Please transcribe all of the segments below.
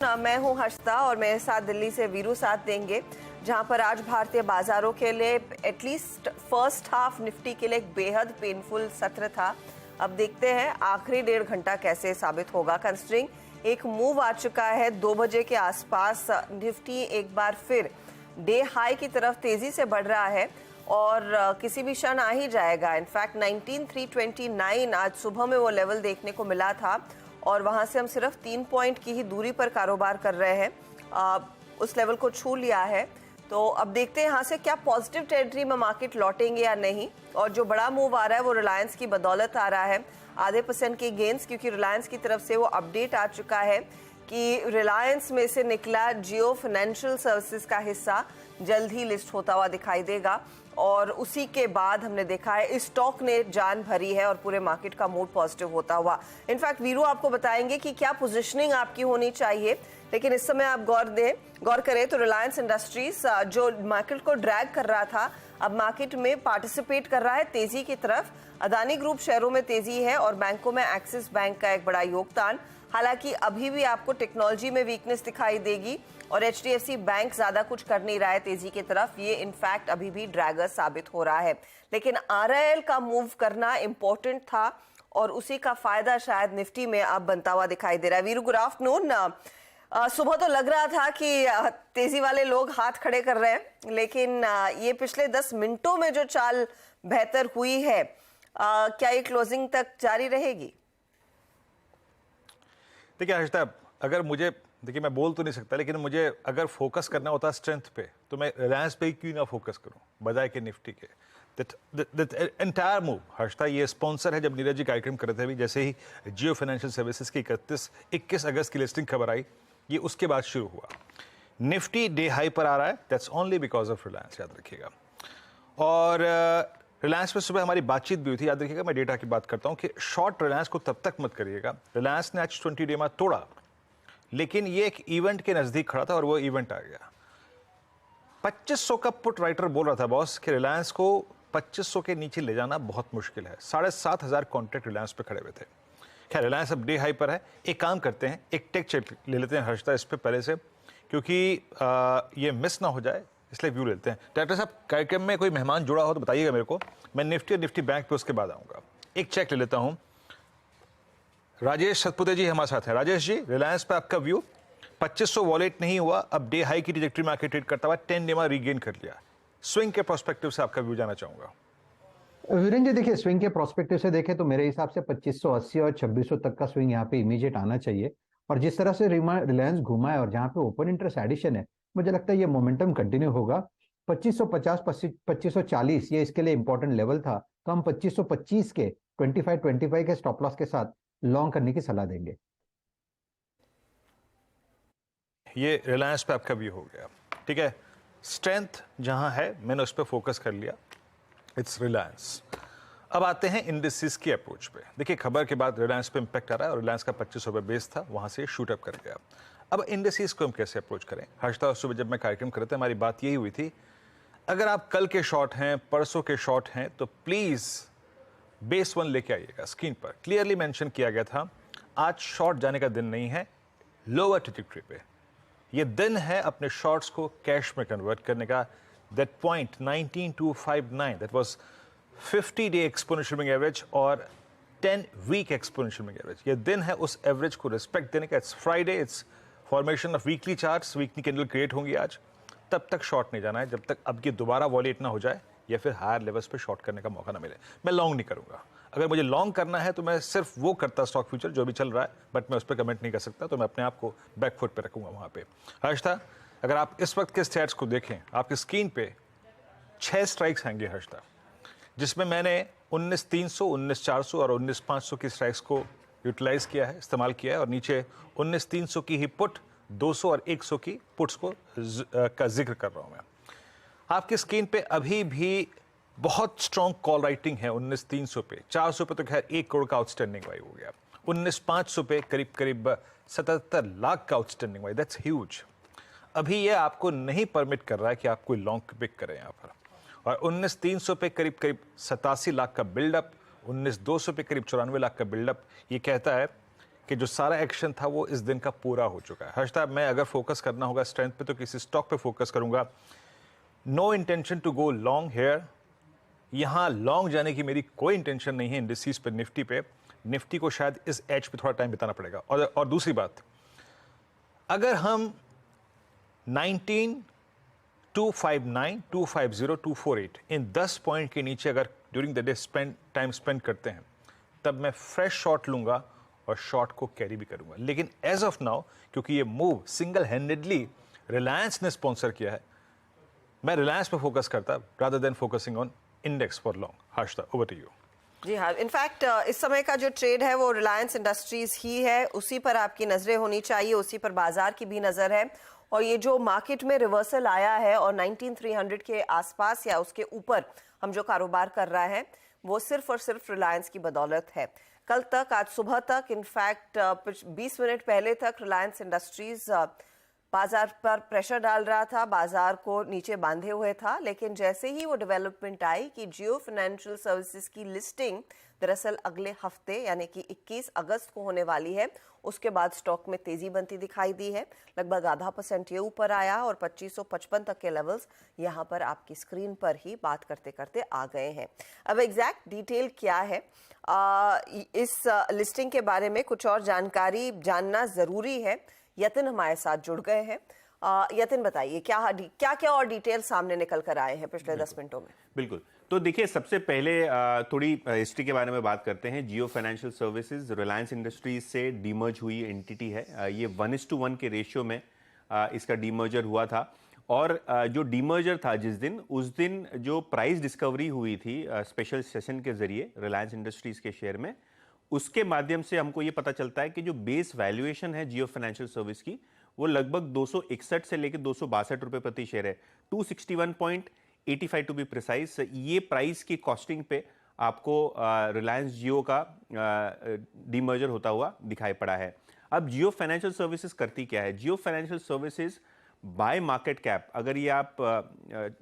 मैं हूं हर्षिता और मेरे साथ दिल्ली से वीरू साथ देंगे, जहां पर आज भारतीय बाजारों के लिए एटलीस्ट फर्स्ट हाफ निफ्टी के लिए एक बेहद पेनफुल सत्र था। अब देखते हैं आखिरी 1.5 घंटा कैसे साबित होगा। कंसिडरिंग एक मूव आ चुका है 2 बजे के आसपास, निफ्टी एक बार फिर डे हाई की तरफ तेजी से बढ़ रहा है और किसी भी क्षण आ ही जाएगा। इनफैक्ट 19,329 आज सुबह में वो लेवल देखने को मिला था और वहां से हम सिर्फ 3 पॉइंट की ही दूरी पर कारोबार कर रहे हैं। उस लेवल को छू लिया है, तो अब देखते हैं यहाँ से क्या पॉजिटिव टेरिटरी में मार्केट लौटेंगे या नहीं। और जो बड़ा मूव आ रहा है वो रिलायंस की बदौलत आ रहा है, आधे % के गेंस, क्योंकि रिलायंस की तरफ से वो अपडेट आ चुका है कि रिलायंस में से निकला जियो फाइनेंशियल सर्विसेज का हिस्सा जल्द ही लिस्ट होता हुआ दिखाई देगा। और उसी के बाद हमने देखा है इस स्टॉक ने जान भरी है और पूरे मार्केट का मूड पॉजिटिव होता हुआ। इनफैक्ट वीरू आपको बताएंगे कि क्या पोजीशनिंग आपकी होनी चाहिए, लेकिन इस समय आप गौर करें तो रिलायंस इंडस्ट्रीज जो मार्केट को ड्रैग कर रहा था, अब मार्केट में पार्टिसिपेट कर रहा है तेजी की तरफ। अदानी ग्रुप शेयरों में तेजी है और बैंकों में एक्सिस बैंक का एक बड़ा योगदान। हालांकि अभी भी आपको टेक्नोलॉजी में वीकनेस दिखाई देगी और HDFC बैंक ज्यादा कुछ कर नहीं रहा है तेजी की तरफ, ये इनफैक्ट अभी भी ड्रैगर साबित हो रहा है। लेकिन RIL का मूव करना इंपॉर्टेंट था और उसी का फायदा शायद निफ्टी में अब बनता हुआ दिखाई दे रहा है। Veeru, good afternoon. सुबह तो लग रहा था कि तेजी वाले लोग हाथ खड़े कर रहे हैं, लेकिन ये पिछले 10 मिनटों में जो चाल बेहतर हुई है, क्या ये क्लोजिंग तक जारी रहेगी? देखिए हर्षिता, अगर मुझे देखिए मैं बोल तो नहीं सकता, लेकिन मुझे अगर फोकस करना होता स्ट्रेंथ पे तो मैं रिलायंस पे क्यों ना फोकस करूं बजाय के निफ्टी के। दैट एंटायर मूव हर्षिता ये स्पॉन्सर है। जब नीरज जी कार्यक्रम कर रहे थे अभी, जैसे ही जियो फाइनेंशियल सर्विसेज की 21 अगस्त की लिस्टिंग खबर आई, ये उसके बाद शुरू हुआ। निफ्टी डे हाई पर आ रहा है, that's only because of Reliance, याद रखिएगा। और रिलायंस में सुबह हमारी बातचीत भी हुई थी, याद रखिएगा। मैं डेटा की बात करता हूं कि शॉर्ट रिलायंस को तब तक मत करिएगा। रिलायंस ने आज 20 डे में तोड़ा, लेकिन ये एक इवेंट के नजदीक खड़ा था और वो इवेंट आ गया। 2500 का पुट राइटर बोल रहा था बॉस कि रिलायंस को 2500 के नीचे ले जाना बहुत मुश्किल है। 7,500 कॉन्ट्रैक्ट रिलायंस पे खड़े हुए थे। खैर, रिलायंस अब डे हाई पर है। एक काम करते हैं, एक टेक चेक ले लेते हैं हर्षिता इस पे पहले से, क्योंकि ये मिस ना हो जाए, इसलिए व्यू लेते हैं। डॉक्टर साहब, कार्यक्रम में कोई मेहमान जुड़ा हो तो बताइएगा मेरे को, मैं निफ्टी और निफ्टी बैंक पे उसके बाद आऊंगा। एक चेक ले लेता हूं। राजेश सतपुते जी हमारे साथ हैं। राजेश जी, रिलायंस पे आपका व्यू? 2500 वॉलेट नहीं हुआ, अब डे हाई की ट्रैजेक्टरी में आके ट्रेड करता हुआ 10 डे में रीगेन कर लिया। स्विंग के प्रोस्पेक्टिव से आपका व्यू जाना चाहूंगा। वीरेंद्र जी, देखिए स्विंग के प्रोस्पेक्टिव से देखें तो मेरे हिसाब से 2580 और 2600 तक का स्विंग यहाँ पे इमीडिएट आना चाहिए। और जिस तरह से रिलायंस घुमा है और जहाँ पे ओपन इंटरेस्ट एडिशन है, मुझे लगता है ये मोमेंटम कंटिन्यू होगा। 2550 2540 ये इसके लिए इंपॉर्टेंट लेवल था, तो हम 2525 के 25 के स्टॉप लॉस के साथ लॉन्ग करने की सलाह देंगे। ये रिलायंस पे आपका व्यू हो गया, ठीक है। स्ट्रेंथ जहां है मैंने उस पर फोकस कर लिया, इट्स रिलायंस। अब आते हैं इंडिसेस की अप्रोच पे। देखिए, खबर के बाद रिलायंस पे इंपैक्ट आ रहा है और रिलायंस का 2500 रुपये बेस था, वहां से शूट अप कर गया। अब इंडिसेस को हम कैसे अप्रोच करें? हर्षिता, सुबह जब मैं कार्यक्रम कर रहे थे हमारी बात यही हुई थी, अगर आप कल के शॉर्ट हैं, परसों के शॉर्ट हैं, तो प्लीज बेस 1 लेके आइएगा। स्क्रीन पर क्लियरली मेंशन किया गया था, आज शॉर्ट जाने का दिन नहीं है लोअर ट्रैजेक्टरी पे। ये दिन है अपने शॉर्ट्स को कैश में कन्वर्ट करने का। That point 19259, that was 50 day exponential moving average और 10 वीक एक्सपोनेंशियल मूविंग एवरेज। ये दिन है उस एवरेज को रिस्पेक्ट देने का। It's Friday, it's formation of weekly charts, weekly candle create होंगी आज। तब तक शॉर्ट नहीं जाना है जब तक अब ये दोबारा वॉलेट ना हो जाए या फिर हायर लेवल्स पे शॉर्ट करने का मौका ना मिले। मैं लॉन्ग नहीं करूंगा। अगर मुझे लॉन्ग करना है तो मैं सिर्फ वो करता स्टॉक फ्यूचर जो भी चल रहा है, बट मैं उस पर कमेंट नहीं कर सकता, तो मैं अपने आप को बैकफुट पे रखूंगा वहां पे। हर्षिता, अगर आप इस वक्त के स्टैट्स को देखें, आपकी स्क्रीन पे 6 स्ट्राइक्स आएंगे हर्षिता, जिसमें मैंने 19,300, 19,400 और 19,500 की स्ट्राइक्स को यूटिलाइज किया है, इस्तेमाल किया है। और नीचे 19,300 की ही पुट, 200 और 100 की पुट्स को का जिक्र कर रहा हूं मैं। आपकी स्क्रीन पे अभी भी बहुत स्ट्रॉन्ग कॉल राइटिंग है 19,300 पे। 400 पे तो खैर 1 करोड़ का आउटस्टैंडिंग वाई हो गया। 19,500 पे करीब 77 लाख का आउटस्टैंडिंग वाई, दैट्स ह्यूज। अभी ये आपको नहीं परमिट कर रहा है कि आप कोई लॉन्ग पिक करें यहाँ पर। और 19,300 पे करीब 87 लाख का बिल्डअप, 19,200 पे करीब 94 लाख का बिल्डअप, ये कहता है कि जो सारा एक्शन था वो इस दिन का पूरा हो चुका है। हर्षदा, मैं अगर फोकस करना होगा स्ट्रेंथ पे तो किसी स्टॉक पे फोकस करूंगा। No intention to go long here, यहाँ लॉन्ग जाने की मेरी कोई इंटेंशन नहीं है इंडिसेस पे, निफ्टी पे। निफ्टी को शायद इस एज पे थोड़ा टाइम बिताना पड़ेगा। और दूसरी बात, अगर हम 19, 259, 250, 248 इन 10 पॉइंट के नीचे अगर during the day time spend करते हैं, तब मैं फ्रेश शॉट लूंगा और शॉर्ट को कैरी भी करूंगा। लेकिन एज ऑफ नाउ, क्योंकि ये मूव सिंगल हैंडेडली रिलायंस ने स्पॉन्सर किया है, मैं रिलायंस पे फोकस करता rather than focusing on index for long. Harshada, over to you. जी हाँ, इनफैक्ट इस समय का जो ट्रेड है वो रिलायंस इंडस्ट्रीज ही है, उसी पर आपकी नजरें होनी चाहिए, उसी पर बाजार की भी नजर है। और ये जो मार्केट में रिवर्सल आया है और 19,300 के आसपास या उसके ऊपर हम जो कारोबार कर रहा है, वो सिर्फ और सिर्फ रिलायंस की बदौलत है। कल तक, आज सुबह तक, इनफैक्ट 20 मिनट पहले तक रिलायंस इंडस्ट्रीज बाजार पर प्रेशर डाल रहा था, बाजार को नीचे बांधे हुए था। लेकिन जैसे ही वो डेवलपमेंट आई कि जियो फाइनेंशियल सर्विसेज की लिस्टिंग दरअसल अगले हफ्ते यानी कि 21 अगस्त को होने वाली है, उसके बाद स्टॉक में तेजी बनती दिखाई दी है। लगभग आधा % ये ऊपर आया और 2555 तक के लेवल्स यहाँ पर आपकी स्क्रीन पर ही बात करते करते आ गए हैं। अब एग्जैक्ट डिटेल क्या है इस लिस्टिंग के बारे में कुछ और जानकारी जानना जरूरी है। यतिन हमारे साथ जुड़ गए हैं। यतिन, बताइए क्या क्या और डिटेल सामने निकल कर आए हैं पिछले 10 मिनटों में? बिल्कुल, तो देखिए, सबसे पहले थोड़ी हिस्ट्री के बारे में बात करते हैं। जियो फाइनेंशियल सर्विसेज रिलायंस इंडस्ट्रीज से डीमर्ज हुई एंटिटी है। ये 1:1 के रेशियो में इसका डीमर्जर हुआ था। और जो डीमर्जर था जिस दिन, उस दिन जो प्राइस डिस्कवरी हुई थी स्पेशल सेशन के जरिए रिलायंस इंडस्ट्रीज के शेयर में, उसके माध्यम से हमको ये पता चलता है कि जो बेस वैल्यूएशन है जियो फाइनेंशियल सर्विस की, वो लगभग 261 से लेकर 262 रुपए प्रति शेयर है। 261.85 टू बी प्रिसाइज। ये प्राइस की कॉस्टिंग पे आपको रिलायंस जियो का डीमर्जर होता हुआ दिखाई पड़ा है। अब जियो फाइनेंशियल सर्विसेज करती क्या है? Jio financial services by market cap, अगर ये आप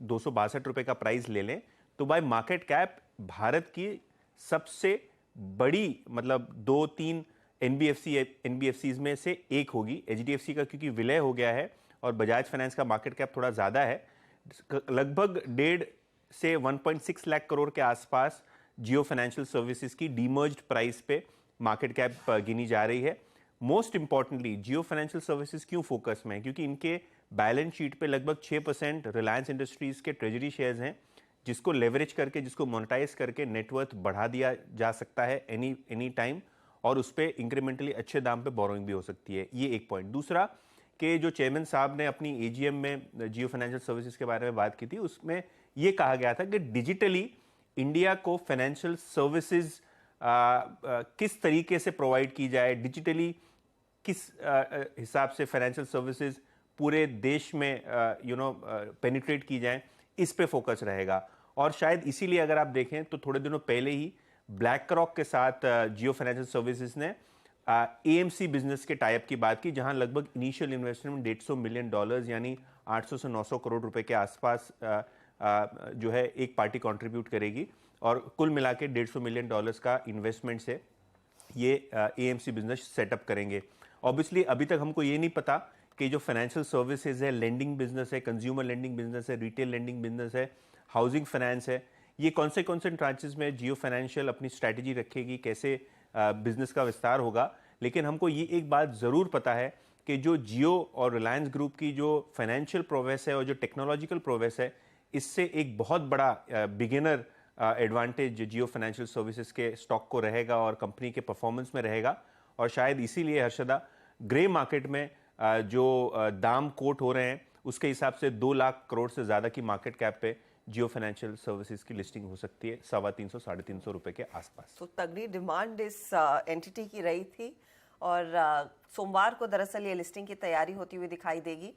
262 रुपए का प्राइस ले लें, तो बाय मार्केट कैप भारत की सबसे बड़ी, मतलब 2-3 एनबीएफसीज में से एक होगी। एचडीएफसी का क्योंकि विलय हो गया है और बजाज फाइनेंस का मार्केट कैप थोड़ा ज्यादा है, लगभग 1.5 से 1.6 लाख करोड़ के आसपास जियो फाइनेंशियल सर्विसेज की डीमर्ज्ड प्राइस पे मार्केट कैप गिनी जा रही है। मोस्ट इंपॉर्टेंटली, जियो फाइनेंशियल सर्विसेज क्यों फोकस में है? क्योंकि इनके बैलेंस शीट पे लगभग 6% रिलायंस इंडस्ट्रीज के ट्रेजरी शेयर्स हैं, जिसको लेवरेज करके, जिसको मोनेटाइज करके नेटवर्थ बढ़ा दिया जा सकता है एनी टाइम, और उस पर इंक्रीमेंटली अच्छे दाम पे बोरोइंग भी हो सकती है। ये एक पॉइंट। दूसरा, कि जो चेयरमैन साहब ने अपनी एजीएम में जियो फाइनेंशियल सर्विसेज के बारे में बात की थी, उसमें ये कहा गया था कि डिजिटली इंडिया को फाइनेंशियल सर्विसेज किस तरीके से प्रोवाइड की जाए, डिजिटली किस हिसाब से फाइनेंशियल सर्विसेज पूरे देश में पेनिट्रेट की जाए, इस पे फोकस रहेगा। और शायद इसीलिए अगर आप देखें तो थोड़े दिनों पहले ही ब्लैक रॉक के साथ जियो फाइनेंशियल सर्विसेज ने एएमसी बिजनेस के टाइप की बात की, जहां लगभग इनिशियल इन्वेस्टमेंट $150 मिलियन यानी 800 से 900 करोड़ रुपए के आसपास जो है एक पार्टी कंट्रीब्यूट करेगी, और कुल मिला के $150 मिलियन का इन्वेस्टमेंट से ये एएमसी बिजनेस सेटअप करेंगे। ऑब्वियसली अभी तक हमको ये नहीं पता कि जो फाइनेंशियल सर्विसेज है, लेंडिंग बिजनेस है, कंज्यूमर लेंडिंग बिजनेस है, रिटेल लेंडिंग बिजनेस है, हाउसिंग फाइनेंस है, ये कौन से ट्रांचेस में जियो फाइनेंशियल अपनी स्ट्रैटेजी रखेगी, कैसे बिजनेस का विस्तार होगा। लेकिन हमको ये एक बात ज़रूर पता है कि जो जियो और रिलायंस ग्रुप की जो फाइनेंशियल प्रोग्रेस है और जो टेक्नोलॉजिकल प्रोग्रेस है, इससे एक बहुत बड़ा बिगिनर एडवांटेज जियो फाइनेंशियल सर्विसेज के स्टॉक को रहेगा और कंपनी के परफॉर्मेंस में रहेगा। और शायद इसीलिए हर्षदा, ग्रे मार्केट में जो दाम कोट हो रहे हैं, उसके हिसाब से 2 लाख करोड़ से ज़्यादा की मार्केट कैप पे जियो फाइनेंशियल सर्विसेज की लिस्टिंग हो सकती है 350-350 रुपए के आसपास। तो तगड़ी डिमांड इस एंटिटी की रही थी और सोमवार को दरअसल ये लिस्टिंग की तैयारी होती हुई दिखाई देगी।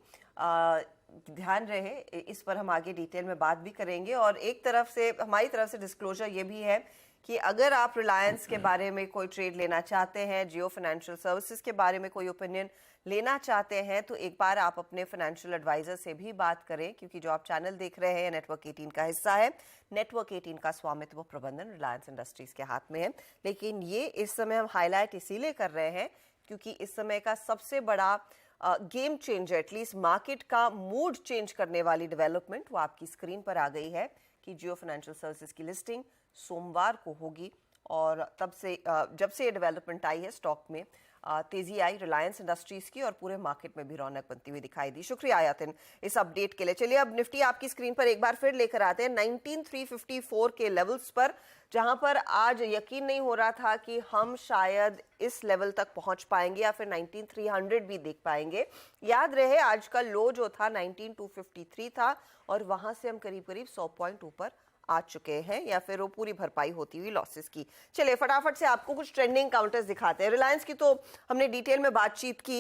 ध्यान रहे, इस पर हम आगे डिटेल में बात भी करेंगे। और एक तरफ से, हमारी तरफ से डिस्क्लोजर ये भी है कि अगर आप रिलायंस के बारे में कोई ट्रेड लेना चाहते हैं, जियो फाइनेंशियल सर्विसेज के बारे में कोई ओपिनियन लेना चाहते हैं, तो एक बार आप अपने फाइनेंशियल एडवाइजर से भी बात करें, क्योंकि जो आप चैनल देख रहे हैं नेटवर्क 18 का हिस्सा है। नेटवर्क 18 का स्वामित्व प्रबंधन रिलायंस इंडस्ट्रीज के हाथ में है, लेकिन ये इस समय हम हाईलाइट इसीलिए कर रहे हैं क्योंकि इस समय का सबसे बड़ा गेम चेंजर, एटलीस्ट मार्केट का मूड चेंज करने वाली डेवलपमेंट वो आपकी स्क्रीन पर आ गई है कि जियो फाइनेंशियल सर्विसेज की लिस्टिंग सोमवार को होगी। और तब से जब से ये डेवलपमेंट आई है, स्टॉक में तेजी आई रिलायंस इंडस्ट्रीज की और पूरे मार्केट में भी रौनक बनती हुई दिखाई दी। शुक्रिया आयातिन इस अपडेट के लिए। चलिए अब निफ्टी आपकी स्क्रीन पर एक बार फिर लेकर आते हैं 19,354 के लेवल्स पर, जहां पर आज यकीन नहीं हो रहा था कि हम शायद इस लेवल तक पहुंच पाएंगे या फिर 19,300 भी देख पाएंगे। याद रहे आज का लो जो था 19,253 था और वहां से हम करीब करीब 100 पॉइंट ऊपर आ चुके हैं, या फिर वो पूरी भरपाई होती हुई लॉसेस की। चलिए फटाफट से आपको कुछ ट्रेंडिंग काउंटर्स दिखाते हैं। रिलायंस की तो हमने डिटेल में बातचीत की।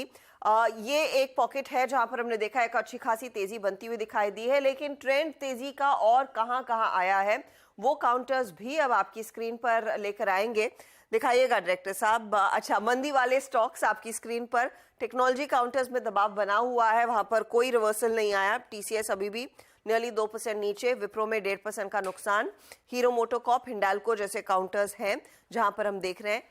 ये एक पॉकेट है जहां पर हमने देखा है एक अच्छी खासी तेजी बनती हुई दिखाई दी है, लेकिन ट्रेंड तेजी का और कहां आया है वो काउंटर्स भी अब आपकी स्क्रीन पर लेकर आएंगे। दिखाइएगा डायरेक्टर साहब। अच्छा, मंदी वाले स्टॉक्स आपकी स्क्रीन पर। टेक्नोलॉजी काउंटर्स में दबाव बना हुआ है, वहां पर कोई रिवर्सल नहीं आया। टीसीएस अभी भी नियरली 2% नीचे, विप्रो में 1.5% का नुकसान। हीरो मोटोकॉर्प, हिंडाल्को जैसे काउंटर्स हैं जहां पर हम देख रहे हैं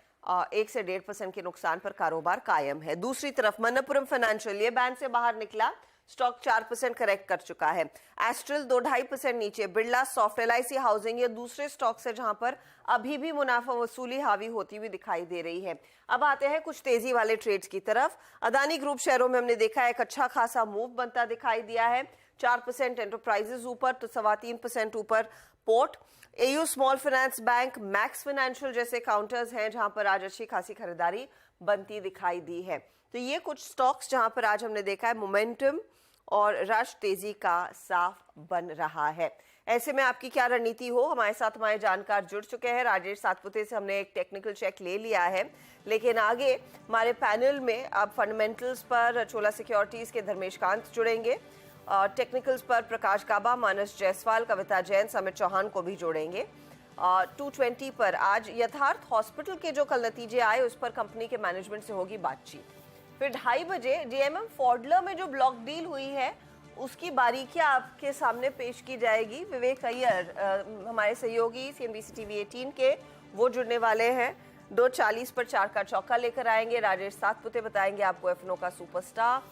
1 से 1.5% के नुकसान पर कारोबार कायम है। दूसरी तरफ मनप्पुरम फाइनेंशियल ये बैंड से बाहर निकला, स्टॉक 4% करेक्ट कर चुका है। एस्ट्रल 2-2.5% नीचे। बिरला सॉफ्ट, एलआईसी हाउसिंग ये दूसरे स्टॉक्स है जहां पर अभी भी मुनाफा वसूली हावी होती हुई दिखाई दे रही है। अब आते हैं कुछ तेजी वाले ट्रेड्स की तरफ। अदानी ग्रुप शेयरों में हमने देखा है एक अच्छा खासा मूव बनता दिखाई दिया है। 4% एंटरप्राइजेज ऊपर तो 3.25% ऊपर port. AU small finance bank, max financial जैसे काउंटर्स हैं जहां पर आज अच्छी खासी खरीदारी बनती दिखाई दी है। तो ये कुछ स्टॉक्स जहां पर आज हमने देखा है मोमेंटम और रश तेजी का साफ बन रहा है। ऐसे में आपकी क्या रणनीति हो? हमारे साथ हमारे जानकार जुड़ चुके हैं। राजेश सातपुते से हमने एक टेक्निकल चेक ले लिया है, लेकिन आगे हमारे पैनल में अब फंडामेंटल्स पर चोला सिक्योरिटीज के धर्मेश कांत जुड़ेंगे, टेक्निकल्स पर प्रकाश काबा, मानस जायसवाल, कविता जैन, समित चौहान को भी जोड़ेंगे। 220 पर आज यथार्थ हॉस्पिटल के जो कल नतीजे आए उस पर कंपनी के मैनेजमेंट से होगी बातचीत। फिर 2:30 बजे डीएमएम फॉडलर में जो ब्लॉक डील हुई है उसकी बारीकियां आपके सामने पेश की जाएगी। विवेक अय्यर हमारे सहयोगी सीएनबीसी टीवी 18 के, वो जुड़ने वाले हैं। 2:40 पर 4 का चौका लेकर आएंगे। राजेश सातपुते बताएंगे आपको एफनो का सुपरस्टार,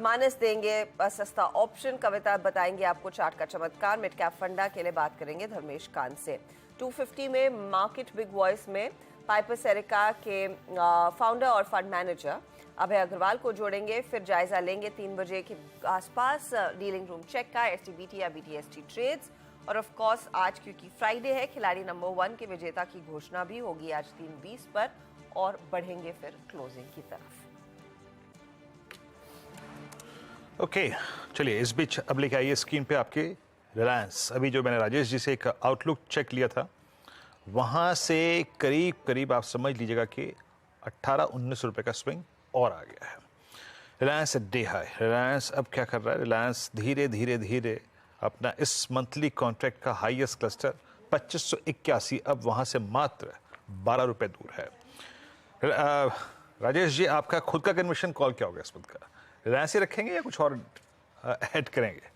मानस देंगे सस्ता ऑप्शन, कविता बताएंगे आपको चार्ट का चमत्कार। मिड कैप फंडा के लिए बात करेंगे धर्मेश कांत से। 250 में मार्केट बिग वॉइस में पाइपर सेरिका के फाउंडर और फंड मैनेजर अभय अग्रवाल को जोड़ेंगे। फिर जायजा लेंगे 3 बजे के आसपास डीलिंग रूम चेक का, एसटीबीटी या बीटीएसटी ट्रेड्स। और ऑफ कोर्स आज क्योंकि फ्राइडे है, खिलाड़ी नंबर 1 के विजेता की घोषणा भी होगी आज 3:20 पर और बढ़ेंगे फिर क्लोजिंग की तरफ। ओके, चलिए इस बीच अब लेके आइए स्क्रीन पे आपके रिलायंस। अभी जो मैंने राजेश जी से एक आउटलुक चेक लिया था, वहाँ से करीब करीब आप समझ लीजिएगा कि 18-19 रुपए का स्विंग और आ गया है। Reliance day high. रिलायंस अब क्या कर रहा है? रिलायंस धीरे धीरे धीरे अपना इस मंथली कॉन्ट्रैक्ट का हाईएस्ट क्लस्टर 2581 अब वहाँ से मात्र 12 रुपए दूर है। राजेश जी, आपका खुद का कन्विक्शन कॉल क्या होगा इस वक्त का? रिलायंस ही रखेंगे या कुछ और ऐड करेंगे?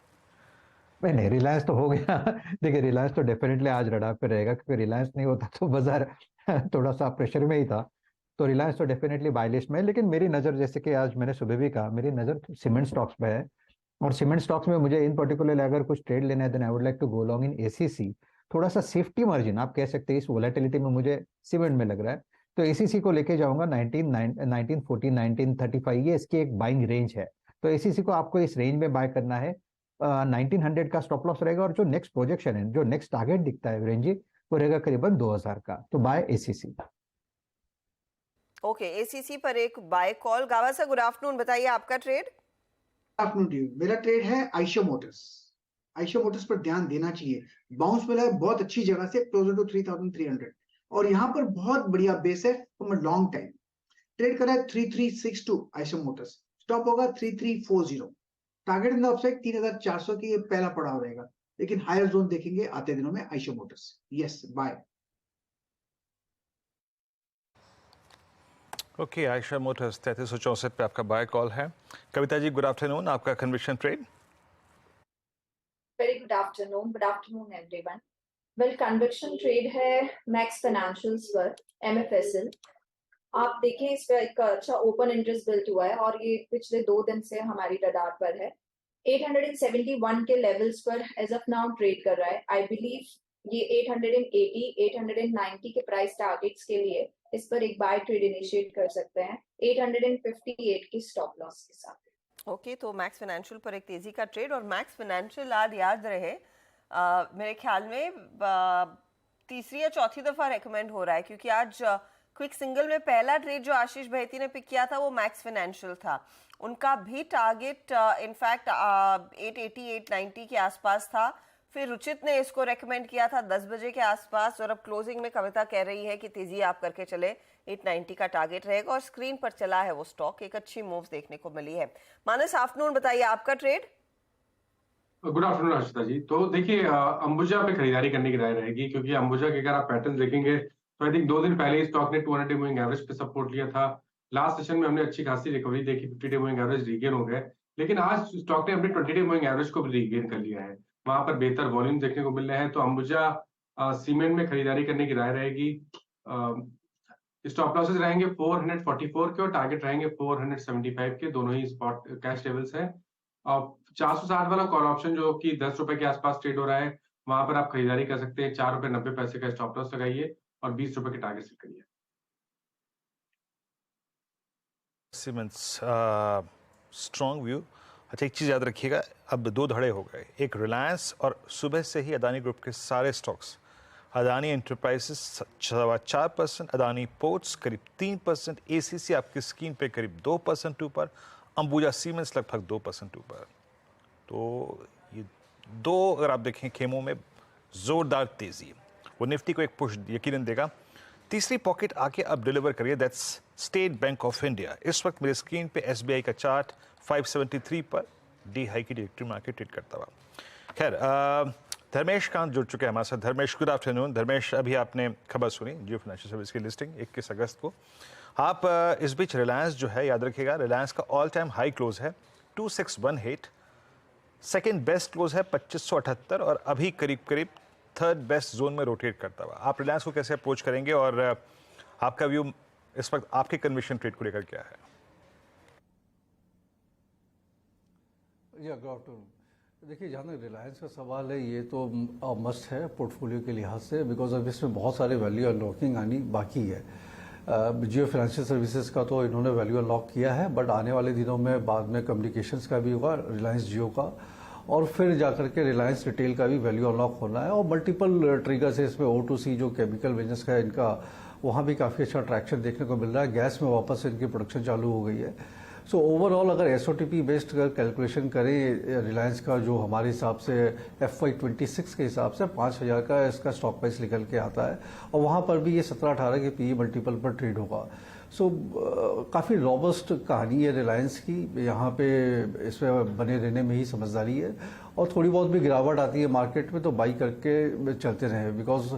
नहीं, रिलायंस तो हो गया। देखिए, रिलायंस तो डेफिनेटली आज रडार पे रहेगा, क्योंकि रिलायंस नहीं होता तो बाजार थोड़ा सा प्रेशर में ही था। तो रिलायंस तो डेफिनेटली बाय लिस्ट में है, लेकिन मेरी नज़र, जैसे कि आज मैंने सुबह भी कहा, मेरी नज़र सीमेंट स्टॉक्स पे है। और सीमेंट स्टॉक्स में मुझे इन पर्टिकुलर अगर कुछ ट्रेड लेना है, then I would like to go long in ACC. थोड़ा सा सेफ्टी मार्जिन आप कह सकते हैं इस वोलेटिलिटी में मुझे सीमेंट में लग रहा है, तो एसीसी को लेके जाऊंगा 1940, 1935, ये इसकी एक बाइंग रेंज है। तो एसीसी को आपको इस रेंज में बाय करना है। 1900 का स्टॉप लॉस रहेगा और जो नेक्स्ट प्रोजेक्शन है, जो नेक्स्ट टारगेट दिखता है रेंज, वो रहेगा करीबन 2000 का। तो बाय एसीसी। ओके, एसीसी पर एक बाय कॉल। गावा सा, गुड आफ्टरनून, बताइए आपका ट्रेड। Afternoon to you. मेरा ट्रेड है आइशो मोटर्स। आइशो मोटर्स पर ध्यान देना चाहिए। बाउंस मिला है बहुत अच्छी जगह से, क्लोजर टू 3300, और यहाँ पर बहुत बढ़िया बेस है from a long time. Trade करा है 3362 आइशो मोटर्स, स्टॉप होगा 3340। टारगेट इन द अपसाइड 3400 की, ये पहला पड़ाव रहेगा, लेकिन हायर जोन देखेंगे आते दिनों में Eicher motors. Yes, buy. Okay, Eicher motors 3364 पे आपका बाय कॉल है। कविता जी, गुड आफ्टरनून, आपका conviction trade. Very good afternoon. Good afternoon, everyone. Well, conviction trade है मैक्स फाइनेंशियल्स पर MFSL। आप देखें इस पर एक अच्छा ओपन इंटरेस्ट बिल्ट हुआ है और ये पिछले 2 दिन से हमारी रडार पर है। 871 के लेवल्स पर एज ऑफ नाउ ट्रेड कर रहा है। आई बिलीव ये 880, 890 के प्राइस टारगेट्स के लिए इस पर एक बाय ट्रेड इनिशिएट कर सकते हैं 858 की स्टॉप लॉस के साथ। ओके, तो मैक्स फाइनेंशियल पर एक तेजी का ट्रेड। और मैक्स फाइनेंशियल आज याद रहे मेरे ख्याल में तीसरी या चौथी दफा रेकमेंड हो रहा है, क्योंकि आज क्विक सिंगल में पहला ट्रेड जो आशीष भैती ने पिक किया था वो मैक्स फाइनेंशियल था। उनका भी टारगेट इनफैक्ट 880, 890 के आसपास था। फिर रुचित ने इसको रेकमेंड किया था 10 बजे के आसपास, और अब क्लोजिंग में कविता कह रही है कि तेजी आप करके चले, 890 का टारगेट रहेगा। और स्क्रीन पर चला है वो स्टॉक, एक अच्छी मूव देखने को मिली है। मानस, आफ्टरनून, बताइए आपका ट्रेड। गुड आफ्टरनून आशिता जी। तो देखिए, अंबुजा पे खरीदारी करने की राय रहेगी, क्योंकि अंबुजा के अगर आप पैटर्न देखेंगे तो आई थिंक 2 दिन पहले ही स्टॉक ने 200 डे मूविंग एवरेज पे सपोर्ट लिया था। लास्ट सेशन में हमने अच्छी खासी रिकवरी देखी, 50 डे मूविंग एवरेज रीगेन हो गए, लेकिन आज स्टॉक ने अपने 20 डे मूविंग एवरेज को भी रीगेन कर लिया है। वहां पर बेहतर वॉल्यूम देखने को मिल रहे हैं, तो अंबुजा सीमेंट में खरीदारी करने की राय रहेगी। स्टॉप लॉसेस रहेंगे 444 के और टारगेट रहेंगे 475 के, दोनों ही स्पॉट कैश लेवल्स हैं। 460 वाला कॉल ऑप्शन जो कि 10 रुपए के आसपास ट्रेड हो रहा है, वहां पर आप खरीदारी कर सकते हैं। 4 रुपए 90 पैसे का स्टॉप लॉस लगाइए और 20 रुपए के टारगेट सेट करिए। Siemens strong view. अच्छा, एक चीज़ याद रखिएगा, अब 2 धड़े हो गए, एक रिलायंस और सुबह से ही अदानी ग्रुप के सारे stocks, Adani enterprises 4%, Adani ports करीब 3%, ACC आपकी स्क्रीन पे करीब 2% ऊपर, अंबुजा सीमेंस लगभग 2% ऊपर। तो ये 2 अगर आप देखें खेमों में जोरदार तेजी, वो निफ्टी को एक पुश यकीनन देगा। तीसरी पॉकेट आके अब डिलीवर करिए, that's state bank of India. इस वक्त मेरे स्क्रीन पे SBI का चार्ट 573 पर डी हाई की डिरेक्टरी मार्केट ट्रेड करता हुआ। खैर, धर्मेश कांत जुड़ चुके हैं हमारे साथ। Dharmesh, good afternoon. धर्मेश, अभी आपने खबर सुनी जियो फाइनेंशियल सर्विस की लिस्टिंग 21 अगस्त को। आप इस बीच रिलायंस जो है, याद रखिएगा, रिलायंस का ऑल टाइम हाई क्लोज है 2618, सेकेंड बेस्ट क्लोज है 2578, और अभी करीब करीब थर्ड बेस्ट जोन में रोटेट करता हुआ। आप रिलायंस को कैसे अप्रोच करेंगे और आपका व्यू इस वक्त आपके कन्विक्शन ट्रेड को लेकर क्या है? Good afternoon. देखिए, जहाँ तक रिलायंस का सवाल है, ये तो मस्ट है पोर्टफोलियो के लिहाज से, बिकॉज अब इसमें बहुत सारे वैल्यू अनलॉकिंग आनी बाकी है। जियो फाइनेंशियल सर्विसेज का तो इन्होंने वैल्यू अनलॉक किया है, बट आने वाले दिनों में बाद में कम्युनिकेशंस का भी होगा, रिलायंस जियो का, और फिर जाकर के रिलायंस रिटेल का भी वैल्यू अनलॉक होना है। और मल्टीपल ट्रिगर्स है इसमें। O2C जो केमिकल बिजनेस का है इनका, वहाँ भी काफ़ी अच्छा ट्रैक्शन देखने को मिल रहा है। गैस में वापस इनकी प्रोडक्शन चालू हो गई है। सो ओवरऑल अगर SOTP बेस्ड अगर कैलकुलेशन करें रिलायंस का, जो हमारे हिसाब से FY26 के हिसाब से 5000 का इसका स्टॉक प्राइस निकल के आता है, और वहाँ पर भी ये 17-18 के PE मल्टीपल पर ट्रेड होगा। सो काफ़ी रॉबस्ट कहानी है रिलायंस की। यहाँ पे इसमें बने रहने में ही समझदारी है, और थोड़ी बहुत भी गिरावट आती है मार्केट में तो बाई करके चलते रहे। बिकॉज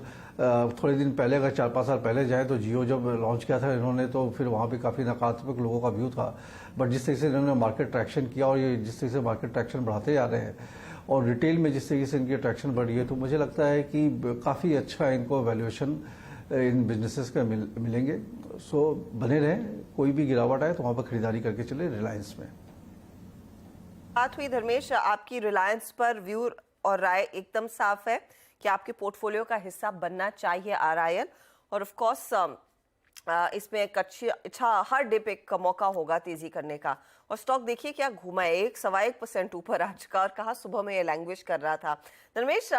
थोड़े दिन पहले, अगर 4-5 साल पहले जाए तो जियो जब लॉन्च किया था इन्होंने, तो फिर वहाँ पे काफ़ी नकारात्मक लोगों का व्यू था। बट जिस तरीके से इन्होंने मार्केट ट्रैक्शन किया, और ये जिस तरीके से मार्केट ट्रैक्शन बढ़ाते जा रहे हैं, और रिटेल में जिस तरीके से इनकी ट्रैक्शन बढ़ी है, तो मुझे लगता है कि काफ़ी अच्छा इनको वैल्यूएशन इन बिजनेसेस का मिलेंगे। सो बने रहें, कोई भी गिरावट आए तो वहाँ पर खरीदारी करके चले रिलायंस में। बात हुई धर्मेश, आपकी रिलायंस पर व्यू और राय एकदम साफ है कि आपके पोर्टफोलियो का हिस्सा बनना चाहिए RIL, और ऑफ कोर्स इसमें एक अच्छा हर डिप एक मौका होगा तेजी करने का। और स्टॉक देखिए क्या घूमा है, 1.25% ऊपर आज का, और कहा सुबह में ये लैंग्वेज कर रहा था। धर्मेश,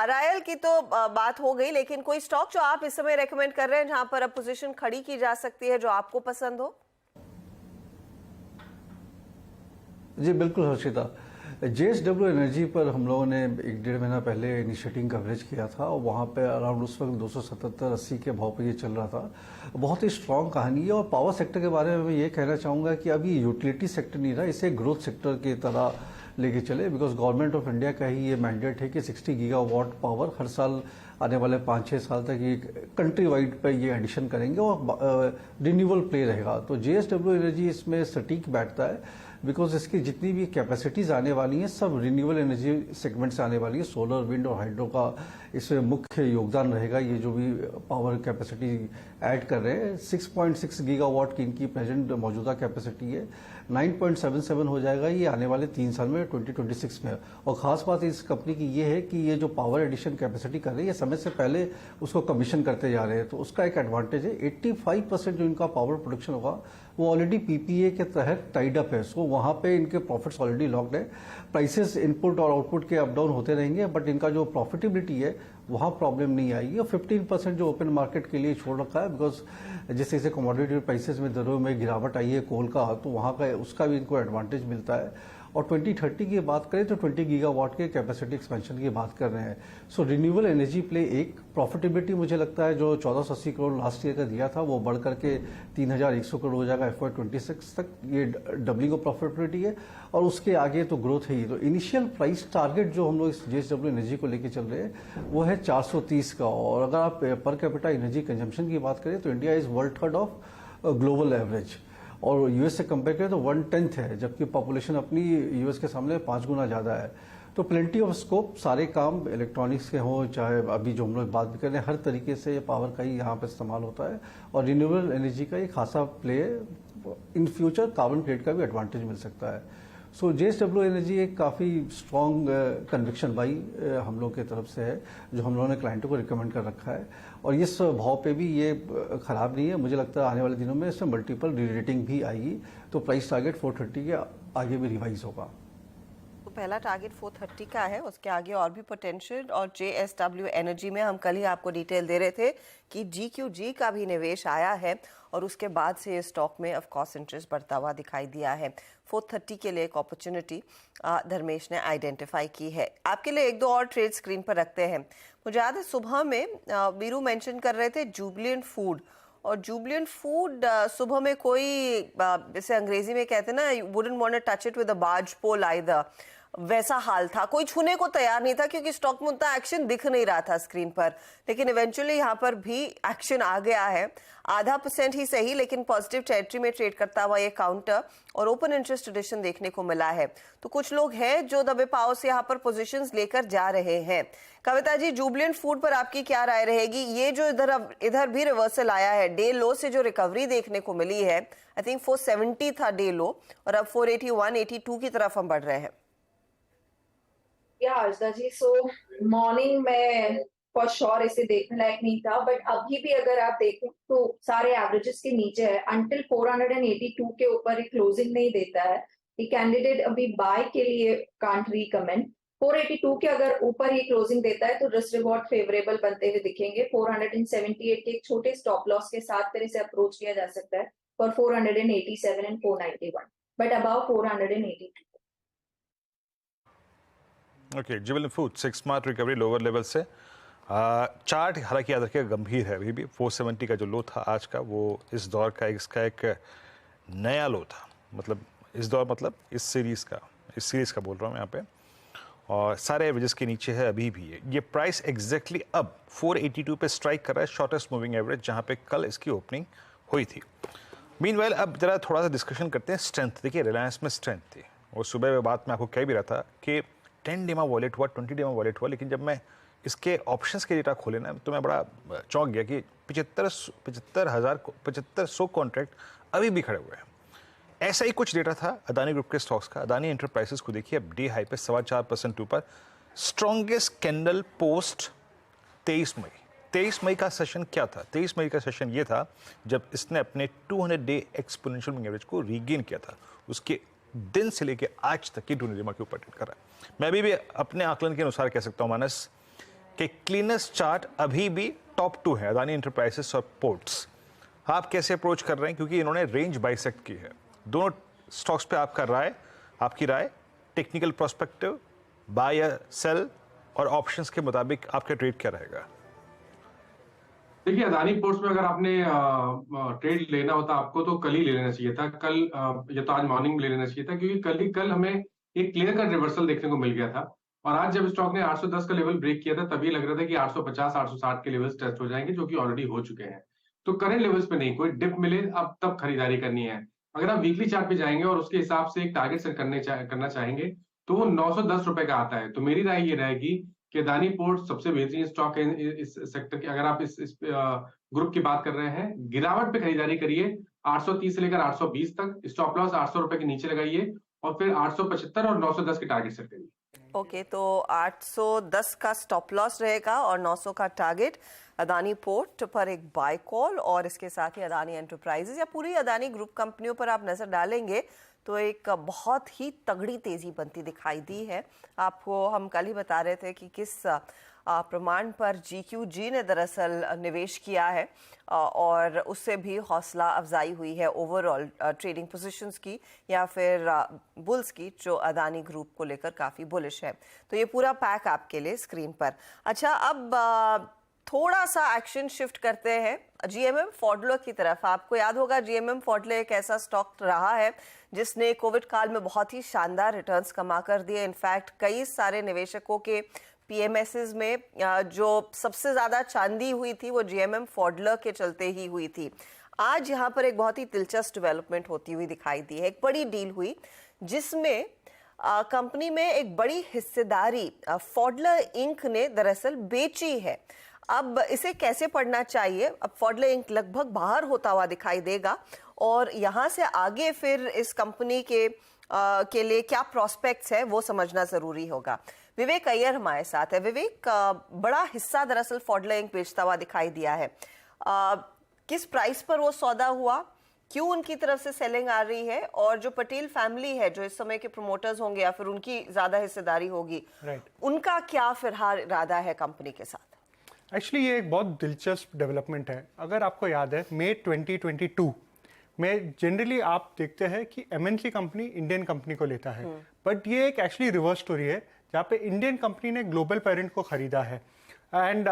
RIL की तो बात हो गई, लेकिन कोई स्टॉक जो आप इस समय रेकमेंड कर रहे हैं जहां पर अब पोजीशन खड़ी की जा सकती है, जो आपको पसंद हो? जी बिल्कुल हर्षिता, JSW एनर्जी पर हम लोगों ने 1-1.5 महीना पहले इनिशिएटिंग कवरेज किया था, और वहाँ पे अराउंड उस वक्त 277-80 के भाव पे ये चल रहा था। बहुत ही स्ट्रांग कहानी है। और पावर सेक्टर के बारे में मैं ये कहना चाहूँगा कि अभी यूटिलिटी सेक्टर नहीं रहा, इसे ग्रोथ सेक्टर की तरह लेके चले, बिकॉज गवर्नमेंट ऑफ इंडिया का ही ये मैंडेट है कि 60 गीगावाट पावर हर साल आने वाले 5-6 साल तक ये कंट्री वाइड पे ये एडिशन करेंगे और रिन्यूएबल प्ले रहेगा। तो जेएसडब्ल्यू एनर्जी इसमें सटीक बैठता है, बिकॉज इसकी जितनी भी कैपेसिटीज आने वाली हैं सब रिन्यूएबल एनर्जी सेगमेंट से आने वाली है। सोलर, विंड और हाइड्रो का इसमें मुख्य योगदान रहेगा। ये जो भी पावर कैपेसिटी ऐड कर रहे हैं, 6.6 गीगावाट की इनकी प्रेजेंट मौजूदा कैपेसिटी है, 9.77 हो जाएगा ये आने वाले 3 साल में 2026 में। और खास बात इस कंपनी की ये है कि ये जो पावर एडिशन कैपेसिटी कर रही है समय से पहले उसको कमीशन करते जा रहे हैं, तो उसका एक एडवांटेज है। 85% जो इनका पावर प्रोडक्शन होगा वो ऑलरेडी पीपीए के तहत टाइड अप है, सो वहां पे इनके प्रॉफिट्स ऑलरेडी लॉक्ड है। प्राइसेस इनपुट और आउटपुट के अप डाउन होते रहेंगे, बट इनका जो प्रॉफिटेबिलिटी है वहां प्रॉब्लम नहीं आएगी। और 15% जो ओपन मार्केट के लिए छोड़ रखा है, बिकॉज जिस जैसे कमोडिटी प्राइसेस में दरों में गिरावट आई है कोल का, तो वहां का उसका भी इनको एडवांटेज मिलता है। और 2030 की बात करें तो 20 गीगावाट के कैपेसिटी एक्सपेंशन की बात कर रहे हैं। सो रिन्यूएबल एनर्जी प्ले एक प्रॉफिटेबिलिटी मुझे लगता है जो 1480 करोड़ लास्ट ईयर का दिया था वो बढ़ करके 3100 करोड़ हो जाएगा FY26 तक। ये डबलिंग ऑफ प्रॉफिटेबिलिटी है और उसके आगे तो ग्रोथ है ही। तो इनिशियल प्राइस टारगेट जो हम लोग इस जेएसडब्ल्यू एनर्जी को लेके चल रहे हैं वो है 430 का। और अगर आप पर कैपिटा एनर्जी कंजम्पशन की बात करें तो India is world third of global average, और यूएस से कंपेयर करें तो 1/10 है, जबकि पॉपुलेशन अपनी यूएस के सामने 5 गुना ज़्यादा है। तो प्लेंटी ऑफ स्कोप, सारे काम इलेक्ट्रॉनिक्स के हों चाहे अभी जो हम लोग बात भी कर रहे हैं, हर तरीके से पावर का ही यहाँ पे इस्तेमाल होता है। और रिन्यूएबल एनर्जी का एक खासा play in future carbon credit का भी एडवांटेज मिल सकता है। सो जेएसडब्ल्यू एनर्जी एक काफ़ी स्ट्रॉन्ग कन्विक्शन बाई हम लोग की तरफ से है, जो हम लोगों ने क्लाइंटों को रिकमेंड कर रखा है। और इस भाव पे भी ये खराब नहीं है, मुझे लगता है आने वाले दिनों में इसमें मल्टीपल रीरेटिंग भी आएगी, तो प्राइस टारगेट 430 के आगे भी रिवाइज होगा। तो पहला टारगेट 430 का है, उसके आगे और भी पोटेंशियल। और जेएसडब्ल्यू एनर्जी में हम कल ही आपको डिटेल दे रहे थे कि जीक्यूजी का भी निवेश आया है और उसके बाद से ये स्टॉक में ऑफ कोर्स इंटरेस्ट बढ़ता हुआ दिखाई दिया है। 430 के लिए एक अपॉर्चुनिटी धर्मेश ने आइडेंटिफाई की है। आपके लिए एक दो और ट्रेड स्क्रीन पर रखते हैं। मुझे याद है सुबह में वीरू मेंशन कर रहे थे जुबिलेंट फूड, और जुबिलेंट फूड सुबह में कोई जैसे अंग्रेजी में कहते हैं ना, you wouldn't want to touch it with a barge pole either, वैसा हाल था। कोई छूने को तैयार नहीं था क्योंकि स्टॉक में उतना एक्शन दिख नहीं रहा था स्क्रीन पर, लेकिन इवेंचुअली यहाँ पर भी एक्शन आ गया है। 0.5% ही सही, लेकिन पॉजिटिव टेरिटरी में ट्रेड करता हुआ ये काउंटर और ओपन इंटरेस्ट एडिशन देखने को मिला है। तो कुछ लोग हैं जो दबे पाव से यहाँ पर पोजीशंस लेकर जा रहे हैं। कविता जी, जुबिलेंट फूड पर आपकी क्या राय रहेगी? ये जो इधर भी रिवर्सल आया है, डे लो से जो रिकवरी देखने को मिली है, आई थिंक 470 था डे लो और अब 481, 82 की तरफ हम बढ़ रहे हैं। या आशा जी, सो मॉर्निंग में फॉर श्योर इसे देखने लायक नहीं था, बट अभी भी अगर आप देखें तो सारे एवरेजेस के नीचे है। अंटिल 482 के ऊपर ही क्लोजिंग नहीं देता है, ये कैंडिडेट अभी बाय के लिए कांट रिकमेंड। 482 के अगर ऊपर ही क्लोजिंग देता है तो रिस्क रिवॉर्ड फेवरेबल बनते हुए दिखेंगे। 478 के एक छोटे स्टॉप लॉस के साथ फिर इसे अप्रोच किया जा सकता है for 487 and 491, but above 482। Okay, Jubilant food 6 March recovery lower level से। चार्ट हालांकि याद रखिएगा गंभीर है अभी भी। 470 का जो लो था आज का, वो इस दौर का इसका एक नया लो था। मतलब इस दौर मतलब इस सीरीज़ का बोल रहा हूँ यहाँ पे, और सारे एवरेजेस के नीचे है अभी भी है। ये प्राइस एग्जैक्टली अब 482 पे स्ट्राइक कर रहा है, शॉर्टेस्ट मूविंग एवरेज जहाँ पे कल इसकी ओपनिंग हुई थी। मीनवाइल अब जरा थोड़ा सा डिस्कशन करते हैं स्ट्रेंथ। देखिए रिलायंस में स्ट्रेंथ थी, और सुबह में बात मैं आपको कह भी रहा था कि 10 डे में वॉलेट हुआ, 20 डे में वॉलेट हुआ, लेकिन जब मैं इसके ऑप्शंस के डेटा खोले ना तो मैं बड़ा चौंक गया कि 7500 कॉन्ट्रैक्ट अभी भी खड़े हुए हैं। ऐसा ही कुछ डेटा था अदानी ग्रुप के स्टॉक्स का। अदानी एंटरप्राइजेस को देखिए अब डे हाई पे 4.25% ऊपर, स्ट्रॉन्गेस्ट कैंडल पोस्ट 23 मई। 23 मई का सेशन क्या था? 23 मई का सेशन ये था जब इसने अपने 200 डे एक्सपोनेंशियल मूविंग एवरेज को रीगेन किया था। उसके दिन से लेके आज तक की नीलिमा के ऊपर ट्रेड कर रहा है। मैं अभी भी अपने आकलन के अनुसार कह सकता हूं मानस कि क्लीनेस्ट चार्ट अभी भी टॉप 2 है अदानी एंटरप्राइजेस और पोर्ट्स। आप कैसे अप्रोच कर रहे हैं? क्योंकि इन्होंने रेंज बाइसेक्ट की है। दोनों स्टॉक्स पे आपकी राय टेक्निकल पर्सपेक्टिव, बाय या सेल, और ऑप्शंस के मुताबिक आपका ट्रेड क्या रहेगा? देखिए अदानी पोर्ट्स में अगर आपने ट्रेड लेना होता आपको तो कल ही ले लेना चाहिए था। कल या तो आज मॉर्निंग में ले लेना चाहिए था, क्योंकि कल हमें एक क्लियर कट रिवर्सल देखने को मिल गया था। और आज जब स्टॉक ने 810 का लेवल ब्रेक किया था, तभी लग रहा था कि 850 860 के लेवल्स टेस्ट हो जाएंगे, जो कि ऑलरेडी हो चुके हैं। तो करंट लेवल्स पे नहीं, कोई डिप मिले अब तब खरीदारी करनी है। अगर आप वीकली चार्ट पे जाएंगे और उसके हिसाब से एक टारगेट सेट करना चाहेंगे, तो वो 910 रुपए का आता है। तो मेरी राय ये रहेगी कि अदानी पोर्ट सबसे बेहतरीन स्टॉक है इस सेक्टर की। अगर आप इस ग्रुप की बात कर रहे हैं, गिरावट पे खरीदारी करिए 830 से लेकर 820 तक, स्टॉप लॉस 800 रुपए के नीचे लगाइए और फिर 875 और 910 के टारगेट सेट करिए। ओके, तो 810 का स्टॉप लॉस रहेगा और 900 का टारगेट। अदानी पोर्ट पर एक बाय कॉल और इसके साथ ही अदानी एंटरप्राइजेज या पूरी अदानी ग्रुप कंपनियों पर आप नजर डालेंगे तो एक बहुत ही तगड़ी तेजी बनती दिखाई दी है। आपको हम कल ही बता रहे थे कि किस प्रमाण पर GQG ने दरअसल निवेश किया है और उससे भी हौसला अफजाई हुई है ओवरऑल ट्रेडिंग पोजीशंस की या फिर बुल्स की, जो अदानी ग्रुप को लेकर काफ़ी बुलिश है। तो ये पूरा पैक आपके लिए स्क्रीन पर। अच्छा, अब थोड़ा सा एक्शन शिफ्ट करते हैं GMM फॉडलर की तरफ। आपको याद होगा GMM फॉडलर एक ऐसा स्टॉक रहा है जिसने कोविड काल में बहुत ही शानदार रिटर्न्स कमा कर दिए। इनफैक्ट कई सारे निवेशकों के PMSs में जो सबसे ज़्यादा चांदी हुई थी वो GMM फॉडलर के चलते ही हुई थी। आज यहाँ पर एक बहुत ही दिलचस्प डेवलपमेंट होती हुई दिखाई दी है। एक बड़ी डील हुई जिसमें कंपनी में एक बड़ी हिस्सेदारी फॉडलर इंक ने दरअसल बेची है। अब इसे कैसे पढ़ना चाहिए? अब फॉडलर इंक लगभग बाहर होता हुआ दिखाई देगा और यहाँ से आगे फिर इस कंपनी के लिए क्या प्रोस्पेक्ट्स है वो समझना जरूरी होगा। विवेक अय्यर हमारे साथ है। विवेक, बड़ा हिस्सा दरअसल फॉडलर इंक बेचता हुआ दिखाई दिया है। किस प्राइस पर वो सौदा हुआ, क्यों उनकी तरफ से सेलिंग आ रही है, और जो पटेल फैमिली है जो इस समय के प्रमोटर्स होंगे या फिर उनकी ज्यादा हिस्सेदारी होगी, उनका क्या फिलहाल इरादा है कंपनी के साथ? एक्चुअली ये एक बहुत दिलचस्प डेवलपमेंट है। अगर आपको याद है मई 2022 में जनरली आप देखते हैं कि MNC कंपनी इंडियन कंपनी को लेता है, बट ये एक एक्चुअली रिवर्स स्टोरी है जहाँ पे इंडियन कंपनी ने ग्लोबल पेरेंट को खरीदा है। एंड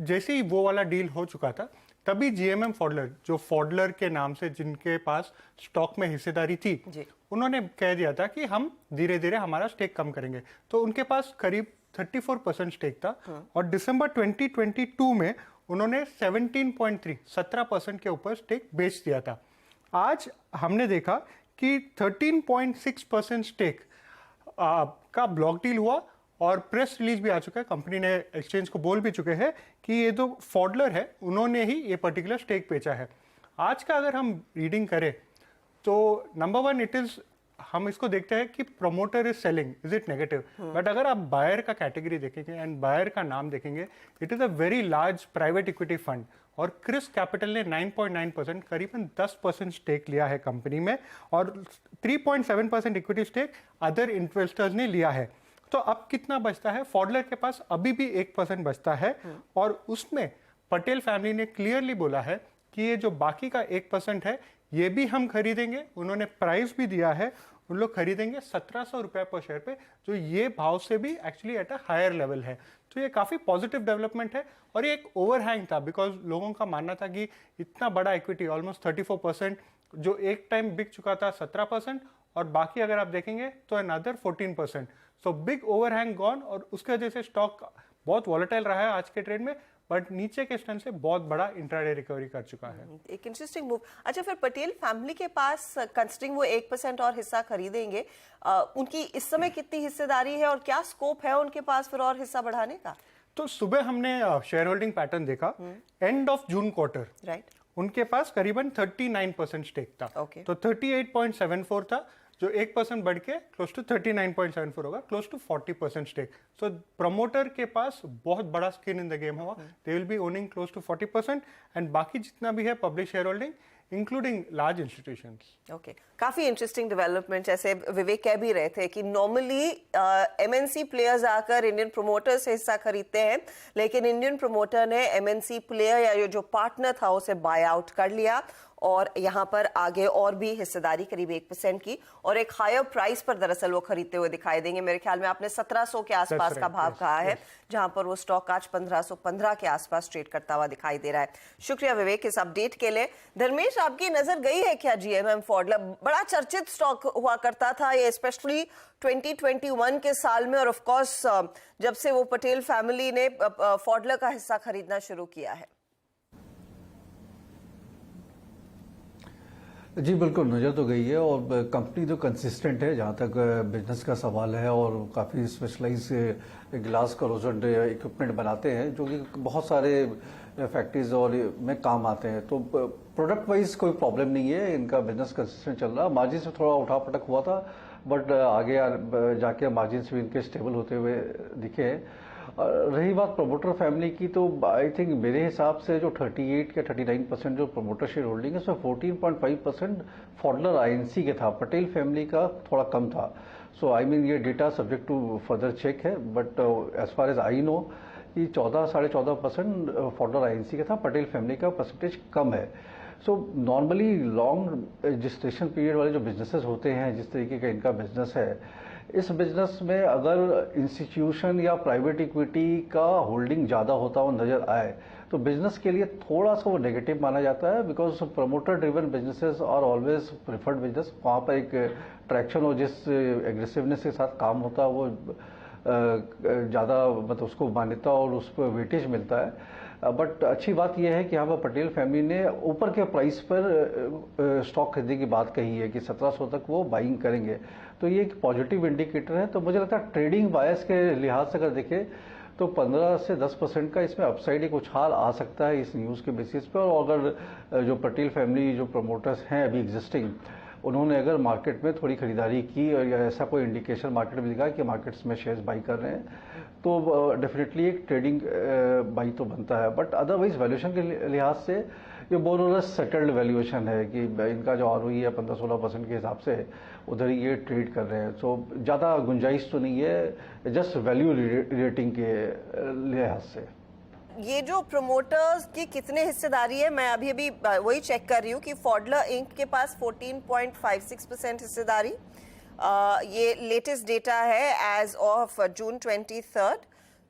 जैसे ही वो वाला डील हो चुका था तभी GMM फॉडलर, जो फॉडलर के नाम से जिनके पास स्टॉक में हिस्सेदारी थी, उन्होंने कह दिया था कि हम धीरे धीरे हमारा स्टेक कम करेंगे। तो उनके पास करीब 34% स्टेक था और दिसंबर 2022 में उन्होंने 17% के ऊपर स्टेक बेच दिया था। आज हमने देखा कि 13.6% स्टेक का ब्लॉक डील हुआ और प्रेस रिलीज भी आ चुका है। कंपनी ने एक्सचेंज को बोल भी चुके हैं कि ये जो फॉडलर है उन्होंने ही ये पर्टिकुलर स्टेक बेचा है। आज का अगर हम रीडिंग करें तो नंबर 1 इट इज, हम इसको देखते हैं कि promoter is selling, is it negative? But अगर आप बायर का कैटेगरी देखेंगे एंड बायर का नाम देखेंगे, it is a very large private equity fund और क्रिस कैपिटल ने 9.9% करीबन 10% स्टेक लिया है कंपनी में और 3.7% इक्विटी स्टेक अदर इन्वेस्टर्स ने लिया है। तो अब कितना बचता है? फॉडलर के पास अभी भी 1% बचता है और उसमें पटेल फैमिली ने क्लियरली बोला है कि ये जो बाकी का 1% है ये भी हम खरीदेंगे। उन्होंने प्राइस भी दिया है, उन लोग खरीदेंगे 1700 रुपये पर शेयर पे, जो ये भाव से भी actually at a higher level है। तो ये काफ़ी पॉजिटिव डेवलपमेंट है और ये एक ओवरहैंग था बिकॉज लोगों का मानना था कि इतना बड़ा इक्विटी ऑलमोस्ट 34%, जो एक टाइम बिक चुका था 17% और बाकी अगर आप देखेंगे तो another 14%। So big overhang gone और उसकी वजह से स्टॉक बहुत वॉलेटाइल रहा है आज के ट्रेड में, बट नीचे के स्टैंड से बहुत बड़ा इंट्राडे रिकवरी कर चुका है। एक इंटरेस्टिंग मूव। अच्छा, फिर पटेल फैमिली के पास कंसिडरिंग वो 1% और हिस्सा खरीदेंगे, उनकी इस समय कितनी हिस्सेदारी है और क्या स्कोप है उनके पास फिर और हिस्सा बढ़ाने का? तो सुबह हमने शेयर होल्डिंग पैटर्न देखा, end of June quarter, right, उनके पास करीबन 39% स्टेक था। तो 38.74 था, जो 1% बढ़ के क्लोज टू 39.74 होगा, close to 40% stake. So promoter के पास बहुत बड़ा स्किन इन द गेम होगा, they will be owning close to 40% and बाकी जितना भी है public share holding including large institutions. Okay, काफी इंटरेस्टिंग डेवलपमेंट। जैसे विवेक कह भी रहे थे कि नॉर्मली MNC प्लेयर्स आकर इंडियन प्रोमोटर से हिस्सा खरीदते हैं, लेकिन इंडियन प्रोमोटर ने MNC प्लेयर या जो पार्टनर था उसे बाय आउट कर लिया और यहाँ पर आगे और भी हिस्सेदारी करीब 1% की और एक हायर प्राइस पर दरअसल वो खरीदते हुए दिखाई देंगे। मेरे ख्याल में आपने 1700 के आसपास का भाव कहा है, जहां पर वो स्टॉक आज 1515 के आसपास ट्रेड करता हुआ दिखाई दे रहा है। शुक्रिया विवेक इस अपडेट के लिए। धर्मेश, आपकी नजर गई है क्या जीएमएम फॉडलर? बड़ा चर्चित स्टॉक हुआ करता था ये, स्पेशली 2021 के साल में, और ऑफ कोर्स जब से वो पटेल फैमिली ने फॉडलर का हिस्सा खरीदना शुरू किया है। जी बिल्कुल, नज़र तो गई है और कंपनी तो कंसिस्टेंट है जहाँ तक बिजनेस का सवाल है, और काफ़ी स्पेशलाइज ग्लास करोजन इक्विपमेंट बनाते हैं जो कि बहुत सारे फैक्ट्रीज और में काम आते हैं। तो प्रोडक्ट वाइज कोई प्रॉब्लम नहीं है, इनका बिजनेस कंसिस्टेंट चल रहा है। मार्जिन से थोड़ा उठापटक हुआ था, बट आगे जाके मार्जिन भी इनके स्टेबल होते हुए दिखे हैं। रही बात प्रमोटर फैमिली की, तो आई थिंक मेरे हिसाब से जो 38 या 39% जो प्रमोटर शेयर होल्डिंग है उसमें 14.5% फॉडलर आईएनसी के था, पटेल फैमिली का थोड़ा कम था। सो आई मीन ये data subject to further check है, but as far as I know कि 14-14.5% फॉडलर आईएनसी का था, पटेल फैमिली का परसेंटेज कम है। So normally long registration period वाले जो बिजनेसेस होते हैं, जिस तरीके का इनका बिजनेस है, इस बिजनेस में अगर इंस्टीट्यूशन या प्राइवेट इक्विटी का होल्डिंग ज़्यादा होता हुआ नजर आए तो बिजनेस के लिए थोड़ा सा वो नेगेटिव माना जाता है, because promoter driven businesses are always preferred business. वहाँ पर एक ट्रैक्शन और जिस एग्रेसिवनेस के साथ काम होता है वो ज़्यादा मतलब उसको मान्यता और उस पर वेटेज मिलता है। बट अच्छी बात यह है कि यहाँ पर पटेल फैमिली ने ऊपर के प्राइस पर स्टॉक खरीदने की बात कही है कि 1700 तक वो बाइंग करेंगे, तो ये एक पॉजिटिव इंडिकेटर है। तो मुझे लगता है ट्रेडिंग बायस के लिहाज से अगर देखें तो 15 से 10% का इसमें अपसाइड एक उछाल आ सकता है इस न्यूज़ के बेसिस पे। और अगर जो पटेल फैमिली जो प्रमोटर्स हैं अभी एग्जिस्टिंग, उन्होंने अगर मार्केट में थोड़ी खरीदारी की और या ऐसा कोई इंडिकेशन मार्केट में दिखा कि मार्केट्स में शेयर्स बाई कर रहे हैं, तो डेफिनेटली एक ट्रेडिंग बाई तो बनता है। बट अदरवाइज वैल्यूएशन के लिहाज से ये बहुत सेटल्ड वैल्यूएशन है कि इनका जो आरओई है 15-16% के हिसाब से उधर ही ये ट्रेड कर रहे हैं। सो ज़्यादा गुंजाइश तो नहीं है, जस्ट वैल्यू रेटिंग के लिहाज से। ये जो प्रमोटर्स की कितने हिस्सेदारी है, मैं अभी वही चेक कर रही हूँ कि फॉडलर इंक के पास 14.56% हिस्सेदारी, ये लेटेस्ट डेटा है एज ऑफ जून 23।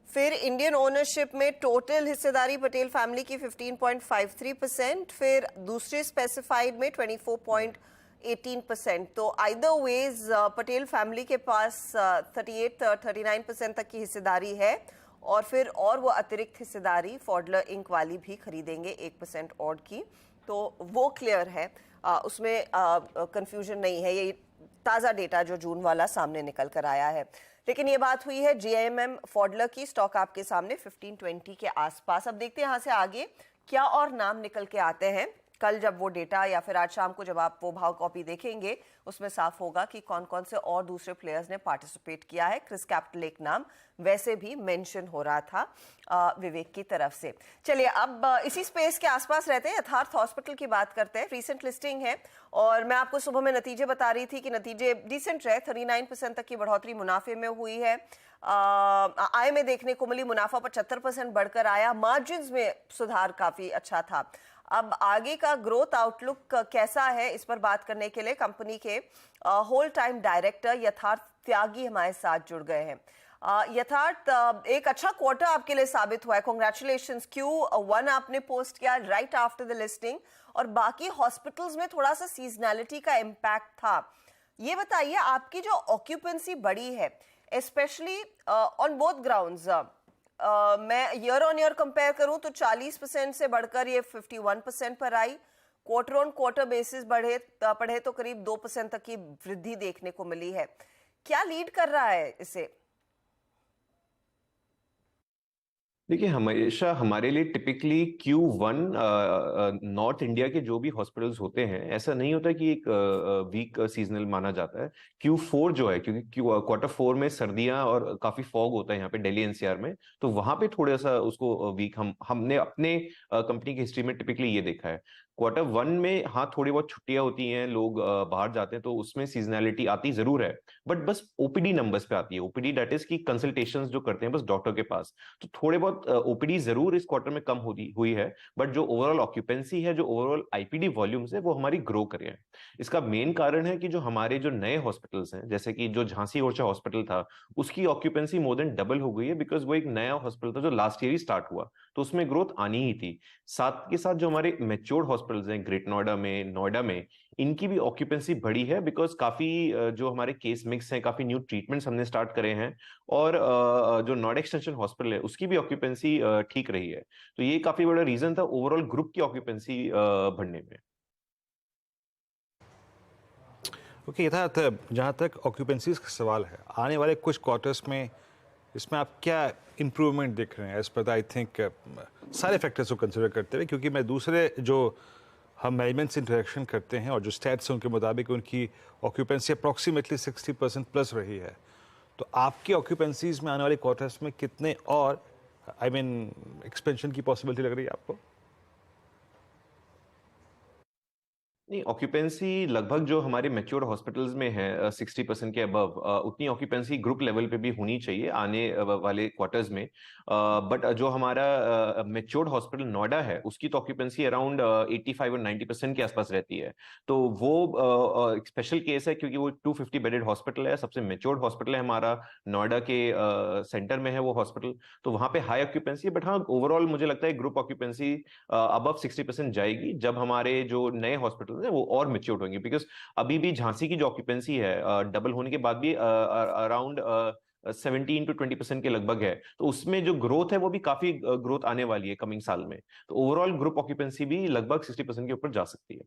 फिर इंडियन ओनरशिप में टोटल हिस्सेदारी पटेल फैमिली की 15.53%, फिर दूसरे स्पेसिफाइड में 24.18%। तो आइदर वेज पटेल फैमिली के पास 38-39% तक की हिस्सेदारी है, और फिर और वो अतिरिक्त हिस्सेदारी फॉडलर इंक वाली भी खरीदेंगे 1% ऑड की, तो वो क्लियर है, उसमें कंफ्यूजन नहीं है। ये ताज़ा डेटा जो जून वाला सामने निकल कर आया है। लेकिन ये बात हुई है जीएमएम फॉडलर की, स्टॉक आपके सामने 1520 के आसपास। अब देखते हैं यहाँ से आगे क्या और नाम निकल के आते हैं। कल जब वो डेटा या फिर आज शाम को जब आप वो भाव कॉपी देखेंगे उसमें साफ होगा कि कौन कौन से और दूसरे प्लेयर्स ने पार्टिसिपेट किया है। क्रिस कैपिटल एक नाम वैसे भी मेंशन हो रहा था विवेक की तरफ से। चलिए अब इसी स्पेस के आसपास रहते हैं, यथार्थ हॉस्पिटल की बात करते हैं। रीसेंट लिस्टिंग है और मैं आपको सुबह में नतीजे बता रही थी कि नतीजे डिसेंट रहे, 39% तक की बढ़ोतरी मुनाफे में हुई है। आय में देखने को मिली, मुनाफा 75% बढ़कर आया, मार्जिन्स में सुधार काफी अच्छा था। अब आगे का ग्रोथ आउटलुक कैसा है, इस पर बात करने के लिए कंपनी के होल टाइम डायरेक्टर यथार्थ त्यागी हमारे साथ जुड़ गए हैं। यथार्थ, एक अच्छा क्वार्टर आपके लिए साबित हुआ है, कांग्रेचुलेशंस। Q1 आपने पोस्ट किया राइट आफ्टर द लिस्टिंग, और बाकी हॉस्पिटल्स में थोड़ा सा सीजनैलिटी का इम्पैक्ट था। ये बताइए, आपकी जो ऑक्यूपेंसी बढ़ी है स्पेशली ऑन बोथ ग्राउंड्स, मैं ईयर ऑन ईयर कंपेयर करूं तो 40% से बढ़कर ये 51% पर आई। क्वार्टर ऑन क्वार्टर बेसिस पढ़े तो करीब 2% तक की वृद्धि देखने को मिली है। क्या लीड कर रहा है इसे? देखिए, हमेशा हमारे लिए टिपिकली Q1 नॉर्थ इंडिया के जो भी हॉस्पिटल्स होते हैं, ऐसा नहीं होता कि एक वीक सीजनल माना जाता है। Q4 जो है, क्योंकि क्वार्टर 4 में सर्दियां और काफी फॉग होता है यहाँ पे दिल्ली एनसीआर में, तो वहां पे थोड़ा सा उसको वीक हमने अपने कंपनी की हिस्ट्री में टिपिकली ये देखा है। Q1 में हाँ थोड़ी बहुत छुट्टियां होती हैं, लोग बाहर जाते हैं, तो उसमें सीजनैलिटी आती जरूर है, बट बस ओपीडी नंबर्स पे आती है। ओपीडी दैट इज की कंसल्टेशंस जो करते हैं बस डॉक्टर के पास, तो थोड़े बहुत ओपीडी जरूर इस क्वार्टर में कम हुई है, बट जो ओवरऑल ऑक्यूपेंसी है, जो ओवरऑल आईपीडी वॉल्यूम्स है, वो हमारी ग्रो करे हैं। इसका मेन कारण है कि जो हमारे जो नए हॉस्पिटल्स हैं, जैसे कि जो झांसी ओरछा हॉस्पिटल था, उसकी ऑक्यूपेंसी मोर देन डबल हो गई है, बिकॉज वो एक नया हॉस्पिटल था जो लास्ट ईयर ही स्टार्ट हुआ, तो उसमें ग्रोथ आनी ही थी। साथ के साथ जो हमारे मेच्योर्ड हॉस्पिटल्स हैं ग्रेट नोएडा में, इनकी भी ऑक्यूपेंसी बढ़ी है, बिकॉज काफी जो हमारे केस मिक्स हैं, काफी न्यू ट्रीटमेंट्स हमने स्टार्ट करे हैं, और जो नोएडा एक्सटेंशन हॉस्पिटल है उसकी भी ऑक्यूपेंसी ठीक रही है। तो ये काफी बड़ा रीजन था ओवरऑल ग्रुप की ऑक्यूपेंसी बढ़ने में। ओके, यथार्थ जहाँ तक ऑक्यूपेंसीज का सवाल है, आने वाले कुछ क्वार्टर्स में इसमें आप क्या इम्प्रूवमेंट देख रहे हैं एज पर आई थिंक सारे फैक्टर्स को कंसिडर करते हुए, क्योंकि मैं दूसरे जो हम मैनेजमेंट से इंटरेक्शन करते हैं और जो स्टैट्स हैं उनके मुताबिक उनकी ऑक्यूपेंसी अप्रॉक्सीमेटली 60% प्लस रही है। तो आपकी ऑक्यूपेंसीज में आने वाले क्वार्टर्स में कितने और एक्सपेंशन की पॉसिबिलिटी लग रही है आपको? नहीं, ऑक्यूपेंसी लगभग जो हमारे मैच्योर्ड हॉस्पिटल्स में है 60% के अबव, उतनी ऑक्यूपेंसी ग्रुप लेवल पे भी होनी चाहिए आने वाले क्वार्टर्स में। बट जो हमारा मैच्योर्ड हॉस्पिटल नोएडा है, उसकी तो ऑक्यूपेंसी अराउंड 85 और 90% के आसपास रहती है। तो वो एक स्पेशल केस है, क्योंकि वो 250 बेडेड हॉस्पिटल है, सबसे मैच्योर्ड हॉस्पिटल है हमारा, नोएडा के सेंटर में है वो हॉस्पिटल, तो वहां पे हाई ऑक्यूपेंसी है। बट हाँ, ओवरऑल मुझे लगता है ग्रुप ऑक्यूपेंसी अबव 60% जाएगी जब हमारे जो नए हॉस्पिटल है वो और मैच्योर्ड होंगे, बिकॉज अभी भी झांसी की जो ऑक्यूपेंसी है डबल होने के बाद भी अराउंड 17 to 20% के लगभग है, तो उसमें जो ग्रोथ है वो भी काफी ग्रोथ आने वाली है कमिंग साल में। तो ओवरऑल ग्रुप ऑक्यूपेंसी भी लगभग 60% के ऊपर जा सकती है।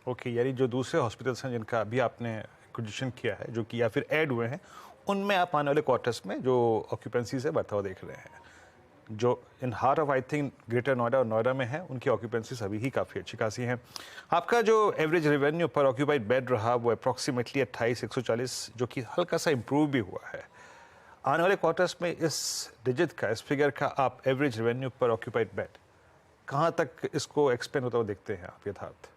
ओके, यानी जो दूसरे हॉस्पिटल्स हैं जिनका अभी आपने एक्विजिशन किया है, जो कि या फिर ऐड हुए हैं, उनमें आप आने वाले क्वार्टर्स में जो ऑक्यूपेंसी से बढ़ता हुआ देख रहे हैं। जो in heart of I think greater Noida और नोएडा में है, उनकी ऑक्यूपेंसीज अभी ही काफ़ी अच्छी खासी हैं। आपका जो एवरेज रेवेन्यू पर ऑक्यूपाइड बेड रहा वो अप्रॉक्सीमेटली 28,140, जो कि हल्का सा इम्प्रूव भी हुआ है। आने वाले क्वार्टर्स में इस डिजिट का, इस फिगर का आप एवरेज रेवेन्यू पर ऑक्यूपाइड बेड कहाँ तक इसको एक्सपेंड होता हुआ देखते हैं आप यथार्थ?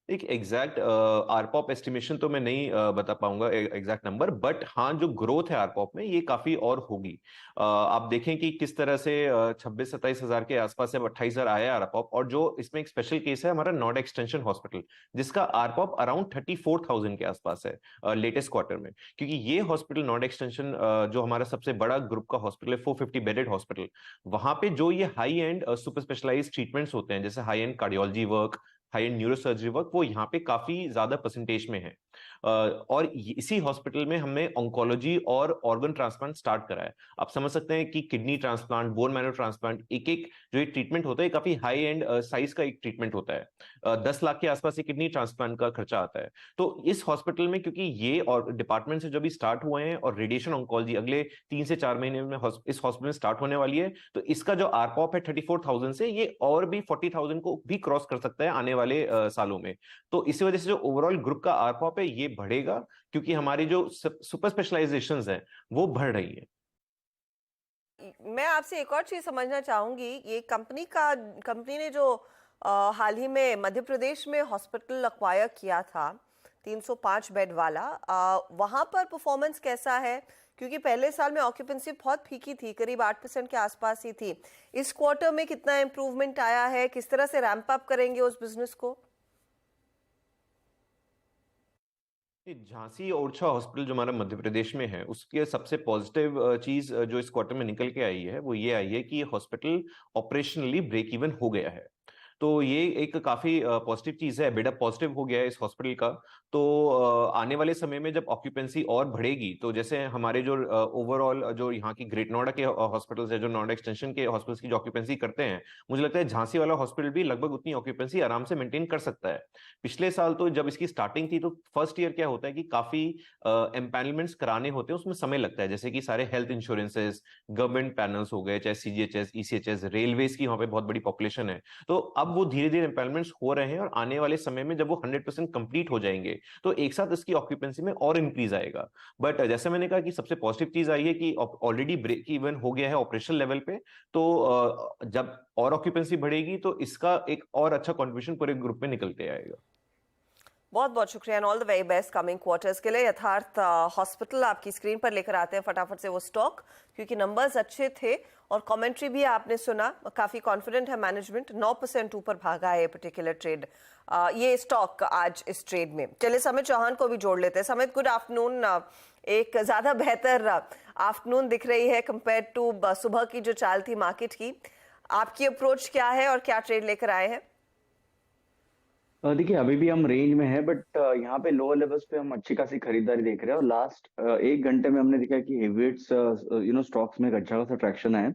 एक एग्जैक्ट आरपॉप एस्टिमेशन तो मैं नहीं बता पाऊंगा एग्जैक्ट नंबर, बट हाँ जो ग्रोथ है आरपॉप में ये काफी और होगी। आप देखें कि किस तरह से 26-27 हजार के आसपास से 28,000 आया आरपॉप, और जो इसमें एक स्पेशल केस है हमारा नोएडा एक्सटेंशन हॉस्पिटल, जिसका आरपॉप अराउंड 34,000 के आसपास है लेटेस्ट क्वार्टर में। क्योंकि ये हॉस्पिटल नोएडा एक्सटेंशन जो हमारा सबसे बड़ा ग्रुप का हॉस्पिटल है, 450 बेडेड हॉस्पिटल, वहां पे जो ये high end super specialised treatments होते हैं, जैसे high end cardiology work, high end neurosurgery work, वो यहाँ पे काफी ज्यादा परसेंटेज में है। और इसी हॉस्पिटल में हमने ऑन्कोलॉजी और ऑर्गन ट्रांसप्लांट स्टार्ट करा है। आप समझ सकते हैं कि kidney transplant, bone marrow transplant, एक जो ये ट्रीटमेंट होता है काफी हाई एंड साइज का एक ट्रीटमेंट होता है। 10 लाख के आसपास ये किडनी ट्रांसप्लांट का खर्चा आता है। तो इस हॉस्पिटल में क्योंकि ये और डिपार्टमेंट से जब भी स्टार्ट हुए हैं, और रेडिएशन ऑन्कोलॉजी अगले 3 से 4 महीने में इस हॉस्पिटल में स्टार्ट होने वाली है, तो इसका जो आरपॉप है 34,000 से ये और भी 40,000 को भी क्रॉस कर सकता है आने वाले सालों में। तो इसी वजह से जो ओवरऑल ग्रुप का आरपॉप है ये बढ़ेगा, क्योंकि हमारी जो सुपर स्पेशलाइजेशंस हैं वो बढ़ रही है। मैं आपसे एक और चीज समझना चाहूंगी, ये कंपनी ने जो हाल ही में मध्य प्रदेश में हॉस्पिटल एक्वायर किया था 305 बेड वाला, वहां पर परफॉर्मेंस कैसा है? क्योंकि पहले साल में ऑक्यूपेंसी बहुत फीकी थी, करीब 8% के आसपास ही थी। इस क्वार्टर में कितना इंप्रूवमेंट आया है? किस तरह से रैंप अप करेंगे उस बिजनेस को? झांसी ओरछा हॉस्पिटल जो हमारा मध्य प्रदेश में है, उसके सबसे पॉजिटिव चीज जो इस क्वार्टर में निकल के आई है वो ये आई है कि ये हॉस्पिटल ऑपरेशनली ब्रेक इवन हो गया है। तो ये एक काफी पॉजिटिव चीज है, बिल्डअप पॉजिटिव हो गया है इस हॉस्पिटल का। तो आने वाले समय में जब ऑक्यूपेंसी और बढ़ेगी, तो जैसे हमारे जो ओवरऑल जो यहाँ की ग्रेट नोएडा के हॉस्पिटल्स है, जो नोएडा एक्सटेंशन के हॉस्पिटल्स की जो ऑक्यूपेंसी करते हैं, मुझे लगता है झांसी वाला हॉस्पिटल भी लगभग उतनी ऑक्यूपेंसी आराम से मेंटेन कर सकता है। पिछले साल तो जब इसकी स्टार्टिंग थी, तो फर्स्ट ईयर क्या होता है कि काफी एम्पैनलमेंट्स कराने होते हैं, उसमें समय लगता है, जैसे कि सारे हेल्थ इंश्योरेंसेज, गवर्नमेंट पैनल्स हो गए, चाहे सीजीएचएस, ईसीएचएस, रेलवेज की वहां पे बहुत बड़ी पॉपुलेशन है। तो अब अब वो धीरे धीरे इम्पेयरमेंट्स हो रहे हैं और आने वाले समय में जब वो 100% कंप्लीट हो जाएंगे तो एक साथ इसकी ऑक्यूपेंसी में और इंक्रीज आएगा। बट जैसे मैंने कहा कि सबसे पॉजिटिव चीज आई है कि ऑलरेडी ब्रेक इवन हो गया है ऑपरेशनल लेवल पे, तो जब और ऑक्यूपेंसी बढ़ेगी तो इसका एक और अच्छा कंट्रीब्यूशन पूरे ग्रुप में निकल के आएगा। बहुत बहुत शुक्रिया and all the very best coming quarters के लिए। यथार्थ हॉस्पिटल आपकी स्क्रीन पर लेकर आते हैं फटाफट से वो स्टॉक, क्योंकि नंबर्स अच्छे थे और कमेंट्री भी आपने सुना, काफी कॉन्फिडेंट है मैनेजमेंट, 9% ऊपर भागा है ये पर्टिकुलर ट्रेड, ये स्टॉक आज इस ट्रेड में। चलिए समित चौहान को भी जोड़ लेते हैं। समित, गुड आफ्टरनून। एक ज्यादा बेहतर आफ्टरनून दिख रही है कंपेयर टू सुबह की जो चाल थी मार्केट की। आपकी अप्रोच क्या है और क्या ट्रेड लेकर आए हैं? देखिए अभी भी हम रेंज में है, बट यहाँ पे लोअर लेवल्स पे हम अच्छी खासी खरीदारी देख रहे हैं और लास्ट 1 घंटे में हमने देखा कि हेवीवेट्स स्टॉक्स में एक अच्छा खासा ट्रैक्शन है,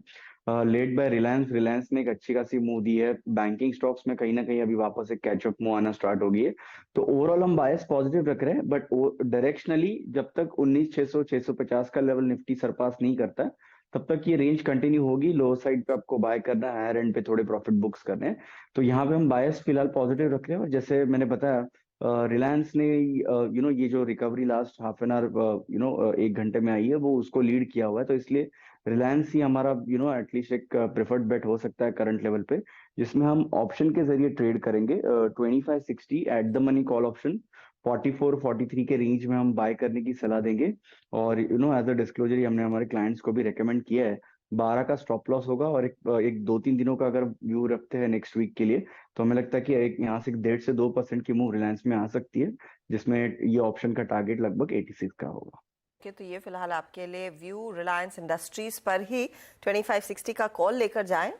लेड बाय रिलायंस ने एक अच्छी खासी मूव दी है। बैंकिंग स्टॉक्स में कहीं ना कहीं अभी वापस एक कैचअप मूव आना स्टार्ट हो गई है, तो ओवरऑल हम बायस पॉजिटिव रख रहे हैं। बट डायरेक्शनली जब तक 19,600 650 का लेवल निफ्टी सरपास नहीं करता है तब तक ये रेंज कंटिन्यू होगी। लोअर साइड पे आपको बाय करना है, हायर एंड पे थोड़े प्रॉफिट बुक्स करने हैं, तो यहाँ पे हम बायस फिलहाल पॉजिटिव रख रहे हैं। और जैसे मैंने बताया रिलायंस ने ये जो recovery last half an hour 1 घंटे में आई है वो उसको लीड किया हुआ है, तो इसलिए रिलायंस ही हमारा एटलीस्ट एक प्रेफर्ड बेट हो सकता है करंट लेवल पे, जिसमें हम ऑप्शन के जरिए ट्रेड करेंगे। 2560 at the money call option 44-43 के रेंज में हम बाय करने की सलाह देंगे। और एज अ डिस्क्लोजर हमने हमारे क्लाइंट्स को भी रेकमेंड किया है 12 का स्टॉप लॉस होगा, और एक 2-3 दिनों का अगर व्यू रखते हैं नेक्स्ट वीक के लिए तो हमें लगता है कि एक यहाँ से 1.5 से 2% की मूव रिलायंस में आ सकती है, जिसमें ये ऑप्शन का टारगेट लगभग 86 का होगा। तो ये फिलहाल आपके लिए व्यू रिलायंस इंडस्ट्रीज पर ही 2560 का कॉल लेकर जाएं,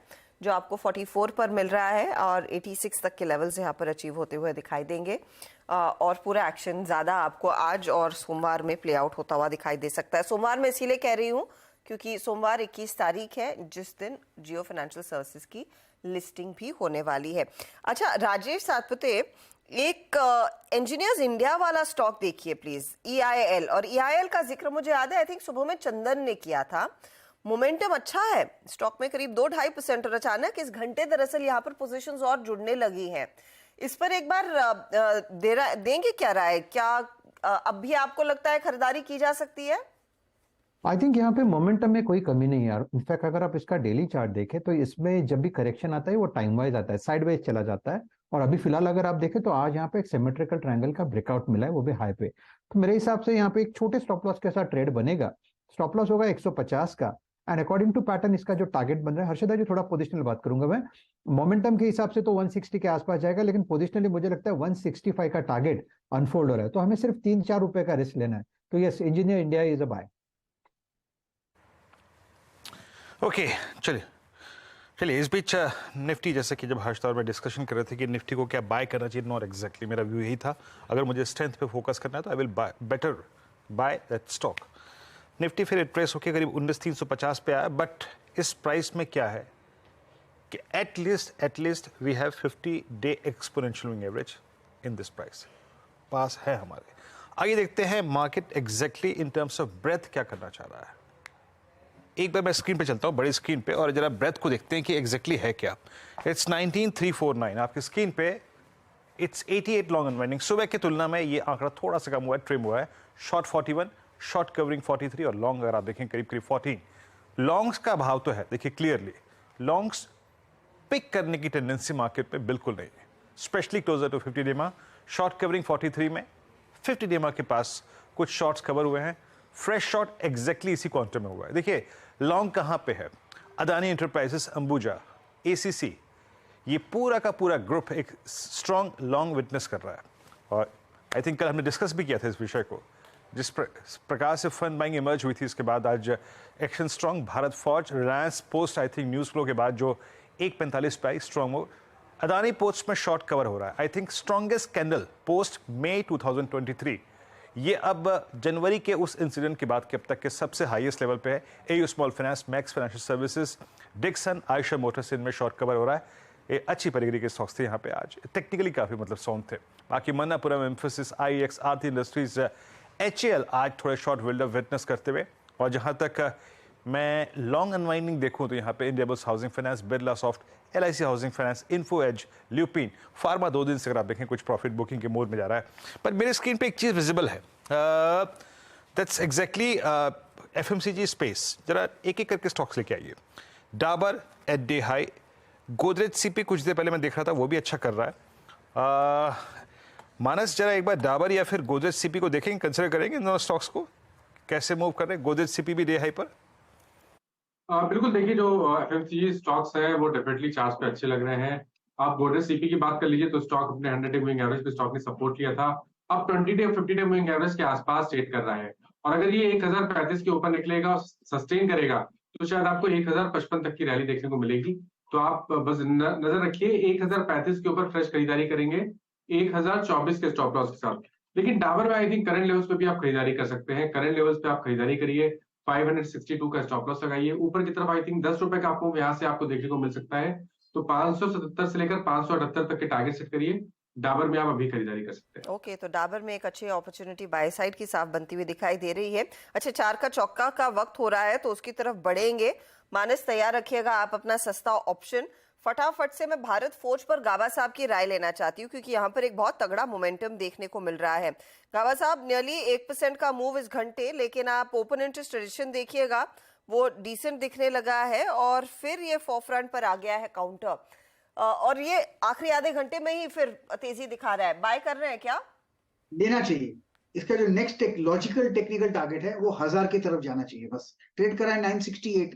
जो आपको 44 पर मिल रहा है और 86 तक के लेवल्स यहाँ पर अचीव होते हुए दिखाई देंगे। और पूरा एक्शन ज़्यादा आपको आज और सोमवार में प्ले आउट होता हुआ दिखाई दे सकता है। सोमवार में इसीलिए कह रही हूँ क्योंकि सोमवार 21 तारीख है, जिस दिन जियो फाइनेंशियल सर्विसेज की लिस्टिंग भी होने वाली है। अच्छा राजेश सातपुते, एक इंजीनियर्स इंडिया वाला स्टॉक देखिए प्लीज, EIL। और EIL का जिक्र मुझे याद है आई थिंक सुबह में चंदन ने किया था। मोमेंटम अच्छा है स्टॉक में, करीब 2-2.5%, और अचानक इस घंटे दरअसल यहाँ पर पोजीशंस और जुड़ने लगी हैं। इस पर एक बार देंगे क्या राय? क्या अब भी आपको लगता है खरीदारी की जा सकती है? आई थिंक यहाँ पे मोमेंटम में कोई कमी नहीं है यार। इनफैक्ट अगर आप इसका डेली चार्ट देखें तो इसमें जब भी करेक्शन आता है वो टाइम वाइज आता है, साइडवेज चला जाता है। और अभी फिलहाल अगर आप देखें तो आज यहाँ पे एक सिमेट्रिकल ट्रायंगल का ब्रेकआउट मिला है, वो भी हाई पे। तो मेरे हिसाब से यहाँ पे एक छोटे स्टॉप लॉस के साथ ट्रेड बनेगा। स्टॉप लॉस होगा 150 का, एंड अकॉर्डिंग टू पैटर्न इसका जो टारगेट बन रहा है, हर्षदा जी थोड़ा पोजिशनल बात करूंगा मैं, मोमेंटम के हिसाब से तो 160 के आसपास जाएगा, लेकिन पोजिशनली मुझे लगता है 165 का टारगेट अनफोल्ड हो रहा है, तो हमें सिर्फ 3-4 रुपए का रिस्क लेना है। तो yes, Engineer India is a buy. Okay चलिए इस बीच निफ्टी, जैसे कि जब हर्षदा और मैं डिस्कशन कर रहे थे कि निफ्टी को क्या बाय करना चाहिए, नॉट एग्जैक्टली मेरा व्यू यही था। अगर मुझे स्ट्रेंथ पे फोकस करना है तो I will better by that stock. Nifty फिर ट्रेस होकर करीब 19,350 पे आया, बट इस प्राइस में क्या है कि at least we have 50-day exponential moving average in this price पास है हमारे। आगे देखते हैं market exactly in terms of breadth क्या करना चाह रहा है। एक बार मैं स्क्रीन पे चलता हूँ, बड़ी स्क्रीन पे, और जरा ब्रेथ को देखते हैं कि एग्जैक्टली है क्या। इट्स 19,349 आपकी स्क्रीन पे। It's 88 long unwinding. सुबह की तुलना में ये आंकड़ा थोड़ा सा कम हुआ है, ट्रिम हुआ है। शॉर्ट 41, शॉर्ट कवरिंग 43 और लॉन्ग अगर आप देखें करीब 14। लॉन्ग्स का भाव तो है, देखिए क्लियरली लॉन्ग्स पिक करने की टेंडेंसी मार्केट पे बिल्कुल नहीं है, स्पेशली क्लोजर टू 50 डेमा। शॉर्ट कवरिंग 43 में, 50 डेमा के पास कुछ शॉर्ट्स कवर हुए हैं। फ्रेश शॉर्ट एग्जैक्टली इसी क्वांटम में हुआ है। देखिए लॉन्ग कहां पे है, अदानी एंटरप्राइजेस, अंबुजा, ACC, ये पूरा का पूरा ग्रुप एक स्ट्रॉन्ग लॉन्ग विटनेस कर रहा है। और आई थिंक कल हमने डिस्कस भी किया था इस विषय को, जिस प्रकार से फंड बाइंग इमर्ज हुई थी इसके बाद आज action strong, Bharat forge, Reliance post I think news flow के बाद जो 1.45 पे आई स्ट्रॉन्ग हो। अदानी पोस्ट में शॉर्ट कवर हो रहा है, I think strongest candle post May 2023। ये अब जनवरी के उस इंसिडेंट के बाद के अब तक के सबसे हाईएस्ट लेवल पे है। AU small finance, Max Financial Services, Dixon, Eicher Motors, इनमें शॉर्ट कवर हो रहा है। ये अच्छी कैटेगरी के स्टॉक्स थे यहाँ पे आज, टेक्निकली काफी साउंड थे। बाकी मन्नापुरम, एम्फोसिस, IEX, आरती इंडस्ट्रीज, HAL आज थोड़े शॉर्ट बिल्डअप विटनेस करते हुए। और जहां तक मैं लॉन्ग अनवाइंडिंग देखूं तो यहाँ पे Indiabulls housing finance, Birla soft, LIC housing finance, Info Edge, Lupin, pharma 2 दिन से अगर आप देखें कुछ प्रॉफिट बुकिंग के मोड में जा रहा है। पर मेरे स्क्रीन पे एक चीज़ विजिबल है, दैट्स एग्जैक्टली FMCG स्पेस। जरा एक एक करके स्टॉक्स लेके आइए। Dabur at day high, Godrej CP कुछ देर पहले मैं देख रहा था वो भी अच्छा कर रहा है। मानस जरा एक बार डाबर या फिर गोदरेज CP को देखेंगे, कंसिडर करेंगे इन दोनों स्टॉक्स को, कैसे मूव कर रहे हैं? गोदरेज CP भी डे हाई पर। बिल्कुल, देखिए जो FMCG स्टॉक्स है वो डेफिनेटली चार्ट पे अच्छे लग रहे हैं। आप गोदरेज CP की बात कर लीजिए तो स्टॉक अपने 100 डे मूविंग एवरेज पे स्टॉक ने सपोर्ट लिया था, अब 20 डे 50 डे मूविंग एवरेज के आसपास ट्रेड कर रहा है, और अगर ये 1035 के ऊपर निकलेगा और सस्टेन करेगा तो शायद आपको 1055 तक की रैली देखने को मिलेगी। तो आप बस नजर रखिए, 1035 के ऊपर फ्रेश खरीदारी करेंगे 1024 के स्टॉप लॉस के साथ। लेकिन डाबर में आई थिंक करंट लेवल्स पे भी आप खरीदारी कर सकते हैं, करंट लेवल्स पे आप खरीदारी करिए, 562 का स्टॉप लॉस लगाइए। ऊपर की तरफ आई थिंक 10 रुपए का आपको यहाँ से आपको देखने को मिल सकता है, तो 577 से लेकर 578 तक के टारगेट सेट करिए। डाबर में आप अभी खरीदारी कर सकते हैं। ओके, तो डाबर में एक अच्छी अपॉर्चुनिटी बाय साइड की साफ बनती हुई दिखाई दे रही है। अच्छा, 4 का चौका का वक्त हो रहा है तो उसकी तरफ बढ़ेंगे। मानस तैयार रखिएगा आप अपना सस्ता ऑप्शन। फटाफट से मैं भारत फोर्ज पर गाबा साहब की राय लेना चाहती हूँ क्योंकि यहाँ पर एक बहुत तगड़ा मोमेंटम देखने को मिल रहा है। गाबा साहब, नियरली 1% का मूव इस घंटे, लेकिन आप ओपन इंटरेस्ट ट्रेडिशन देखिएगा वो डिसेंट दिखने लगा है और फिर ये फोरफ्रंट पर आ गया है काउंटर, और ये आखिरी आधे घंटे में ही फिर तेजी दिखा रहा है। बाय कर रहे हैं क्या? लेना चाहिए। इसका जो नेक्स्ट लॉजिकल टेक्निकल टारगेट है वो 1000 की तरफ जाना चाहिए। बस ट्रेड करा है 968,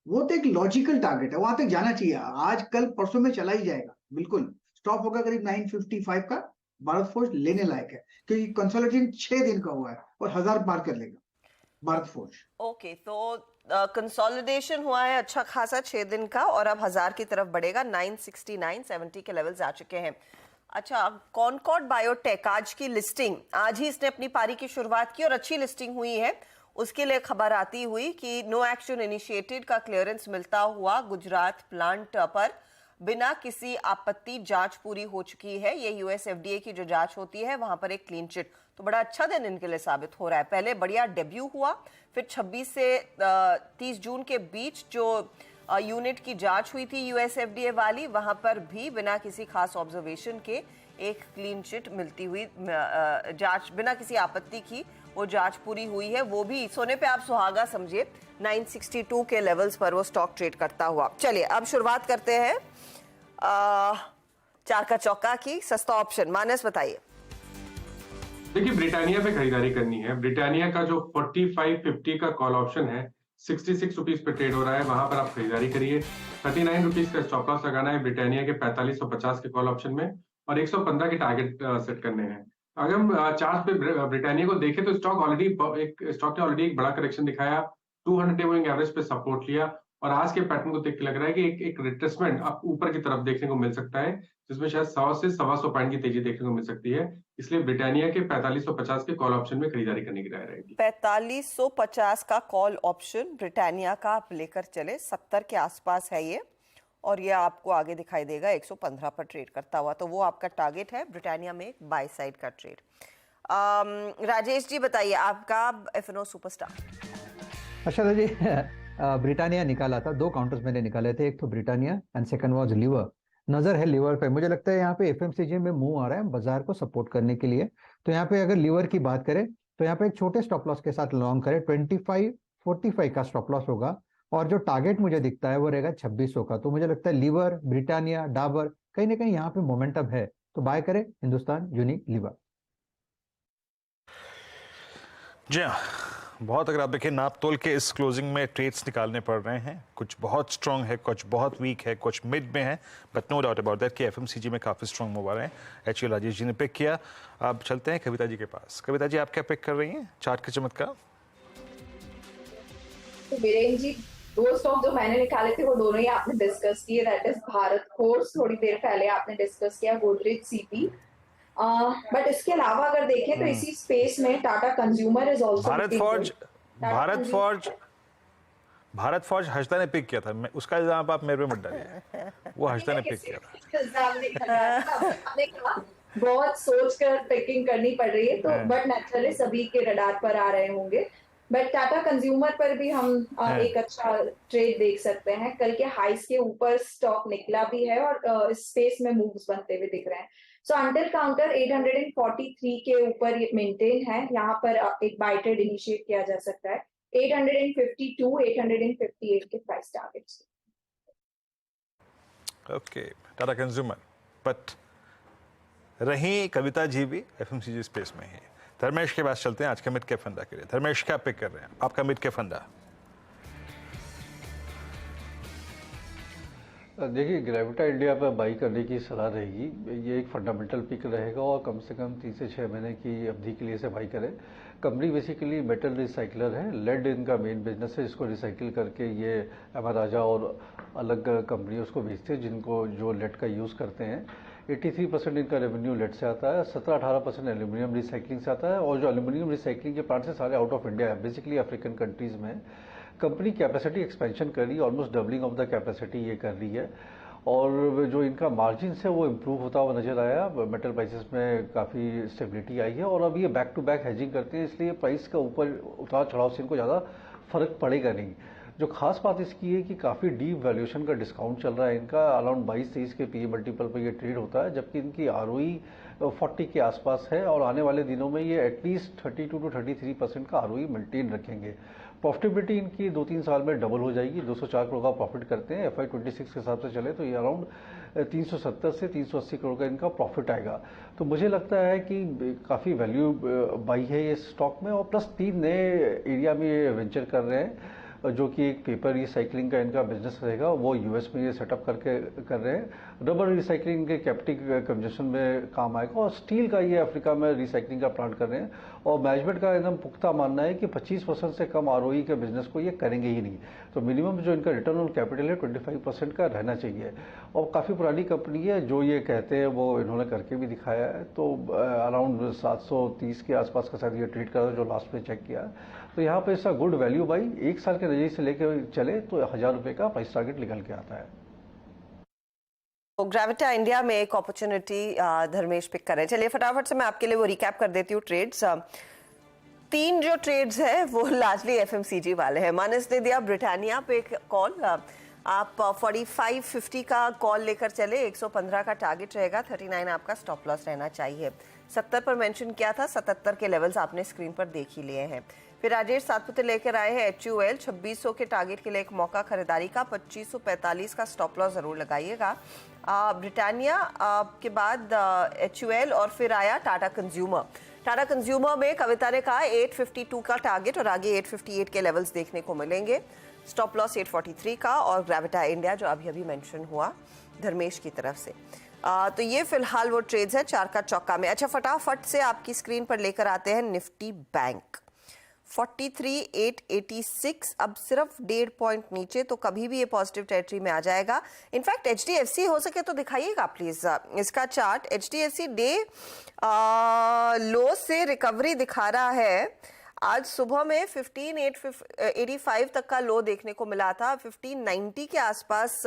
वो तो एक लॉजिकल टारगेट है, वहां तक जाना चाहिए। आज कल परसों में चला ही जाएगा, बिल्कुल स्टॉप होगा करीब 955 का। भारत फोर्ज लेने लायक है क्योंकि कंसोलिडेशन 6 दिन का हुआ है और 1000 पार कर लेगा भारत फोर्ज। ओके, तो कंसोलिडेशन हुआ है अच्छा खासा 6 दिन का और अब 1000 की तरफ बढ़ेगा। 969.70 के लेवल्स आ चुके हैं। अच्छा, कॉनकॉर्ड बायोटेक आज की लिस्टिंग, आज ही इसने अपनी पारी की शुरुआत की और अच्छी लिस्टिंग हुई है। उसके लिए खबर आती हुई कि नो एक्शन इनिशिएटेड का क्लियरेंस मिलता हुआ गुजरात प्लांट पर बिना किसी आपत्ति जांच पूरी हो चुकी है। ये US FDA की जो जांच होती है वहां पर एक क्लीन चिट, तो बड़ा अच्छा दिन इनके लिए साबित हो रहा है। पहले बढ़िया डेब्यू हुआ, फिर 26 से 30 जून के बीच जो यूनिट की जांच हुई थी US FDA वाली, वहां पर भी बिना किसी खास ऑब्जर्वेशन के एक क्लीन चिट मिलती हुई, जांच बिना किसी आपत्ति की वो जांच पूरी हुई है। वो भी सोने पे आप सुहागा समझिए, 962 के लेवल्स पर वो स्टॉक ट्रेड करता हुआ। चलिए अब शुरुआत करते हैं 4 का चौका की सस्ता ऑप्शन। मानस बताइए। देखिए, ब्रिटानिया पे खरीदारी करनी है। ब्रिटानिया का जो 4550 का कॉल ऑप्शन है 66 रुपीज पे ट्रेड हो रहा है, वहां पर आप खरीदारी करिए। 39 रुपीज का स्टॉप लॉस लगाना है ब्रिटानिया के 4550 के कॉल ऑप्शन में, और 115 के टारगेट सेट करने हैं। अगर हम चार्ट पे ब्रिटानिया को देखें तो स्टॉक ने ऑलरेडी एक बड़ा करेक्शन दिखाया, 200 डे मूविंग एवरेज पे सपोर्ट लिया, और आज के पैटर्न को देख के लग रहा है कि एक रिट्रेसमेंट आप ऊपर की तरफ देखने को मिल सकता है, जिसमें शायद 100 से 125 पॉइंट की तेजी देखने को मिल सकती है। इसलिए ब्रिटानिया के 4550 के कॉल ऑप्शन में खरीदारी करने की राय रहेगी। 4550 का कॉल ऑप्शन ब्रिटानिया का आप लेकर चले, 70 के आसपास है ये, और ये आपको आगे दिखाई देगा 115 पर ट्रेड करता हुआ, तो वो आपका टारगेट है ब्रिटानिया में बाय साइड का ट्रेड। राजेश जी बताइए आपका FNO सुपरस्टार। अच्छा जी, ब्रिटानिया निकाला था, 2 काउंटर्स मैंने निकाले थे, एक तो Britannia and second was Lever. नजर है लीवर पे, मुझे लगता है यहाँ पे FMCG में मूव आ रहा है बाजार को सपोर्ट करने के लिए। तो यहाँ पे अगर लीवर की बात करें तो यहाँ पे एक छोटे स्टॉप लॉस के साथ लॉन्ग करें, 2545 का स्टॉप लॉस होगा, और जो टारगेट मुझे दिखता है वो रहेगा 2600 का। तो मुझे लगता है लीवर, ब्रिटानिया, डाबर कहीं ना कहीं यहाँ पे मोमेंटम है, तो बाय करें हिंदुस्तान यूनिक लीवर। जी हाँ, बहुत अगर आप देखें नाप तोल के इस क्लोजिंग में ट्रेड्स निकालने पड़ रहे हैं, कुछ बहुत स्ट्रांग है, कुछ बहुत वीक है, कुछ मिड में है, but no doubt about that कि FMCG में काफ़ी स्ट्रांग मूव आ रहे हैं। HUL राजेश जी ने पिक किया। अब चलते हैं कविता जी के पास। कविता जी, आप क्या पिक कर रही हैं चार्ट के चमत्कार? तो वीरेंद्र जी, 2 स्टॉक जो मैंने निकाले थे वो दोनों ही आपने डिस्कस किए, दैट इज भारत फोर्ज थोड़ी देर पहले आपने डिस्कस किया, गोदरेज CP। बट इसके अलावा अगर देखें तो इसी स्पेस में Tata consumer is also Bharat फौज हर्षदा ने पिक किया था, मैं उसका इल्जाम आप मेरे पे मत डालिए, वो हर्षदा ने पिक किया था। बहुत सोच कर पिकिंग करनी पड़ रही है, तो बट नेचुरली सभी के रडार पर आ रहे होंगे। बट टाटा कंज्यूमर पर भी हम एक अच्छा ट्रेड देख सकते हैं। कल के हाइस के ऊपर स्टॉक निकला भी है और इस स्पेस में मूव्स बनते हुए दिख रहे हैं। सो अंटिल काउंटर 843 के ऊपर ये मेंटेन है, यहाँ पर एक बाय ट्रेड इनिशिएट किया जा सकता है। 852 858 के price targets. Okay, Tata consumer, but रही कविता जी भी एफएमसीजी स्पेस में ही। धर्मेश के पास चलते हैं आज के मिड कैप फंडा के लिए। धर्मेश, क्या पिक कर रहे हैं आपका मिड कैप फंडा? देखिए, ग्रेविटा इंडिया पर बाई करने की सलाह रहेगी। ये एक फंडामेंटल पिक रहेगा और कम से कम 3 से 6 महीने की अवधि के लिए इसे बाई करें। कंपनी बेसिकली मेटल रिसाइकलर है, लेड इनका मेन बिजनेस है। इसको रिसाइकिल करके ये राजा और अलग कंपनी उसको बेचते हैं जिनको जो लेड का यूज़ करते हैं। 83% इनका रेवेन्यू लेड से आता है, 17-18% एल्यूमिनियम रिसाइकलिंग से आता है और जो एल्यूमिनियम रिसाइकलिंग के प्लांट से सारे आउट ऑफ इंडिया है, बेसिकली अफ्रीकन कंट्रीज़ में। कंपनी कैपेसिटी एक्सपेंशन कर रही है, almost doubling of the capacity ये कर रही है और जो इनका मार्जिन है वो इम्प्रूव होता हुआ नजर आया। मेटल प्राइसेस में काफ़ी स्टेबिलिटी आई है और अब ये बैक टू बैक हेजिंग करते हैं, इसलिए प्राइस का ऊपर उतार चढ़ाव से इनको ज़्यादा फर्क पड़ेगा नहीं। जो खास बात इसकी है कि काफ़ी डीप वैल्यूएशन का डिस्काउंट चल रहा है इनका, अराउंड 22-23 के पीई मल्टीपल पर ये ट्रेड होता है, जबकि इनकी आरओई 40 के आसपास है और आने वाले दिनों में ये एटलीस्ट 32 to 33% का आरओई मेंटेन रखेंगे। प्रॉफिटेबिलिटी इनकी 2-3 साल में डबल हो जाएगी। 204 करोड़ का प्रॉफिट करते हैं, FY26 के हिसाब से चले तो ये अराउंड 370 से 380 करोड़ का इनका प्रॉफिट आएगा। तो मुझे लगता है कि काफ़ी वैल्यू बाई है ये स्टॉक में और प्लस 3 नए एरिया में ये वेंचर कर रहे हैं, जो कि एक पेपर रिसाइकलिंग का इनका बिजनेस रहेगा, वो यूएस में ये सेटअप करके कर रहे हैं। रबर रिसाइकलिंग के कैप्टिव कंजप्शन में काम आएगा और स्टील का ये अफ्रीका में रिसाइकलिंग का प्लांट कर रहे हैं और मैनेजमेंट का एकदम पुख्ता मानना है कि 25% से कम आरओई के बिजनेस को ये करेंगे ही नहीं। तो मिनिमम जो इनका रिटर्न ऑन कैपिटल है 25% का रहना चाहिए और काफ़ी पुरानी कंपनी है, जो ये कहते हैं वो इन्होंने करके भी दिखाया है। तो अराउंड 730 के आसपास का शायद ये ट्रेड कर रहा है जो लास्ट में चेक किया है। तो यहाँ पे इसका गुड वैल्यू बाई 1 साल के नजरिए से लेकर चले तो 1000 रुपये का प्राइस टारगेट निकल के आता है। तो ग्रेविटा इंडिया में एक अपॉर्चुनिटी धर्मेश पिक कर रहे हैं। चलिए फटाफट से मैं आपके लिए वो रिकैप कर देती हूँ ट्रेड्स। 3 जो ट्रेड्स हैं वो लार्जली एफएमसीजी वाले हैं। मानस ने दिया ब्रिटानिया पे एक कॉल, आप 45.50 का कॉल लेकर चले, 115 का टारगेट रहेगा, 39 आपका स्टॉप लॉस रहना चाहिए। 70 पर मेंशन किया था, 77 के लेवल्स आपने स्क्रीन पर देख ही लिए हैं। फिर राजेश सातपुते लेकर आए हैं HUL 2600 के टारगेट के लिए एक मौका खरीदारी का, 2545 का स्टॉप लॉस जरूर लगाइएगा। ब्रिटानिया के बाद HUL और फिर आया टाटा कंज्यूमर। टाटा कंज्यूमर में कविता ने कहा 852 का टारगेट और आगे 858 के लेवल्स देखने को मिलेंगे, स्टॉप लॉस 843 का। और ग्रेविटा इंडिया जो अभी अभी मेंशन हुआ धर्मेश की तरफ से। तो ये फिलहाल वो ट्रेड्स है 4 का चौका में। अच्छा, फटाफट से आपकी स्क्रीन पर लेकर आते हैं निफ्टी बैंक 43,886, अब सिर्फ 1.5 पॉइंट नीचे, तो कभी भी ये पॉजिटिव टेरिटरी में आ जाएगा। इनफैक्ट HDFC हो सके तो दिखाइएगा प्लीज इसका चार्ट। HDFC डे लो से रिकवरी दिखा रहा है। आज सुबह में 15,885 तक का लो देखने को मिला था, 1590 के आसपास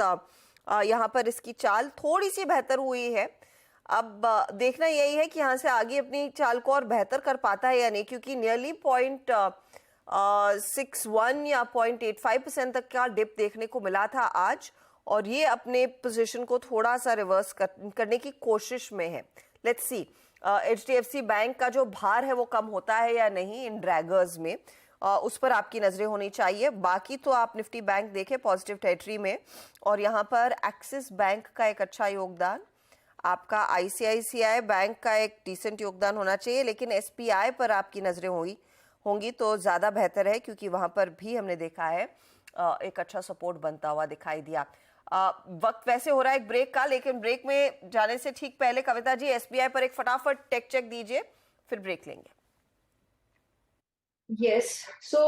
यहाँ पर इसकी चाल थोड़ी सी बेहतर हुई है। अब देखना यही है कि यहाँ से आगे अपनी चाल को और बेहतर कर पाता है या नहीं, क्योंकि नियरली 0.61 या 0.85% तक का डिप देखने को मिला था आज, और ये अपने पोजीशन को थोड़ा सा रिवर्स करने की कोशिश में है। लेट्स सी HDFC बैंक का जो भार है वो कम होता है या नहीं इन ड्रैगर्स में, उस पर आपकी नजरें होनी चाहिए। बाकी तो आप निफ्टी बैंक देखें पॉजिटिव टेरिटरी में, और यहाँ पर एक्सिस बैंक का एक अच्छा योगदान, आपका ICICI बैंक का एक डिसेंट योगदान होना चाहिए, लेकिन SBI पर आपकी नजरें होंगी तो ज्यादा बेहतर है, क्योंकि वहां पर भी हमने देखा है एक अच्छा सपोर्ट बनता हुआ दिखाई दिया। वक्त वैसे हो रहा है एक ब्रेक का, लेकिन ब्रेक में जाने से ठीक पहले कविता जी SBI पर एक फटाफट टेक चेक दीजिए, फिर ब्रेक लेंगे। यस, सो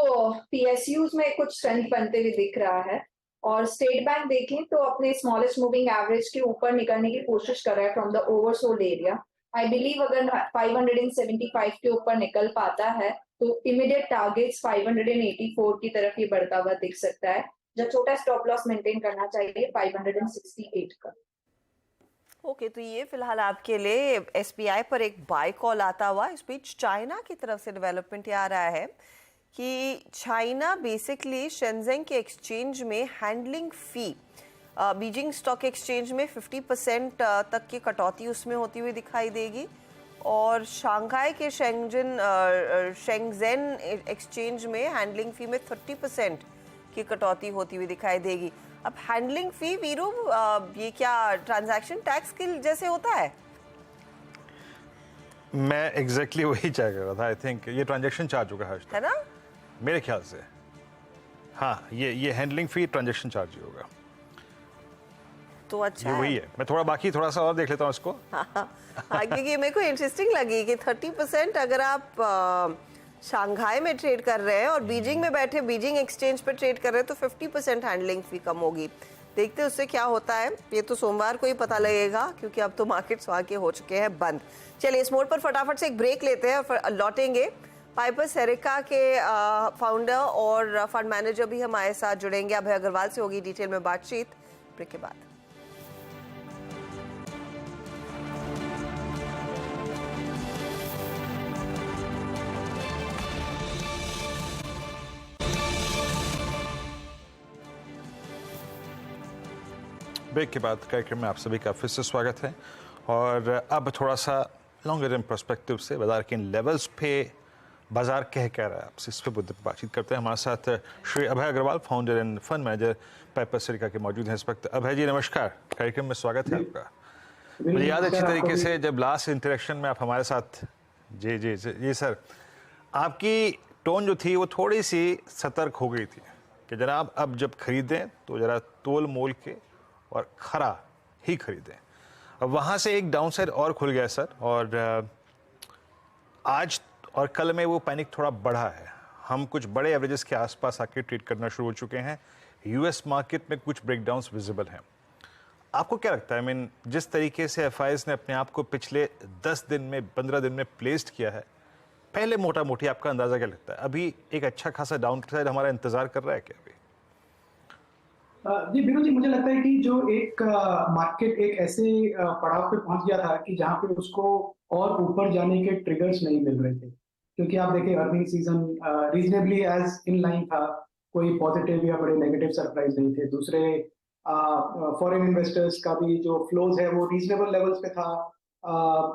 PSUs में कुछ स्ट्रेंथ बनते हुए दिख रहा है, और स्टेट बैंक देखें तो अपने स्मॉलेस्ट मूविंग एवरेज के ऊपर निकलने की कोशिश कर रहा है from the oversold area. I believe अगर 575 के ऊपर निकल पाता है तो इमीडिएट टारगेट्स 584 की तरफ ये बढ़ता हुआ दिख सकता है, जब छोटा स्टॉप लॉस मेंटेन करना चाहिए 568 का। ओके, तो ये फिलहाल आपके लिए SBI पर एक बाय कॉल आता हुआ। इस बीच चाइना की तरफ से डेवलपमेंट ये आ रहा है कि चाइना बेसिकली शेंजेन के एक्सचेंज में हैंडलिंग फ़ी बीजिंग स्टॉक एक्सचेंज में 50% तक की कटौती उसमें होती हुई दिखाई देगी और शंघाई के शेंगजेन एक्सचेंज में हैंडलिंग फ़ी में 30% की कटौती होती हुई दिखाई देगी। अब हैंडलिंग फ़ी वीरू ये क्या ट्रांजैक्शन टैक्स के जैसे होता है? मैं एग्जैक्टली वही चेक कर रहा था। आई थिंक ये ट्रांजैक्शन चार्ज होगा है ना, मेरे ख्याल से। हाँ, ये हैंडलिंग फी ट्रांजैक्शन चार्ज ही होगा। तो अच्छा ये वही है। मैं थोड़ा सा और देख लेता हूँ इसको। हाँ, क्योंकि मेरे को इंटरेस्टिंग लगी कि 30% अगर आप शंघाई में ट्रेड कर रहे हैं और बीजिंग में बैठे बीजिंग एक्सचेंज पे ट्रेड कर रहे हैं तो 50% हैंडलिंग फी कम होगी। देखते हैं उससे क्या होता है, ये तो सोमवार को ही पता लगेगा क्योंकि अब तो मार्केट्स वहाँ के हो चुके हैं बंद। चलिए इस मोड पर फटाफट से एक ब्रेक लेते हैं और लौटेंगे। पाइपर सेरिका के फाउंडर और फंड मैनेजर भी हमारे साथ जुड़ेंगे। अभय अग्रवाल से होगी डिटेल में बातचीत ब्रेक के बाद। ब्रेक के बाद कार्यक्रम में आप सभी का फिर से स्वागत है और अब थोड़ा सा लॉन्गर टर्म पर्सपेक्टिव से बाजार के इन लेवल्स पे बाजार कह रहा है आपसे इस पे मुद्दे पर बातचीत करते हैं। हमारे साथ Shri Abhay Agarwal, founder and fund manager Piper Serica के मौजूद हैं इस वक्त। अभय जी नमस्कार, कार्यक्रम में स्वागत है आपका। मुझे याद है अच्छी तरीके से जब लास्ट इंटरेक्शन में आप हमारे साथ जी सर, आपकी टोन जो थी वो थोड़ी सी सतर्क हो गई थी कि जनाब अब जब खरीदें तो जरा तोल मोल के और खरा ही खरीदें। अब वहाँ से एक डाउन साइड और खुल गया सर और आज और कल में वो पैनिक थोड़ा बढ़ा है। हम कुछ बड़े एवरेजेस के आसपास आके ट्रेड करना शुरू हो चुके हैं। यूएस मार्केट में कुछ ब्रेकडाउन्स विजिबल हैं। आपको क्या लगता है, आई मीन जिस तरीके से एफआईएस ने अपने आप को पिछले 10 दिन में 15 दिन में प्लेस्ड किया है, पहले मोटा मोटी आपका अंदाजा क्या लगता है? अभी एक अच्छा खासा डाउन साइड हमारा इंतजार कर रहा है क्या अभी? जी बीरू जी, मुझे लगता है कि जो एक मार्केट एक ऐसे पड़ाव पे पहुंच गया था कि जहां पे उसको और ऊपर जाने के ट्रिगर्स नहीं मिल रहे थे, क्योंकि आप देखिए earning season reasonably as in line था, कोई पॉजिटिव या बड़े नेगेटिव सरप्राइज नहीं थे। दूसरे फॉरेन इन्वेस्टर्स का भी जो फ्लोज है वो रीजनेबल लेवल्स पे था,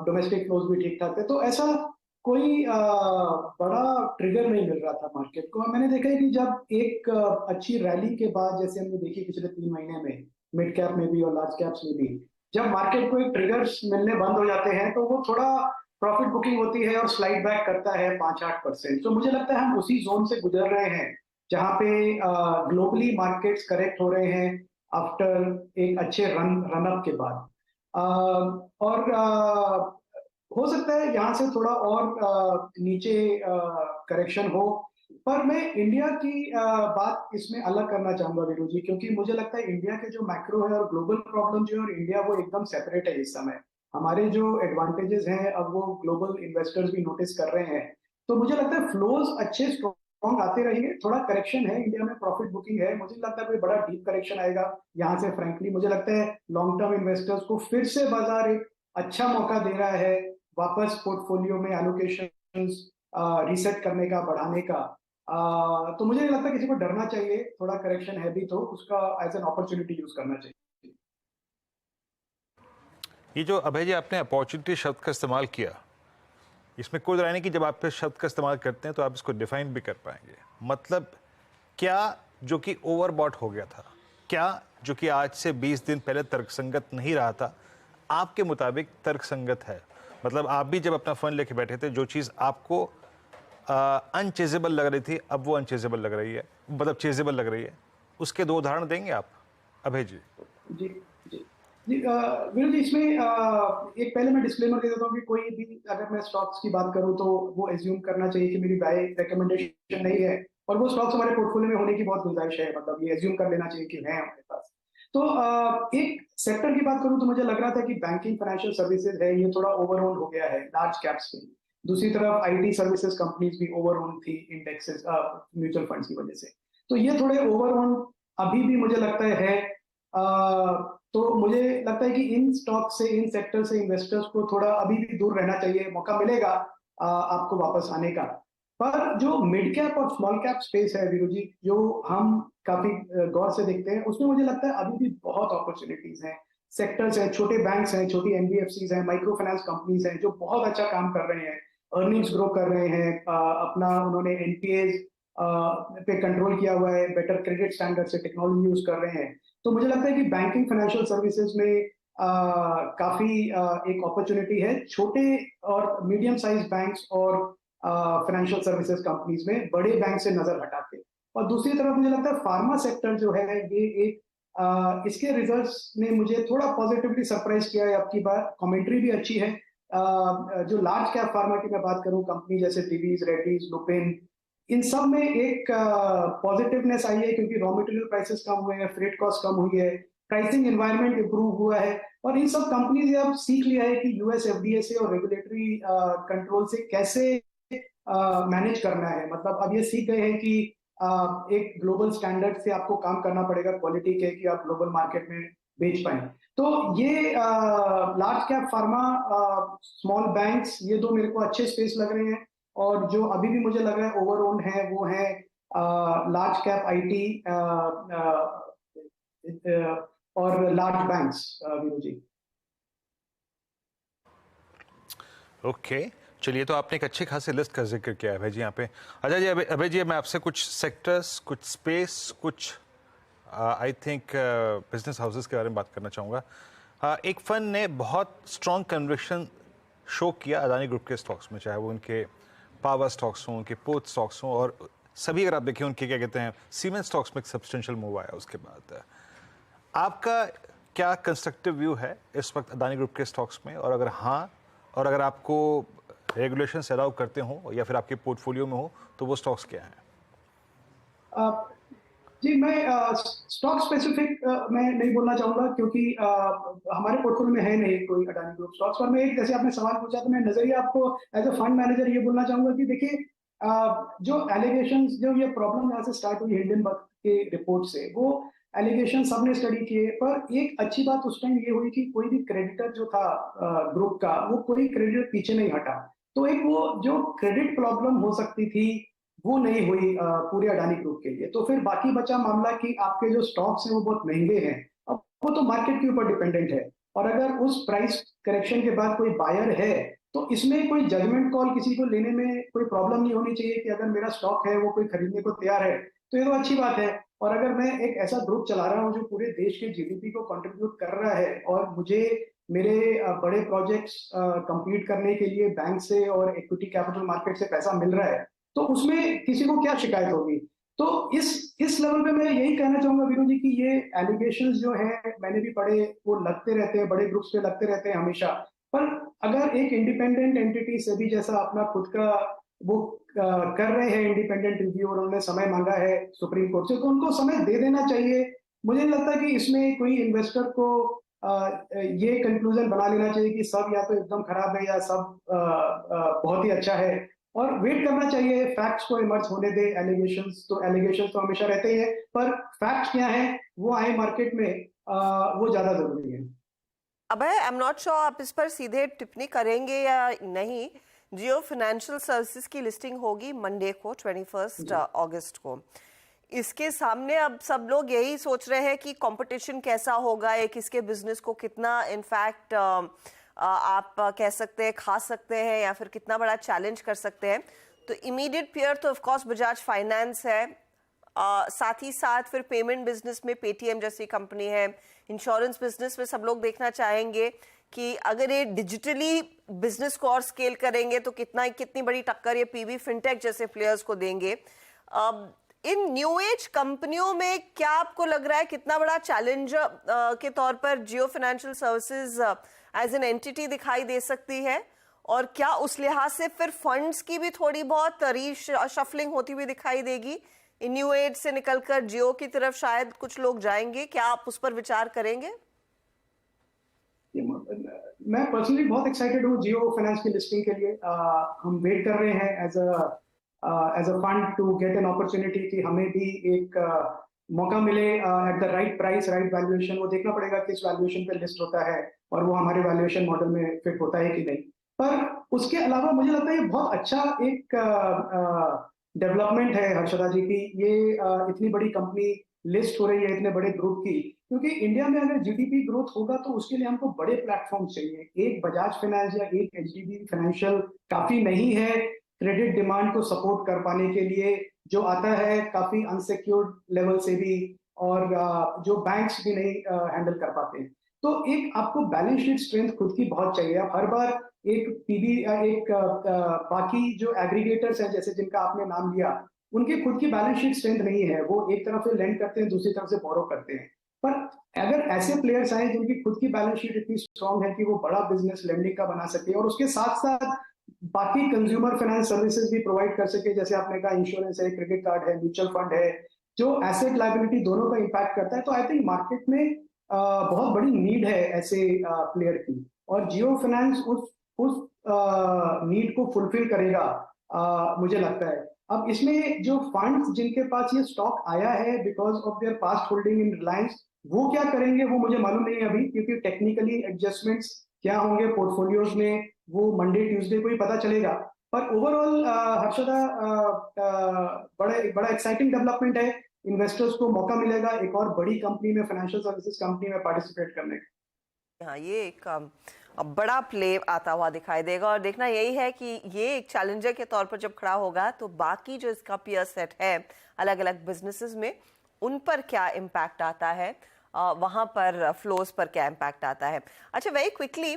डोमेस्टिक फ्लोज भी ठीक ठाक थे, तो ऐसा कोई बड़ा ट्रिगर नहीं मिल रहा था मार्केट को। मैंने देखा है कि जब एक अच्छी रैली के बाद, जैसे हमने देखी पिछले 3 महीने में मिड कैप में भी और लार्ज कैप्स में भी, जब मार्केट को एक ट्रिगर्स मिलने बंद हो जाते हैं तो वो थोड़ा प्रॉफिट बुकिंग होती है और स्लाइड बैक करता है 5-8%। तो मुझे लगता है हम उसी जोन से गुजर रहे हैं जहां पे ग्लोबली मार्केट्स करेक्ट हो रहे हैं आफ्टर एक अच्छे रन अप के बाद, और हो सकता है यहाँ से थोड़ा और नीचे करेक्शन हो। पर मैं इंडिया की बात इसमें अलग करना चाहूंगा वीरू जी, क्योंकि मुझे लगता है इंडिया के जो मैक्रो है और ग्लोबल प्रॉब्लम जो है और इंडिया, वो एकदम सेपरेट है इस समय। हमारे जो एडवांटेजेस हैं अब वो ग्लोबल इन्वेस्टर्स भी नोटिस कर रहे हैं। तो मुझे लगता है फ्लोज अच्छे स्ट्रॉन्ग आते रहेंगे। थोड़ा करेक्शन है इंडिया में, प्रॉफिट बुकिंग है, मुझे लगता है कोई बड़ा डीप करेक्शन आएगा यहाँ से। फ्रेंकली मुझे लगता है लॉन्ग टर्म इन्वेस्टर्स को फिर से बाजार एक अच्छा मौका दे रहा है वापस पोर्टफोलियो में एलोकेशंस रीसेट करने का, बढ़ाने का। तो मुझे नहीं लगता किसी को डरना चाहिए। थोड़ा करेक्शन है भी तो उसका एज एन अपॉर्चुनिटी यूज करना चाहिए। ये जो अभय जी आपने अपॉर्चुनिटी शब्द का इस्तेमाल किया, इसमें कोई राय नहीं कि जब आप इस शब्द का इस्तेमाल करते हैं तो आप इसको डिफाइन भी कर पाएंगे। मतलब क्या जो कि ओवरबॉट हो गया था, क्या जो कि आज से 20 दिन पहले तर्कसंगत नहीं रहा था, आपके मुताबिक तर्कसंगत है? मतलब आप भी जब अपना फंड लेके बैठे थे, जो चीज़ आपको अनचेजेबल लग रही थी अब वो अनचेजेबल लग रही है, मतलब चेजेबल लग रही है। उसके 2 उदाहरण देंगे आप अभय जी? जी जी जी वीरू जी, इसमें एक पहले मैं डिस्क्लेमर दे देता हूँ कि कोई भी अगर मैं स्टॉक्स की बात करूँ तो वो एज्यूम करना चाहिए कि मेरी बाय रिकमेंडेशन नहीं है, और वो स्टॉक्स हमारे पोर्टफोलियो में होने की बहुत गुंजाइश है। मतलब ये एज्यूम कर लेना चाहिए कि है हमारे पास। तो एक सेक्टर की बात करूं तो मुझे लग रहा था कि बैंकिंग फाइनेंशियल सर्विसेज है, ये थोड़ा ओवरऑन हो गया है लार्ज कैप्स में। दूसरी तरफ आईटी सर्विसेज कंपनीज भी ओवरऑन थी इंडेक्सेस म्यूचुअल फंड्स की वजह से। तो ये थोड़े ओवरऑन अभी भी मुझे लगता है। तो मुझे लगता है कि इन स्टॉक से, इन सेक्टर से इन्वेस्टर्स को थोड़ा अभी भी दूर रहना चाहिए। मौका मिलेगा आपको वापस आने का। पर जो मिड कैप और स्मॉल कैप स्पेस है वीरू जी, जो हम काफी गौर से देखते हैं, उसमें मुझे लगता है अभी भी बहुत अपॉर्चुनिटीज हैं, सेक्टर्स हैं, छोटे बैंक्स हैं, छोटी एनबीएफसीज हैं, माइक्रो फाइनेंस कंपनीज हैं जो बहुत अच्छा काम कर रहे हैं, अर्निंग्स ग्रो कर रहे हैं, अपना उन्होंने एनपीएज पे कंट्रोल किया हुआ है, बेटर क्रेडिट स्टैंडर्ड से टेक्नोलॉजी यूज कर रहे हैं। तो मुझे लगता है कि बैंकिंग फाइनेंशियल सर्विसेज में काफी एक अपॉर्चुनिटी है छोटे और मीडियम साइज बैंक्स और फाइनेंशियल सर्विसेज कंपनीज में, बड़े बैंक से नजर हटा के। और दूसरी तरफ मुझे लगता है फार्मा सेक्टर जो है ये एक इसके रिजल्ट्स ने मुझे थोड़ा पॉजिटिवली सरप्राइज किया है। अब की बार कमेंट्री भी अच्छी है। जो लार्ज कैप फार्मा की मैं बात करूं, कंपनी जैसे दिवीज, रेड्डीज, लुपिन, इन सब में एक पॉजिटिवनेस आई है क्योंकि रॉ मटेरियल प्राइसेस कम हुए हैं, फ्रेट कॉस्ट कम हुई है, प्राइसिंग एनवायरनमेंट इंप्रूव हुआ है, और इन सब कंपनीज ने अब सीख लिया है कि यूएस एफडीए से और रेगुलेटरी कंट्रोल से कैसे मैनेज करना है। मतलब अब ये सीख गए हैं कि एक ग्लोबल स्टैंडर्ड से आपको काम करना पड़ेगा क्वालिटी के, कि आप ग्लोबल मार्केट में बेच पाए। तो ये large cap pharma, small banks, ये दो मेरे को अच्छे स्पेस लग रहे हैं। और जो अभी भी मुझे लग रहा है ओवर ओन्ड है वो है लार्ज कैप आईटी और लार्ज बैंक्स वीरू जी। ओके, चलिए, तो आपने एक अच्छी खासी लिस्ट का जिक्र किया है भाई जी यहाँ पे। अच्छा जी, अभय जी, मैं आपसे कुछ सेक्टर्स, कुछ स्पेस, कुछ आई थिंक बिजनेस हाउसेस के बारे में बात करना चाहूँगा। एक फंड ने बहुत स्ट्रॉन्ग कन्विक्शन शो किया अदानी ग्रुप के स्टॉक्स में, चाहे वो उनके पावर स्टॉक्स हों, उनके पोर्ट स्टॉक्स हों, और सभी अगर आप देखिए उनके क्या कहते हैं सीमेंट स्टॉक्स में एक सब्सटेंशियल मूव आया उसके बाद। आपका क्या कंस्ट्रक्टिव व्यू है इस वक्त अदानी ग्रुप के स्टॉक्स में, और अगर हाँ, और अगर आपको रेगुलेशन अलाउ करते हो या फिर आपके पोर्टफोलियो में हो, तो वो स्टॉक्स क्या हैं? जी, मैं स्टॉक स्पेसिफिक मैं नहीं बोलना चाहूंगा क्योंकि हमारे पोर्टफोलियो में है नहीं कोई अडानी ग्रुप स्टॉक्स। पर मैं एक, जैसे आपने सवाल पूछा तो मैं नजरिया आपको एज अ फंड मैनेजर ये बोलना चाहूंगा कि देखिए, जो एलिगेशंस, जो ये प्रॉब्लम यहाँ से स्टार्ट हुई हिंडनबर्ग के रिपोर्ट से, वो एलिगेशन सबने स्टडी किए, पर एक अच्छी बात उस टाइम ये हुई कि कोई भी क्रेडिटर जो था ग्रुप का, वो कोई क्रेडिटर पीछे नहीं हटा। तो एक वो जो क्रेडिट प्रॉब्लम हो सकती थी वो नहीं हुई पूरे अडानी ग्रुप के लिए। तो फिर बाकी बचा मामला कि आपके जो स्टॉक्स हैं वो बहुत महंगे हैं, अब वो तो मार्केट के ऊपर डिपेंडेंट है। और अगर उस प्राइस करेक्शन के बाद कोई बायर है तो इसमें कोई जजमेंट कॉल किसी को लेने में कोई प्रॉब्लम नहीं होनी चाहिए कि अगर मेरा स्टॉक है वो कोई खरीदने को तैयार है तो ये तो अच्छी बात है। और अगर मैं एक ऐसा ग्रुप चला रहा हूँ जो पूरे देश के जीडीपी को कंट्रीब्यूट कर रहा है और मुझे मेरे बड़े प्रोजेक्ट्स कंप्लीट करने के लिए बैंक से और इक्विटी कैपिटल मार्केट से पैसा मिल रहा है, तो उसमें किसी को क्या शिकायत होगी। तो इस लेवल पे मैं यही कहना चाहूंगा वीरू जी कि ये एलिगेशंस जो है मैंने भी पढ़े, वो लगते रहते हैं, बड़े ग्रुप्स पे लगते रहते हैं हमेशा। पर अगर एक इंडिपेंडेंट एंटिटी सेबी जैसा अपना खुद का वो कर रहे हैं इंडिपेंडेंट रिव्यू, और उन्होंने समय मांगा है सुप्रीम कोर्ट से, तो उनको समय दे देना चाहिए। मुझे नहीं लगता कि इसमें कोई इन्वेस्टर को ये कंक्लूजन बना लेना चाहिए कि सब या तो एकदम खराब है या सब बहुत ही अच्छा है, और वेट करना चाहिए फैक्ट्स को इमर्ज होने दे। एलिगेशंस तो हमेशा रहते ही है, पर फैक्ट्स क्या है वो आए मार्केट में, वो ज्यादा जरूरी है। अब आई एम नॉट श्योर आप इस पर सीधे टिप्पणी करेंगे या नहीं। जियो फाइनेंशियल सर्विसेज की लिस्टिंग होगी मंडे को 21 अगस्त को। इसके सामने अब सब लोग यही सोच रहे हैं कि कंपटीशन कैसा होगा, एक इसके बिजनेस को कितना इनफैक्ट आप कह सकते हैं खा सकते हैं या फिर कितना बड़ा चैलेंज कर सकते हैं। तो इमीडिएट पेयर तो ऑफ कोर्स बजाज फाइनेंस है, साथ ही साथ फिर पेमेंट बिजनेस में पेटीएम जैसी कंपनी है, इंश्योरेंस बिजनेस में सब लोग देखना चाहेंगे कि अगर ये डिजिटली बिजनेस को और स्केल करेंगे तो कितनी बड़ी टक्कर ये पीवी फिनटेक जैसे प्लेयर्स को देंगे। इन न्यू एज कंपनियों में क्या आपको लग रहा है कितना बड़ा चैलेंज के तौर पर Jio financial services as an entity दिखाई दे सकती है, और क्या उस लिहाज से फिर फंड्स की भी थोड़ी बहुत रीशफलिंग होती हुई दिखाई देगी? इन न्यू एज से निकलकर जियो की तरफ शायद कुछ लोग जाएंगे, क्या आप उस पर विचार करेंगे? मैं पर्सनली बहुत एक्साइटेड हूँ जियो फाइनेंस की लिस्टिंग के लिए। हम वेट कर रहे हैं as a fund to get an opportunity कि हमें भी एक मौका मिले at the right price, right valuation. वो देखना पड़ेगा किस वैल्यूएशन पे लिस्ट होता है और वो हमारे वैल्यूएशन मॉडल में फिट होता है कि नहीं। पर उसके अलावा मुझे लगता है ये बहुत अच्छा एक डेवलपमेंट है हर्षदा जी की, ये इतनी बड़ी कंपनी लिस्ट हो रही है इतने बड़े ग्रुप की, क्योंकि इंडिया में अगर जीडीपी ग्रोथ होगा तो उसके लिए हमको बड़े प्लेटफॉर्म चाहिए। एक बजाज फाइनेंस या एक एचडीबी फाइनेंशियल काफी नहीं है क्रेडिट डिमांड को सपोर्ट कर पाने के लिए, जो आता है काफी अनसिक्योर्ड लेवल से भी, और जो बैंक्स भी नहीं हैंडल कर पाते हैं। तो एक आपको बैलेंस शीट स्ट्रेंथ खुद की बहुत चाहिए। आप हर बार एक पीबी एक बाकी जो एग्रीगेटर्स हैं जैसे जिनका आपने नाम लिया, उनकी खुद की बैलेंस शीट स्ट्रेंथ नहीं है, वो एक तरफ से लेंड करते हैं दूसरी तरफ से बोरो करते हैं। पर अगर ऐसे प्लेयर्स आए जिनकी खुद की बैलेंस शीट इतनी स्ट्रांग है कि वो बड़ा बिजनेस लेंडिंग का बना सके और उसके साथ साथ बाकी कंज्यूमर फाइनेंस सर्विसेज भी प्रोवाइड कर सके, जैसे आपने कहा इंश्योरेंस है, क्रेडिट कार्ड है, म्यूचुअल फंड है, जो एसेट लायबिलिटी दोनों का इम्पैक्ट करता है, तो आई थिंक मार्केट में बहुत बड़ी नीड है ऐसे प्लेयर की, और जियो फाइनेंस उस नीड को फुलफिल करेगा मुझे लगता है। अब इसमें जो फंड्स जिनके पास ये स्टॉक आया है because of their past holding in Reliance, वो क्या करेंगे वो मुझे मालूम नहीं है अभी, क्योंकि टेक्निकली एडजस्टमेंट्स क्या होंगे पोर्टफोलियोज में वो मंडे ट्यूसडे को ही पता चलेगा। पर ओवरऑल हर्षदा बड़ा एक्साइटिंग डेवलपमेंट है, इन्वेस्टर्स को मौका मिलेगा एक और बड़ी कंपनी में, फाइनेंशियल सर्विसेज कंपनी में पार्टिसिपेट करने का। हाँ, ये एक बड़ा प्ले आता हुआ दिखाई देगा, और देखना यही है कि ये एक चैलेंजर के तौर पर जब खड़ा होगा तो बाकी जो इसका पीयर सेट है अलग अलग बिजनेसेस में, उन पर क्या इम्पैक्ट आता है, वहाँ पर फ्लोज पर क्या इम्पैक्ट आता है। अच्छा, वेरी क्विकली,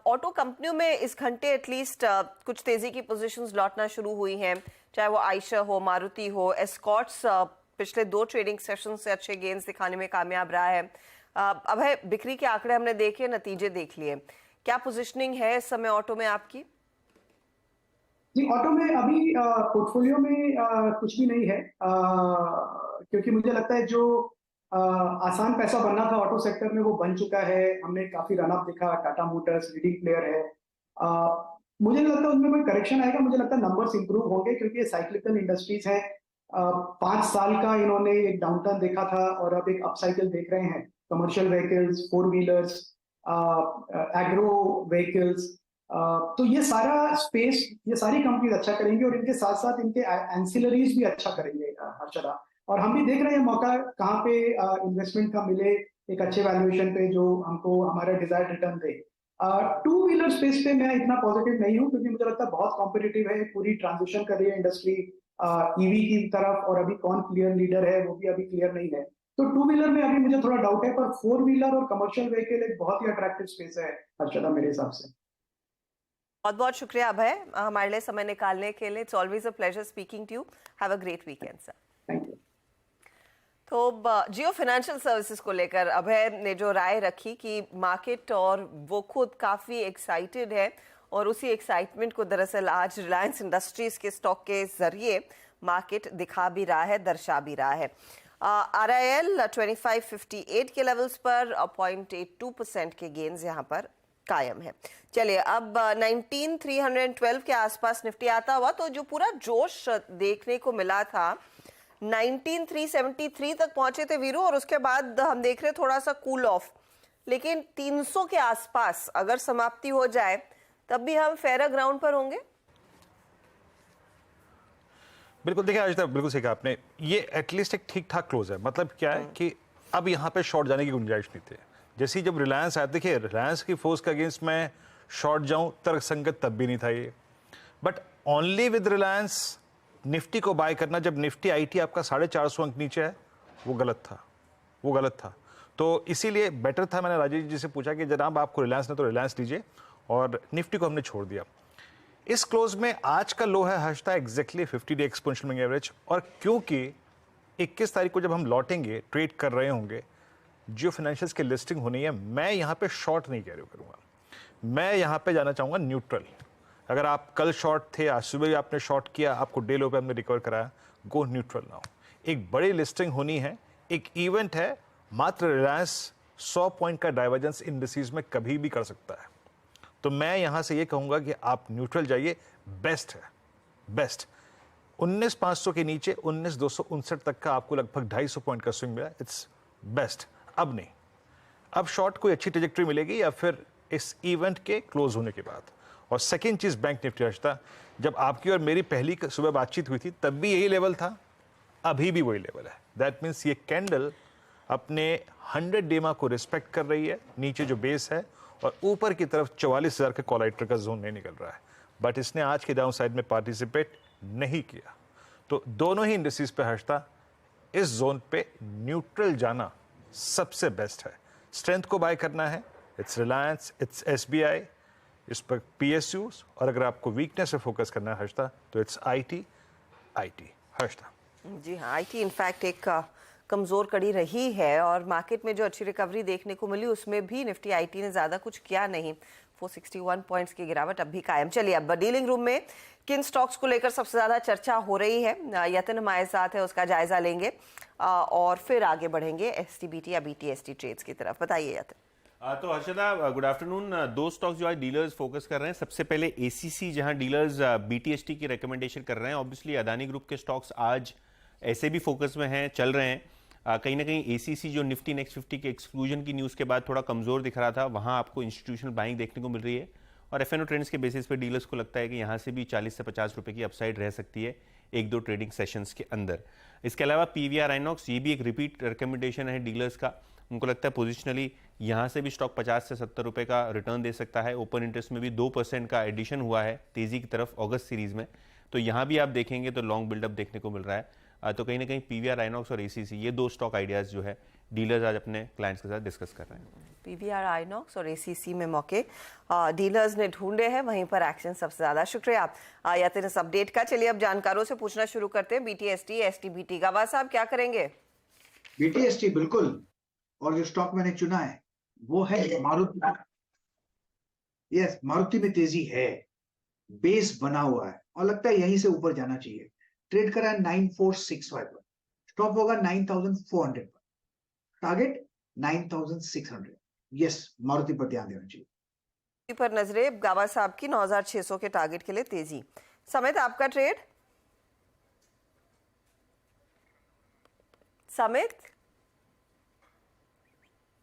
ऑटो कंपनियों में इस घंटे एटलीस्ट कुछ तेजी की पोजीशंस लौटना शुरू हुई हैं, चाहे वो आयशर हो, मारुति हो, एस्कॉर्ट्स पिछले 2 ट्रेडिंग सेशन से अच्छे गेन्स दिखाने में कामयाब रहा है। अब है बिक्री के आंकड़े हमने देखे, नतीजे देख लिए, क्या पोजीशनिंग है इस समय ऑटो में आपकी? जी, ऑटो में अभी पोर्टफोलियो में कुछ भी नहीं है, क्योंकि मुझे लगता है जो आसान पैसा बनना था ऑटो सेक्टर में वो बन चुका है। हमने काफी रनअप देखा, टाटा मोटर्स लीडिंग प्लेयर है, मुझे नहीं लगता उसमें कोई करेक्शन आएगा, मुझे लगता है नंबर्स इंप्रूव होंगे क्योंकि ये साइक्लिकल इंडस्ट्रीज है। 5 साल का इन्होंने एक डाउनटर्न देखा था और अब एक अपसाइकिल देख रहे हैं। Commercial vehicles, 4 wheelers, agro vehicles, तो ये सारा स्पेस, ये सारी कंपनीज अच्छा करेंगी और इनके साथ साथ इनके एंसिलरीज भी अच्छा करेंगे हर्षदा। और हम भी देख रहे हैं मौका कहाँ पे इन्वेस्टमेंट का मिले एक अच्छे वैल्यूएशन पे जो हमको हमारा डिजायर्ड रिटर्न दे। 2 व्हीलर स्पेस पे मैं इतना पॉजिटिव नहीं हूँ क्योंकि मुझे लगता है बहुत कॉम्पिटिटिव है, पूरी ट्रांजिशन कर रही है इंडस्ट्री ईवी की तरफ, और अभी कौन क्लियर लीडर है वो भी अभी क्लियर नहीं है। तो 2 व्हीलर में अभी मुझे थोड़ा डाउट है, पर 4 व्हीलर और कमर्शियल व्हीकल एक बहुत ही अट्रैक्टिव स्पेस है हर्षदा मेरे हिसाब से। बहुत बहुत शुक्रिया अभय हमारे लिए समय निकालने के लिए। It's always a pleasure speaking to you. Have a great weekend sir. Thank you. तो जियो फाइनेंशियल सर्विसेज को लेकर अभय ने जो राय रखी कि मार्केट और वो खुद काफ़ी एक्साइटेड है, और उसी एक्साइटमेंट को दरअसल आज रिलायंस इंडस्ट्रीज के स्टॉक के जरिए मार्केट दिखा भी रहा है, दर्शा भी रहा है। RIL 2558 के लेवल्स पर 0.82% के गेन्स यहाँ पर कायम है। चलिए अब 19312 के आसपास निफ्टी आता हुआ, तो जो पूरा जोश देखने को मिला था 19373 तक पहुंचे थे वीरू, और उसके बाद हम देख रहे थोड़ा सा कूल ऑफ, लेकिन 300 के आसपास अगर समाप्ति हो जाए तब भी हम फेयर ग्राउंड पर होंगे। बिल्कुल, देखिए आज तक बिल्कुल सही कहा आपने, ये एटलीस्ट एक ठीक ठाक क्लोज है। मतलब क्या है कि अब यहाँ पे शॉर्ट जाने की गुंजाइश नहीं थी। जैसे जब रिलायंस आया, देखिए रिलायंस की फोर्स के अगेंस्ट मैं शॉर्ट जाऊं तर्कसंगत तब भी नहीं था ये, but only with Reliance Nifty को बाय करना जब निफ्टी आई थी आपका 450 अंक नीचे है, वो गलत था, वो गलत था। तो इसीलिए बेटर था, मैंने राजेश जी से पूछा कि जनाब आपको रिलायंस ने तो रिलायंस लीजिए, और निफ्टी को हमने छोड़ दिया। इस क्लोज में आज का लो है Harshada exactly 50 day exponential moving average, और क्योंकि 21 तारीख को जब हम लौटेंगे ट्रेड कर रहे होंगे, जियो फाइनेंशियल्स की लिस्टिंग होनी है, मैं यहाँ पे शॉर्ट नहीं कैरी करूँगा, मैं यहाँ पे जाना चाहूँगा न्यूट्रल। अगर आप कल शॉर्ट थे, आज सुबह भी आपने शॉर्ट किया, आपको डे लो पे हमने रिकवर कराया, गो न्यूट्रल नाउ। एक बड़ी लिस्टिंग होनी है, एक इवेंट है, मात्र रिलायंस 100 पॉइंट का डाइवर्जेंस इंडिसेस में कभी भी कर सकता है। तो मैं यहाँ से ये कहूँगा कि आप न्यूट्रल जाइए, बेस्ट है, बेस्ट। 19,500 के नीचे 19,259 तक का आपको लगभग 250 पॉइंट का स्विंग मिला, इट्स बेस्ट। अब नहीं, अब शॉर्ट कोई अच्छी ट्रेजेक्टरी मिलेगी या फिर इस इवेंट के क्लोज होने के बाद, और सेकेंड चीज़ बैंक निफ्टी हर्षता, जब आपकी और मेरी पहली सुबह बातचीत हुई थी तब भी यही लेवल था, अभी भी वही लेवल है। दैट मीन्स ये कैंडल अपने 100 डेमा को रिस्पेक्ट कर रही है, नीचे जो बेस है, और ऊपर की तरफ 44,000 के कॉलाइटर का जोन नहीं निकल रहा है, बट इसने आज के डाउन साइड में पार्टिसिपेट नहीं किया। तो दोनों ही इंडस्ट्रीज पे हर्षता इस जोन पे न्यूट्रल जाना सबसे बेस्ट है। स्ट्रेंथ को बाय करना है, इट्स रिलायंस, इट्स SBI, इस पर PSUs, और अगर आपको वीकनेस पे फोकस करना है हर्षता तो इट्स IT हर्षता। जी हाँ, IT इनफैक्ट एक कमज़ोर कड़ी रही है और मार्केट में जो अच्छी रिकवरी देखने को मिली उसमें भी निफ्टी IT ने ज़्यादा कुछ किया नहीं। 461 पॉइंट्स की गिरावट अब भी कायम। चलिए अब डीलिंग रूम में किन स्टॉक्स को लेकर सबसे ज़्यादा चर्चा हो रही है, यतन हमारे साथ है, उसका जायजा लेंगे और फिर आगे बढ़ेंगे STBT या BTST ट्रेड्स की तरफ। बताइए यतन। तो हर्षदा गुड आफ्टरनून। दो स्टॉक्स जो आज डीलर्स फोकस कर रहे हैं, सबसे पहले ACC, जहां डीलर्स BTST की रिकमेंडेशन कर रहे हैं। ऑब्वियसली अदानी ग्रुप के स्टॉक्स आज ऐसे भी फोकस में हैं, चल रहे हैं। कहीं ना कहीं ACC जो निफ्टी नेक्स्ट 50 के एक्सक्लूजन की न्यूज़ के बाद थोड़ा कमजोर दिख रहा था, वहां आपको इंस्टीट्यूशनल बाइंग देखने को मिल रही है, और FNO ट्रेंड्स के बेसिस पे डीलर्स को लगता है कि यहां से भी 40 से 50 रुपए की अपसाइड रह सकती है एक दो ट्रेडिंग सेशंस के अंदर। इसके अलावा PVR INOX, ये भी एक रिपीट रिकमेंडेशन है डीलर्स का। उनको लगता है पोजिशनली यहाँ से भी स्टॉक 50 से 70 रुपए का रिटर्न दे सकता है। ओपन इंटरेस्ट में भी 2% का एडिशन हुआ है तेजी की तरफ अगस्त सीरीज में, तो यहाँ भी आप देखेंगे तो लॉन्ग बिल्डअप देखने को मिल रहा है। तो कहीं ना कहीं PVR INOX और ACC, ये दो स्टॉक आइडियाज जो है डीलर्स आज अपने क्लाइंट्स के साथ डिस्कस कर रहे हैं। PVR INOX और ACC में मौके डीलर्स ने ढूंढे हैं, वहीं पर एक्शन सबसे ज्यादा। शुक्रिया यतिन इस अपडेट का। चलिए अब जानकारों से पूछना शुरू करते हैं। BTST STBT गवा साहब क्या करेंगे? BTST बिल्कुल, और जो स्टॉक मैंने चुना है वो है मारुति। यस, मारुति में तेजी है, बेस बना हुआ है और लगता है यहीं से ऊपर जाना चाहिए। ट्रेड करा है 9465 पर, स्टॉप होगा 9400 पर, टारगेट 9600। यस, मारुति पर ध्यान देना चाहिए। पर नजरें गावा साहब की 9600 के टारगेट के लिए तेजी। समित आपका ट्रेड? समित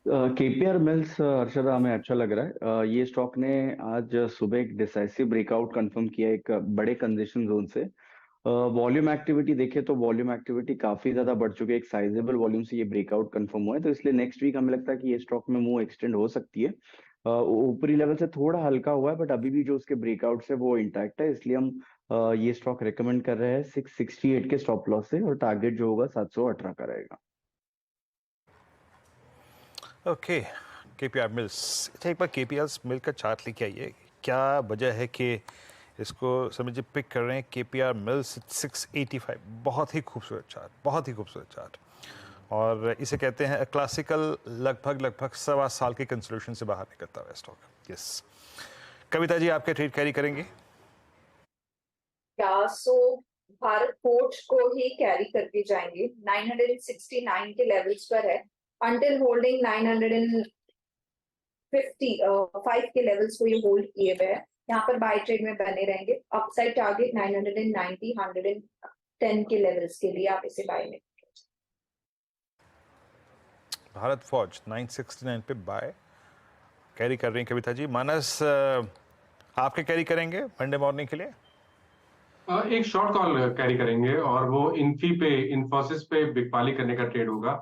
KPR मिल्स अर्शदा हमें अच्छा लग रहा है। ये स्टॉक ने आज सुबह एक डिसाइसिव ब्रेकआउट कंफर्म किया एक बड़े कंजेशन जोन से। वॉल्यूम एक्टिविटी देखे तो वॉल्यूम एक्टिविटी काफी ज्यादा बढ़ चुकी है, एक साइजेबल वॉल्यूम से ये ब्रेकआउट कंफर्म हुआ है, तो इसलिए नेक्स्ट वीक हमें लगता है कि ये स्टॉक में मूव एक्सटेंड हो सकती है। ऊपरी लेवल से थोड़ा हल्का हुआ है, बट अभी भी जो उसके ब्रेकआउट है वो इंटैक्ट है, इसलिए हम ये स्टॉक रिकमेंड कर रहे हैं 668 के स्टॉप लॉस से, और टारगेट जो होगा 718 का रहेगा। Okay, KPR mills. अच्छा, एक बार KPR मिल का चार्ट लेके आइए, क्या वजह है कि इसको समझिए पिक कर रहे हैं? KPR मिल्स 685, बहुत ही खूबसूरत चार्ट, बहुत ही खूबसूरत चार्ट, और इसे कहते हैं क्लासिकल लगभग 1.25 साल के कंसोलिडेशन से बाहर निकलता हुआ स्टॉक। यस, कविता जी आपके ट्रेड कैरी करेंगे? क्या सो भारत फोर्ज को ही कैरी करके जाएंगे। 969 के लेवल्स पर है, अंटिल होल्डिंग 955 के लेवल्स को ये होल्ड किए हुए हैं। यहाँ पर बाय ट्रेड में बने रहेंगे। अपसाइड टारगेट 990 110 के लेवल्स के लिए आप इसे बाय में। भारत फौज 969 पे बाय कैरी कर रही हैं कविता जी। मानस आपके कैरी करेंगे मंडे मॉर्निंग के लिए? एक शॉर्ट कॉल कैरी करेंगे और वो इन्फोसिस पे बिकवाली करने का ट्रेड होगा।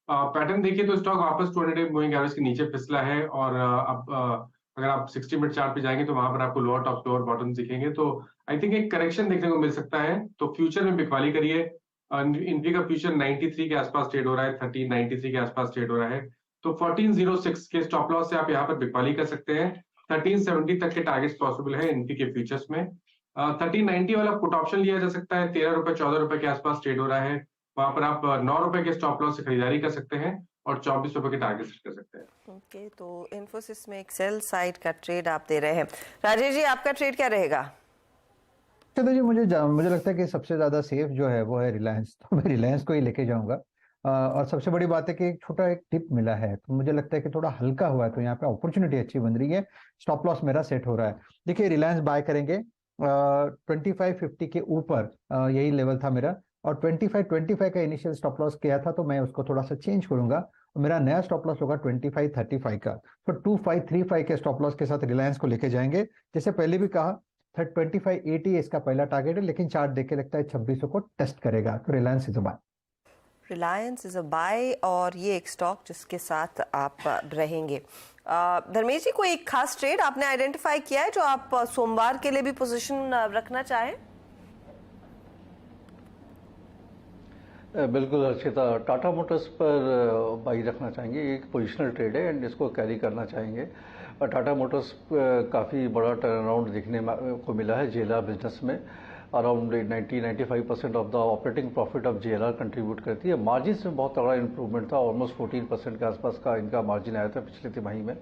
पैटर्न देखिए तो स्टॉक वापस 200 मूविंग एवरेज के नीचे फिसला है, और अब अगर आप 60 मिनट चार्ट पे जाएंगे तो वहां पर आपको लोअर टॉप लोअर बॉटम दिखेंगे, तो आई थिंक एक करेक्शन देखने को मिल सकता है। तो फ्यूचर में बिकवाली करिए। इनकी का फ्यूचर 93 के आसपास ट्रेड हो रहा है, 1393 के आसपास ट्रेड हो रहा है, तो 1406 के स्टॉप लॉस से आप यहाँ पर बिकवाली कर सकते हैं। 1370 तक के टारगेट्स पॉसिबल है इनकी के फ्यूचर्स में। 1390 वाला पुट ऑप्शन लिया जा सकता है, 13 रुपए 14 रुपए के आसपास ट्रेड हो रहा है, वहां पर आप 9 रुपए के स्टॉप लॉस से खरीदारी कर सकते हैं और 24 रुपए के टारगेट सेट कर सकते हैं। ओके, तो इन्फोसिस में एक सेल साइड का ट्रेड आप दे रहे हैं। राजेश जी आपका ट्रेड क्या रहेगा? चलो जी, मुझे लगता है कि सबसे ज्यादा सेफ जो है वो है रिलायंस, तो मैं रिलायंस को ही लेके जाऊंगा। और सबसे बड़ी बात है कि एक छोटा एक टिप मिला है, तो मुझे लगता है कि थोड़ा हल्का हुआ है, तो यहाँ पे अपॉर्चुनिटी अच्छी बन रही है। स्टॉप लॉस मेरा सेट हो रहा है। देखिए, रिलायंस बाय करेंगे 2550 के ऊपर, यही लेवल था मेरा, और 2525 का इनिशियल स्टॉप लॉस किया था, तो मैं उसको थोड़ा सा चेंज करूंगा मेरा नया स्टॉप लॉस होगा 2535 का। तो 2535 के स्टॉप लॉस के साथ रिलायंस को लेके जाएंगे। जैसे पहले भी कहा 2580 इसका पहला टारगेट है, लेकिन चार्ट देख के लगता है 2600 को टेस्ट करेगा। तो Reliance is a buy. Reliance is a buy और ये एक स्टॉक जिसके साथ आप रहेंगे। धर्मेश जी, कोई एक खास ट्रेड आपने आइडेंटिफाई किया है जो आप सोमवार के लिए भी पोजीशन रखना चाहें? बिल्कुल अर्चिता, टाटा मोटर्स पर बाई रखना चाहेंगे। एक पोजिशनल ट्रेड है एंड इसको कैरी करना चाहेंगे। और टाटा मोटर्स काफ़ी बड़ा टर्न अराउंड देखने को मिला है जेएलआर बिजनेस में। Around 90-95% of the operating profit of JLR contribute करती है। मार्जिन में बहुत तगड़ा इंप्रूवमेंट था, ऑलमोस्ट 14% के आसपास का इनका मार्जिन आया था पिछले तिमाही में।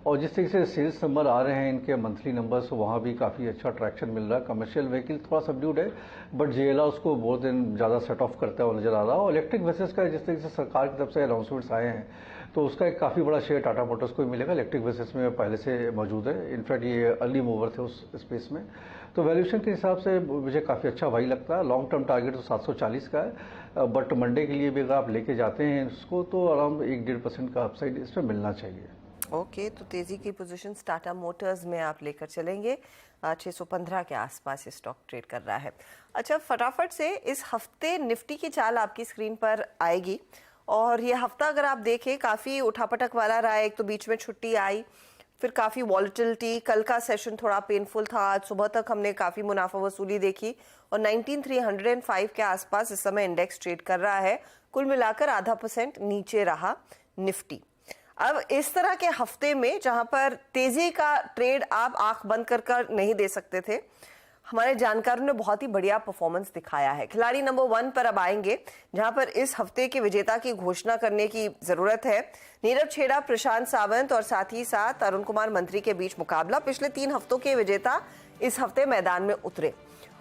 और जिस तरीके से सेल्स नंबर आ रहे हैं इनके मंथली नंबर्स, वहाँ भी काफ़ी अच्छा ट्रैक्शन मिल रहा है। कमर्शियल व्हीकल थोड़ा सबड्यूड है, बट जेएलआर उसको बहुत दिन ज़्यादा सेट ऑफ करता हुआ नजर आ रहा है। और इलेक्ट्रिक वेसेस का जिस तरीके से सरकार की तरफ से अनाउंसमेंट्स आए हैं, तो उसका एक काफ़ी बड़ा शेयर टाटा मोटर्स को मिलेगा। इलेक्ट्रिक वेसेस में पहले से मौजूद है, इनफैक्ट ये अर्ली मूवर थे उस स्पेस में। तो वैल्यूएशन के हिसाब से मुझे काफ़ी अच्छा भाई लगता है। लॉन्ग टर्म टारगेट तो 740 का है, बट मंडे के लिए भी अगर आप लेके जाते हैं इसको, तो अराउंड 1-1.5% का अपसाइड इसमें मिलना चाहिए। ओके, तो तेजी की पोजीशन टाटा मोटर्स में आप लेकर चलेंगे। 615 के आसपास ये स्टॉक ट्रेड कर रहा है। अच्छा, फटाफट से इस हफ्ते निफ्टी की चाल आपकी स्क्रीन पर आएगी। और ये हफ्ता अगर आप देखें काफ़ी उठापटक वाला रहा है। एक तो बीच में छुट्टी आई, फिर काफ़ी वॉलेटिलिटी, कल का सेशन थोड़ा पेनफुल था। आज सुबह तक हमने काफ़ी मुनाफा वसूली देखी और 19,305 के आसपास इस समय इंडेक्स ट्रेड कर रहा है। कुल मिलाकर 0.5% नीचे रहा निफ्टी। अब इस तरह के हफ्ते में जहां पर तेजी का ट्रेड आप आंख बंद कर नहीं दे सकते थे, हमारे जानकारों ने बहुत ही बढ़िया परफॉर्मेंस दिखाया है। खिलाड़ी नंबर 1 पर अब आएंगे, जहां पर इस हफ्ते के विजेता की घोषणा करने की जरूरत है। नीरव छेड़ा, प्रशांत सावंत और साथ ही साथ अरुण कुमार मंत्री के बीच मुकाबला। पिछले 3 हफ्तों के विजेता इस हफ्ते मैदान में उतरे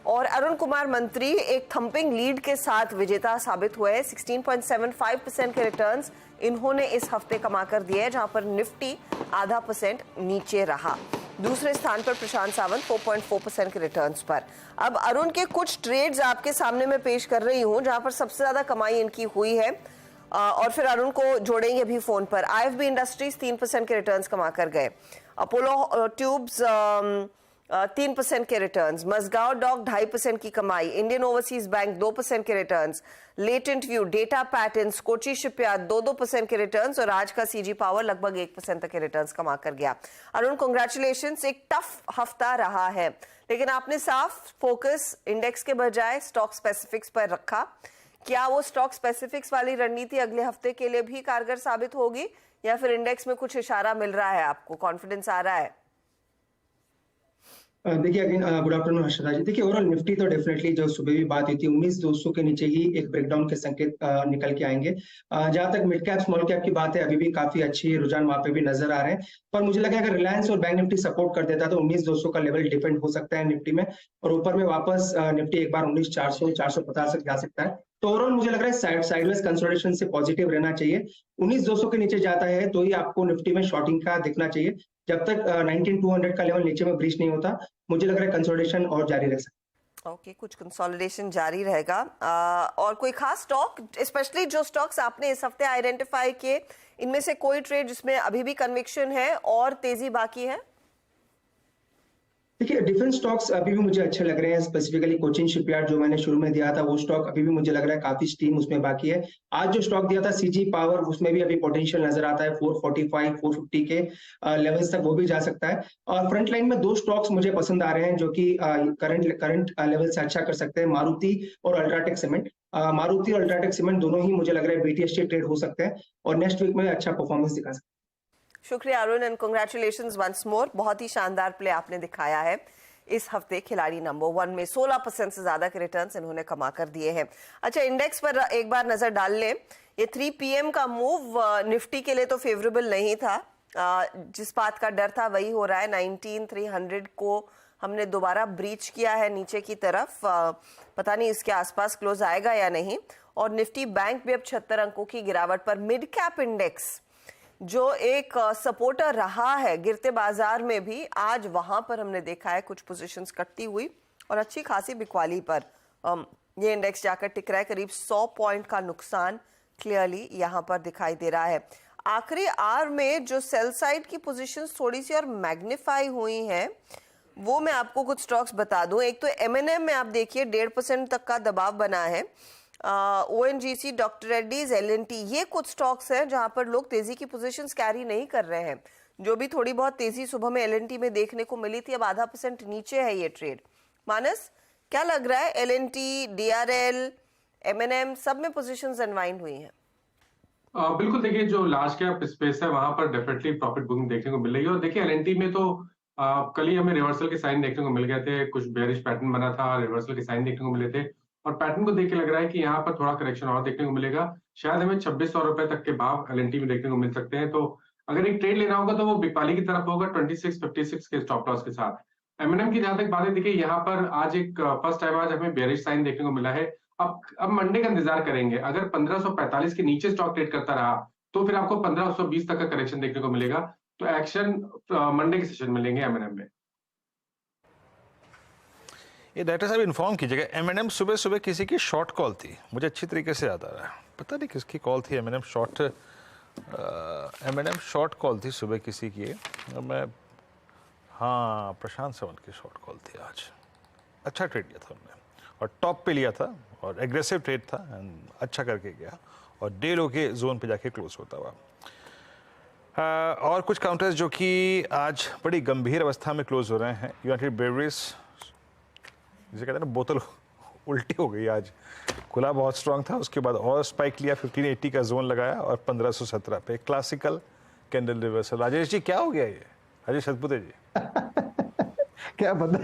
और अरुण कुमार मंत्री एक थंपिंग लीड के साथ विजेता साबित हुए। 16.75% के रिटर्न्स इन्होंने इस हफ्ते कमा कर दिए, जहां पर निफ्टी 0.5% नीचे रहा। दूसरे स्थान पर प्रशांत सावंत 4.4% के रिटर्न्स पर। अब अरुण के कुछ ट्रेड्स आपके सामने मैं पेश कर रही हूं, जहां पर सबसे ज्यादा कमाई इनकी हुई है, और फिर अरुण को जोड़ेंगे भी फोन पर। IFB इंडस्ट्रीज 3% के रिटर्न्स कमा कर गए। अपोलो ट्यूब्स 3% के रिटर्न्स। मजगांव डॉक 2.5% की कमाई। इंडियन ओवरसीज बैंक 2% के returns. Latent view, data patterns, Kochi shipyard 2% के रिटर्न्स और आज का सीजी पावर लगभग 1% तक के रिटर्न्स कमा कर गया। अरुण, कांग्रेचुलेशंस। एक टफ हफ्ता रहा है, लेकिन आपने साफ फोकस इंडेक्स के बजाय स्टॉक स्पेसिफिक्स पर रखा। क्या वो स्टॉक स्पेसिफिक्स वाली रणनीति अगले हफ्ते के लिए भी कारगर साबित होगी, या फिर इंडेक्स में कुछ इशारा मिल रहा है, आपको कॉन्फिडेंस आ रहा है? देखिए अगेन गुड आफ्टरनून हर्षदा जी। देखिए ओवरऑल निफ्टी तो डेफिनेटली जो सुबह भी बात हुई थी 19,200 के नीचे ही एक ब्रेकडाउन के संकेत निकल के आएंगे। जहां तक मिड कैप स्मॉल कैप की बात है, अभी भी काफी अच्छी रुझान वहां पे भी नजर आ रहे हैं। पर मुझे लगा अगर रिलायंस और बैंक निफ्टी सपोर्ट कर देता तो 19,200 का लेवल डिपेंड हो सकता है निफ्टी में, और ऊपर में वापस निफ्टी एक बार 19,400 450 तक जा सकता है। तो ओवरऑल मुझे लग रहा है साइडवेज कंसोलिडेशन से पॉजिटिव रहना चाहिए। 19,200 के नीचे जाता है तो ही आपको निफ्टी में शॉर्टिंग का दिखना चाहिए। जब तक 19,200 का लेवल नीचे में ब्रीच नहीं होता, मुझे लग रहा है कंसोलिडेशन और जारी रह सकता है। ओके, कुछ कंसोलिडेशन जारी रहेगा। और कोई खास स्टॉक, स्पेशली जो स्टॉक्स आपने इस हफ्ते आइडेंटिफाई किए, इनमें से कोई ट्रेड जिसमें अभी भी कन्विक्शन है और तेजी बाकी है? देखिए डिफेंस स्टॉक्स अभी भी मुझे अच्छे लग रहे हैं। स्पेसिफिकली कोचिन शिपयार्ड जो मैंने शुरू में दिया था वो स्टॉक अभी भी मुझे लग रहा है काफी स्टीम उसमें बाकी है। आज जो स्टॉक दिया था सीजी पावर, उसमें भी अभी पोटेंशियल नजर आता है। 445 450 के लेवल्स तक वो भी जा सकता है। और फ्रंट लाइन में 2 स्टॉक्स मुझे पसंद आ रहे हैं जो कि करंट लेवल से अच्छा कर सकते हैं, मारुति और अल्ट्राटेक सीमेंट। मारुति और अल्ट्राटेक सीमेंट दोनों ही मुझे लग रहा है BTST ट्रेड हो सकते हैं और नेक्स्ट वीक में अच्छा परफॉर्मेंस दिखा सकते हैं। शुक्रिया Arun and congratulations once more. बहुत ही शानदार प्ले आपने दिखाया है इस हफ्ते। खिलाड़ी नंबर 1 में 16% से ज्यादा के रिटर्न्स इन्होंने कमा कर दिए हैं। अच्छा, इंडेक्स पर एक बार नजर डाल लें। ये 3 PM का मूव निफ्टी के लिए तो फेवरेबल नहीं था। जिस बात का डर था वही हो रहा है। 19,300 को हमने दोबारा ब्रीच किया है नीचे की तरफ। पता नहीं इसके आसपास क्लोज आएगा या नहीं। और निफ्टी बैंक भी अब 76 अंकों की गिरावट पर। मिड कैप इंडेक्स जो एक सपोर्टर रहा है गिरते बाजार में भी, आज वहां पर हमने देखा है कुछ पोजीशंस कटती हुई और अच्छी खासी बिकवाली पर ये इंडेक्स जाकर टिक रहा है। करीब 100 पॉइंट का नुकसान क्लियरली यहाँ पर दिखाई दे रहा है। आखिरी आवर में जो सेल साइड की पोजीशंस थोड़ी सी और मैग्नीफाई हुई हैं, वो मैं आपको कुछ स्टॉक्स बता दूं। एक तो M&M में आप देखिए 1.5% तक का दबाव बना है। ONGC, डॉक्टर रेड्डीज, L&T, ये कुछ स्टॉक्स हैं जहां पर लोग तेजी की पोजीशंस कैरी नहीं कर रहे हैं। जो भी थोड़ी बहुत तेजी सुबह में L&T में देखने को मिली थी, अब 0.5% नीचे है ये ट्रेड। मानस, क्या लग रहा है? L&T, DRL, M&M सब में पोजीशंस अनवाइंड हुई हैं। बिल्कुल, देखिए जो लार्ज कैप स्पेस है वहां पर डेफिनेटली प्रॉफिट बुकिंग देखने को मिल रही है। और देखिए L&T में तो कल ही हमें रिवर्सल के साइन देखने को मिल गए थे, कुछ बेयरिश पैटर्न बना था, रिवर्सल के साइन देखने को मिले थे और पैटर्न को देख के लग रहा है कि यहाँ पर थोड़ा करेक्शन और देखने को मिलेगा। शायद हमें 2600 रुपए तक के भाव L&T में देखने को मिल सकते हैं। तो अगर एक ट्रेड लेना होगा तो वो बिकवाली की तरफ होगा 2656 के स्टॉप लॉस के साथ। M&M की जहां तक बात है, देखिए यहाँ पर आज एक फर्स्ट टाइम आज हमें बेयरिश साइन देखने को मिला है। अब मंडे का इंतजार करेंगे। अगर 1545 के नीचे स्टॉक ट्रेड करता रहा तो फिर आपको 1520 तक का करेक्शन देखने को मिलेगा। तो एक्शन मंडे के सेशन में लेंगे M&M में। ये डायरेक्टर साहब इन्फॉर्म कीजिएगा, M&M सुबह सुबह किसी की शॉर्ट कॉल थी, मुझे अच्छी तरीके से याद आ रहा है, पता नहीं किसकी कॉल थी। M&M शॉर्ट कॉल थी सुबह किसी की। मैं हाँ, प्रशांत सावंत की शॉर्ट कॉल थी आज। अच्छा ट्रेड लिया था उन्होंने और टॉप पे लिया था और एग्रेसिव ट्रेड था, अच्छा करके गया और डे लो के जोन पे जाके क्लोज होता हुआ। और कुछ काउंटर्स जो कि आज बड़ी गंभीर अवस्था में क्लोज हो रहे हैं। यूनाइटेड ब्रेवरीज, जिसे कहते हैं ना बोतल उल्टी हो गई आज, खुला बहुत स्ट्रांग था, उसके बाद और स्पाइक लिया, 1580 का जोन लगाया और 1517 पे classical candle reversal. Rajesh ji क्या हो गया ये? राजेश सतपुते जी क्या पता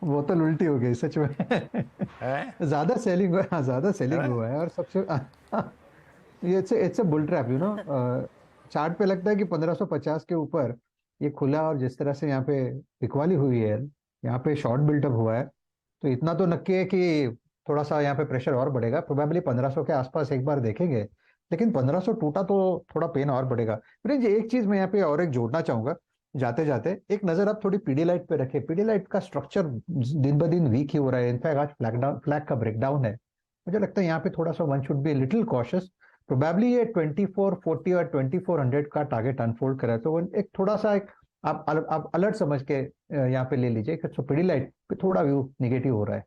बोतल उल्टी हो गई सच में। ज्यादा सेलिंग हुआ, ज्यादा सेलिंग हुआ है और सबसे ये it's a bull trap, you know. Chart पे लगता है कि 1550 के ऊपर ये खुला और जिस तरह से यहाँ पे बिकवाली हुई है, यहाँ पे शॉर्ट बिल्टअप हुआ है, तो इतना तो नक्की है कि थोड़ा सा यहाँ पे प्रेशर और बढ़ेगा। प्रोबेबली 1500 के आसपास एक बार देखेंगे, लेकिन 1500 टूटा तो थोड़ा पेन और बढ़ेगा। फ्रेंड्स, एक चीज मैं यहाँ पे और एक जोड़ना चाहूंगा जाते जाते, एक नजर आप थोड़ी पीडीलाइट पे रखें। पीडीलाइट का स्ट्रक्चर दिन ब दिन वीक ही हो रहा है। इनफैक्ट आज फ्लैग का ब्रेकडाउन है। मुझे लगता है यहाँ पे थोड़ा सा one should be little cautious. Probably ये 2440 और 2400 का टारगेट अनफोल्ड करे तो एक थोड़ा सा एक आप अलर्ट समझ के यहाँ पे ले लीजिए। तो पीडीलाइट पे थोड़ा व्यू निगेटिव हो रहा है।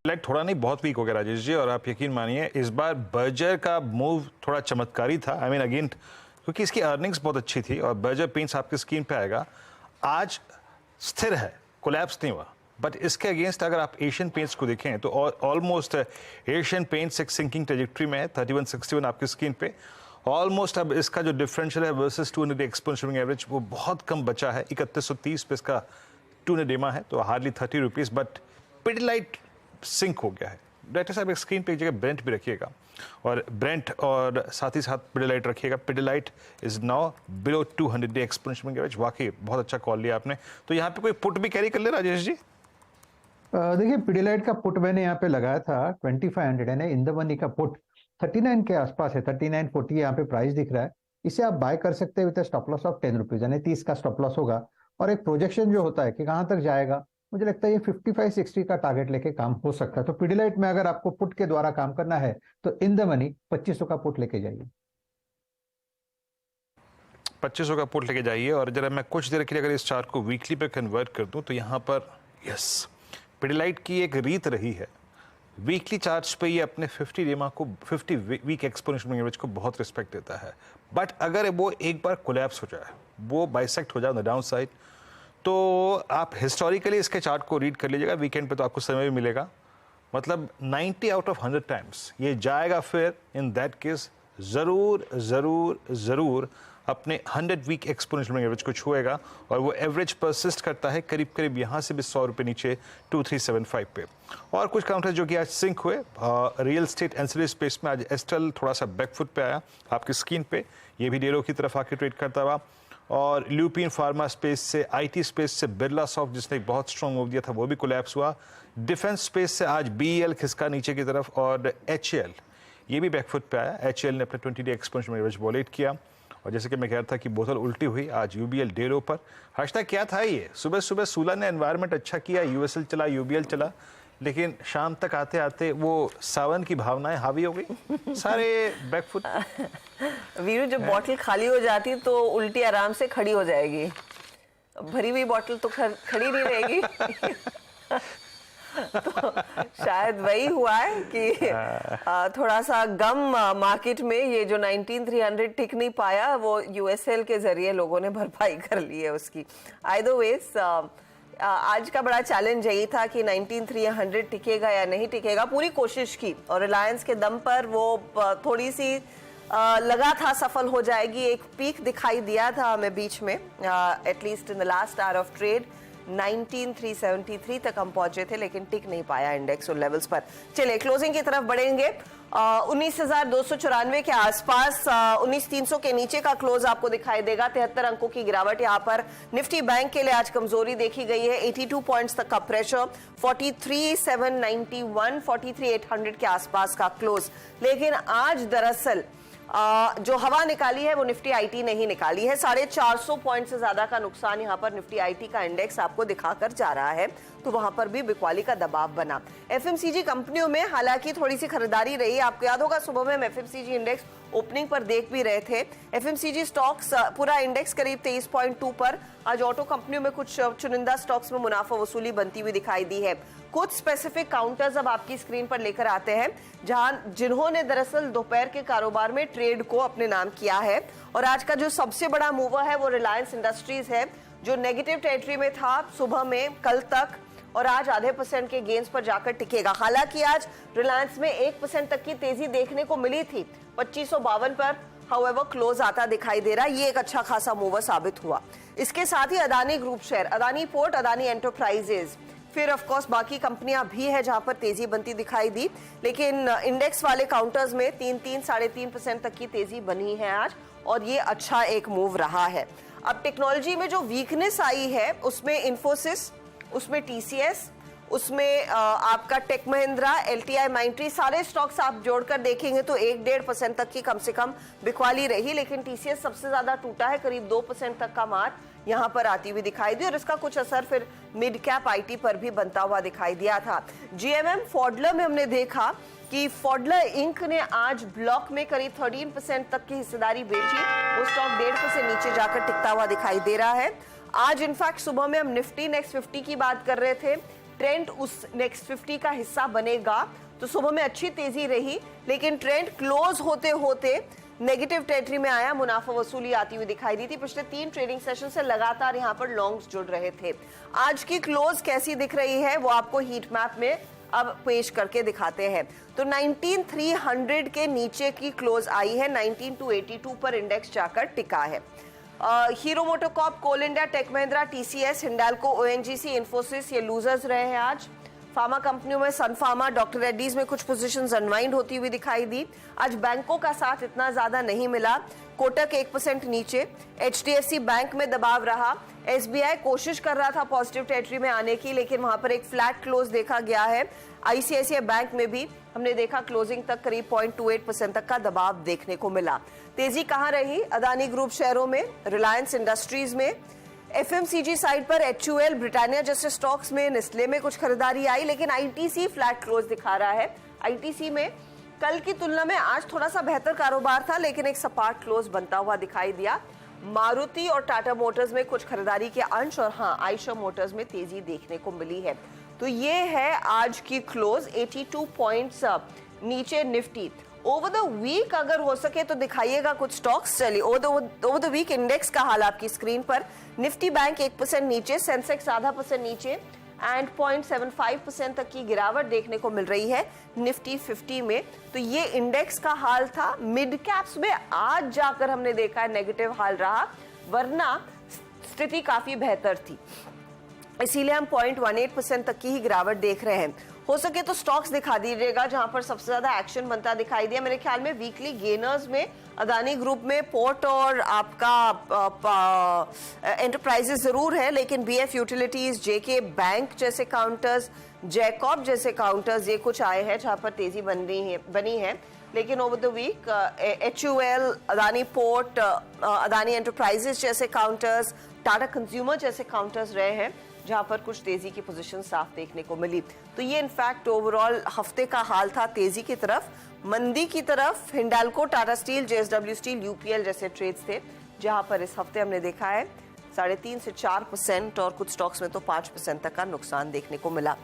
लाइट थोड़ा नहीं बहुत वीक हो गया राजेश जी, और आप यकीन मानिए इस बार बर्जर का मूव थोड़ा चमत्कारी था। आई मीन अगेन, क्योंकि इसकी अर्निंग्स बहुत अच्छी थी और बर्जर पेंट्स आपकी स्क्रीन पे आएगा, आज स्थिर है, कोलैप्स नहीं हुआ। बट इसके अगेंस्ट अगर आप एशियन पेंट्स को देखें तो ऑलमोस्ट एशियन पेंट्स एक सिंकिंग ट्रेजेक्ट्री में है, 3161 आपकी स्क्रीन पे। ऑलमोस्ट अब इसका जो डिफरेंशियल है वर्सेस 200 एक्सपोनेंशियल एवरेज वो बहुत कम बचा है। 3130 पे इसका 200 डेमा है, तो hardly 30 rupees. But Pidilite sink हो गया है। डायरेक्टर साहब एक स्क्रीन पे एक जगह ब्रेंट भी रखिएगा, और ब्रेंट और साथ ही साथ पिडलाइट रखिएगा। Pidilite is now below 200 day exponential average. वाकई बहुत अच्छा कॉल लिया आपने। तो यहाँ पे कोई पुट भी कैरी कर ले राजेश जी? देखिए, पिडीलाइट का पुट मैंने यहाँ पे लगाया था 2500 है। इन द मनी का पुट 39 के आसपास है, 3940 यहाँ पे प्राइस दिख रहा है। इसे आप बाय कर सकते हैं with stop loss of 10 rupees, यानी 30 का स्टॉप लॉस होगा। और एक प्रोजेक्शन जो होता है कि कहाँ तक जाएगा, मुझे लगता है ये 55-60 का टारगेट लेके काम हो सकता है। तो पिडीलाइट में अगर आपको पुट के द्वारा काम करना है तो इन द मनी 2500 का पुट लेके जाइए। 2500 का पुट लेके जाइए। और जरा मैं कुछ देर के लिए अगर इस चार्ट को वीकली पे कन्वर्ट कर दूं तो यहाँ पर यस, पिडीलाइट की एक रीत रही है वीकली चार्ट्स पे ये अपने 50 डेमा को, 50 वीक एक्सपोनेंशियल एवरेज को बहुत रिस्पेक्ट देता है। बट अगर वो एक बार कोलैप्स हो जाए, वो बाइसेक्ट हो जाए ऑन द डाउन साइड, तो आप हिस्टोरिकली इसके चार्ट को रीड कर लीजिएगा। वीकेंड पे तो आपको समय भी मिलेगा, मतलब 90 आउट ऑफ 100 टाइम्स ये जाएगा। फिर इन दैट केस ज़रूर ज़रूर ज़रूर अपने 100 वीक एक्सपोनेंशियल एवरेज को छुएगा, और वो एवरेज परसिस्ट करता है करीब करीब यहाँ से भी 100 रुपये नीचे 2375 पे। और कुछ काउंटर जो कि आज सिंक हुए, रियल स्टेट एंसिलरी स्पेस में आज एस्ट्रल थोड़ा सा बैकफुट पे आया आपकी स्क्रीन पे, ये भी डेलो की तरफ आके ट्रेड करता हुआ। और ल्यूपिन फार्मा स्पेस से, आईटी स्पेस से बिरला सॉफ्ट जिसने बहुत स्ट्रॉन्ग मूव दिया था वो भी कोलैप्स हुआ। डिफेंस स्पेस से आज बीएल खिसका नीचे की तरफ, और एचएल ये भी बैकफुट पे आया। एचएल ने अपने 20 डे एक्सपोनेंशियल एवरेज वॉलेट किया। और जैसे कि मैं कह रहा था कि बोतल उल्टी हुई, आज यूबीएल डे लो पर। हश्ता क्या था ये, सुबह सुबह सूला ने एनवायरनमेंट अच्छा किया, यूएसएल चला, यूबीएल चला, लेकिन शाम तक आते आते वो सावन की भावनाएं हावी हो गई, सारे बैकफुट। वीरू, जब बॉटल खाली हो जाती तो उल्टी आराम से खड़ी हो जाएगी, भरी हुई बॉटल तो खड़ी नहीं रहेगी। तो शायद वही हुआ है कि थोड़ा सा गम मार्केट में, ये जो 19300 टिक नहीं पाया वो यूएसएल के जरिए लोगों ने भरपाई कर ली है उसकी। आइदर वेज आज का बड़ा चैलेंज यही था कि 19300 टिकेगा या नहीं टिकेगा। पूरी कोशिश की और रिलायंस के दम पर वो थोड़ी सी लगा था सफल हो जाएगी। एक पीक दिखाई दिया था हमें बीच में, at least in the last hour of trade 19373 तक हम पहुंचे थे, लेकिन टिक नहीं पाया इंडेक्स उन लेवल्स पर। चलिए क्लोजिंग की तरफ बढ़ेंगे। 19,294 के आसपास, 19,300 के नीचे का क्लोज आपको दिखाई देगा। 73 अंकों की गिरावट यहाँ पर। निफ्टी बैंक के लिए आज कमजोरी देखी गई है, 82 पॉइंट्स तक का प्रेशर, 43,791, 43,800 के आसपास का क्लोज। लेकिन आज दरअसल जो हवा निकाली है वो निफ्टी आईटी नहीं निकाली है। 450 पॉइंट से ज्यादा का नुकसान यहाँ पर निफ्टी आईटी का इंडेक्स आपको दिखाकर जा रहा है, तो वहां पर भी बिकवाली का दबाव बना। एफएमसीजी कंपनियों में हालांकि थोड़ी सी खरीदारी रही। आपको याद होगा सुबह में हम एफएमसीजी इंडेक्स ओपनिंग पर देख भी रहे थे। एफएमसीजी स्टॉक्स पूरा इंडेक्स करीब 23.2 पर। आज ऑटो कंपनियों में कुछ चुनिंदा स्टॉक्स में मुनाफा वसूली बनती हुई दिखाई दी है। कुछ स्पेसिफिक काउंटर्स अब आपकी स्क्रीन पर लेकर आते हैं जिन्होंने दरअसल दोपहर के कारोबार में ट्रेड को अपने नाम किया है। और आज का जो सबसे बड़ा मूवर है वो रिलायंस इंडस्ट्रीज है, जो नेगेटिव टेरिटरी में था सुबह में कल तक, और आज आधे % के गेंस पर जाकर टिकेगा। हालांकि आज रिलायंस में 1% तक की तेजी देखने को मिली थी 2552 पर, हाउएवर क्लोज आता दिखाई दे रहा। ये एक अच्छा खासा मूवर साबित हुआ। इसके साथ ही Adani group share, Adani port, Adani enterprises, फिर ऑफ कोर्स बाकी कंपनियां भी है जहां पर तेजी बनती दिखाई दी। लेकिन इंडेक्स वाले काउंटर्स में 3.5% तक की तेजी बनी है आज, और ये अच्छा एक मूव रहा है। अब टेक्नोलॉजी में जो वीकनेस आई है उसमें इन्फोसिस, उसमें टीसीएस, उसमें आपका टेक महिंद्रा, एलटीआई, माइंट्री, सारे स्टॉक्स आप जोड़कर देखेंगे तो 1-1.5% तक की कम से कम बिकवाली रही। लेकिन टीसीएस सबसे ज्यादा टूटा है, करीब 2% तक का मार यहां पर आती हुई दिखाई दी, और इसका कुछ असर फिर मिड कैप आईटी पर भी बनता हुआ दिखाई दिया था। जीएमएम फॉडलर में हमने देखा कि फॉडलर इंक ने आज ब्लॉक में करीब 13% तक की हिस्सेदारी बेची। वो स्टॉक 1.5% नीचे जाकर टिकता हुआ दिखाई दे रहा है। आज इनफैक्ट सुबह में हम निफ्टी नेक्स्ट 50 की बात कर रहे थे, ट्रेंड उस नेक्स्ट 50 का हिस्सा बनेगा, तो सुबह में अच्छी तेजी रही। लेकिन ट्रेंड क्लोज होते होते नेगेटिव टेरिटरी में आया, मुनाफा वसूली आती हुई दिखाई दी थी। पिछले 3 ट्रेडिंग सेशन से लगातार यहां पर लॉन्ग्स जुड़ रहे थे। आज की क्लोज कैसी दिख रही है वो आपको हीट मैप में अब पेश करके दिखाते हैं। तो 19300 के नीचे की क्लोज आई है, 19282 पर इंडेक्स जाकर टिका है। Hero MotoCorp, Coal India, Tech Mahindra, TCS, Hindalco, ONGC, Infosys ये लूजर्स रहे हैं आज। फार्मा कंपनियों में सन फार्मा, डॉक्टर रेड्डीज में कुछ पोजीशंस अनवाइंड होती हुई दिखाई दी। आज बैंकों का साथ इतना ज्यादा नहीं मिला। कोटक 1% नीचे, एचडीएफसी बैंक में दबाव रहा। एसबीआई कोशिश कर रहा था पॉजिटिव टेरिटरी में आने की, लेकिन वहां पर एक फ्लैट क्लोज देखा गया है। आईसीआईसीआई बैंक में भी हमने देखा क्लोजिंग तक करीब 0.28% तक का दबाव देखने को मिला। तेजी कहां रही? अदानी ग्रुप शेयरों में, रिलायंस इंडस्ट्रीज में, एफएमसीजी साइड पर एचयूएल, ब्रिटानिया जैसे स्टॉक्स में, नेस्ले में कुछ खरीदारी आई। लेकिन आईटीसी फ्लैट क्लोज दिखा रहा है। आईटीसी में कल की तुलना में आज थोड़ा सा बेहतर कारोबार था, लेकिन एक सपाट क्लोज बनता हुआ दिखाई दिया। मारुति और टाटा मोटर्स में कुछ खरीदारी के अंश, और हाँ, आयशर मोटर्स में तेजी देखने को मिली है। तो ये है आज की क्लोज, 82 पॉइंट्स नीचे निफ्टी। ओवर द वीक अगर हो सके तो दिखाइएगा कुछ स्टॉक्स। चलिए ओवर द वीक इंडेक्स का हाल आपकी स्क्रीन पर। निफ्टी बैंक 1% नीचे, सेंसेक्स 0.5% नीचे, एंड 0.75% तक की गिरावट देखने को मिल रही है निफ्टी 50 में। तो ये इंडेक्स का हाल था। मिड कैप्स में आज जाकर हमने देखा है नेगेटिव हाल रहा, वरना स्थिति काफी बेहतर थी। इसीलिए हम 0.18% तक की ही गिरावट देख रहे हैं। हो सके तो स्टॉक्स दिखा दीजिएगा जहां पर सबसे ज्यादा एक्शन बनता दिखाई दिया। मेरे ख्याल में वीकली गेनर्स में अदानी ग्रुप में पोर्ट और आपका एंटरप्राइजेस जरूर है, लेकिन बीएफ यूटिलिटीज, जेके बैंक जैसे काउंटर्स, जैकॉब जैसे काउंटर्स, ये कुछ आए हैं जहां पर तेजी बनी है। लेकिन over the week HUL, Adani port, Adani enterprises जैसे काउंटर्स, टाटा कंज्यूमर जैसे काउंटर्स रहे हैं जहां पर कुछ तेजी की पोजीशन साफ देखने को मिली। तो ये इनफैक्ट ओवरऑल हफ्ते का हाल था तेजी की तरफ। मंदी की तरफ Hindalco, Tata steel, JSW steel, UPL जैसे ट्रेड्स थे, जहां पर इस हफ्ते हमने देखा है 3.5 से 4% और कुछ स्टॉक्स में तो 5% तक का नुकसान देखने को मिला।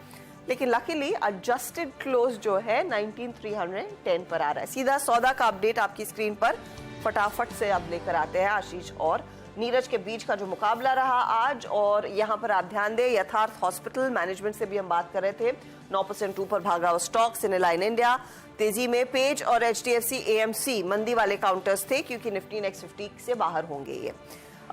लेकिन लकीली एडजस्टेड क्लोज जो है 19,310 पर आ रहा है। सीधा सौदा का अपडेट आपकी स्क्रीन पर फटाफट से अब लेकर आते हैं आशीष और नीरज के बीच का जो मुकाबला रहा आज। और यहां पर आप ध्यान दें, यथार्थ हॉस्पिटल मैनेजमेंट से भी हम बात कर रहे थे, 9% ऊपर भागा हुआ स्टॉक। सिनेलाइन इंडिया तेजी में, पेज और एचडीएफसी एएमसी मंदी वाले काउंटर्स थे क्योंकि निफ्टी नेक्स्ट 50 से बाहर होंगे ये।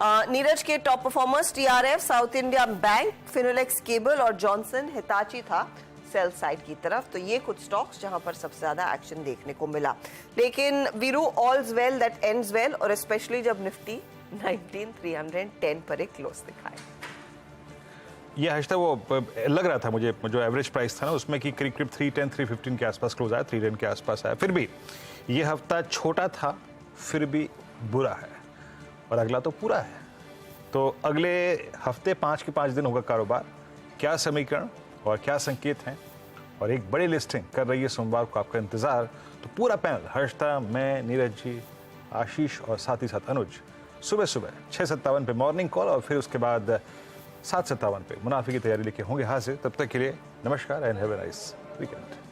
नीरज के top performers TRF, south India bank, Finolex cable और जॉनसन हिताची था सेल साइड की तरफ। तो ये कुछ स्टॉक्स जहां पर सबसे ज्यादा एक्शन देखने को मिला। लेकिन Veeru, all's well that ends well, और स्पेशली जब निफ्टी 19,310 पर एक क्लोज दिखाए। ये हश्ता वो लग रहा था मुझे, जो एवरेज प्राइस था ना उसमें कि करीब 310, 315 के आसपास क्लोज आया, 310 के आसपास आया। फिर भी ये हफ्ता छोटा था, फिर भी बुरा है और अगला तो पूरा है। तो अगले हफ्ते 5 के 5 दिन होगा कारोबार। क्या समीकरण और क्या संकेत हैं और एक बड़ी लिस्टिंग कर रही है सोमवार को, आपका इंतजार। तो पूरा पैनल, हर्षता, मैं, नीरज जी, आशीष और साथ ही साथ अनुज, सुबह 6:57 पे मॉर्निंग कॉल और फिर उसके बाद 7:57 पे मुनाफे की तैयारी लेके होंगे हाजिर। तब तक के लिए नमस्कार and have a nice weekend.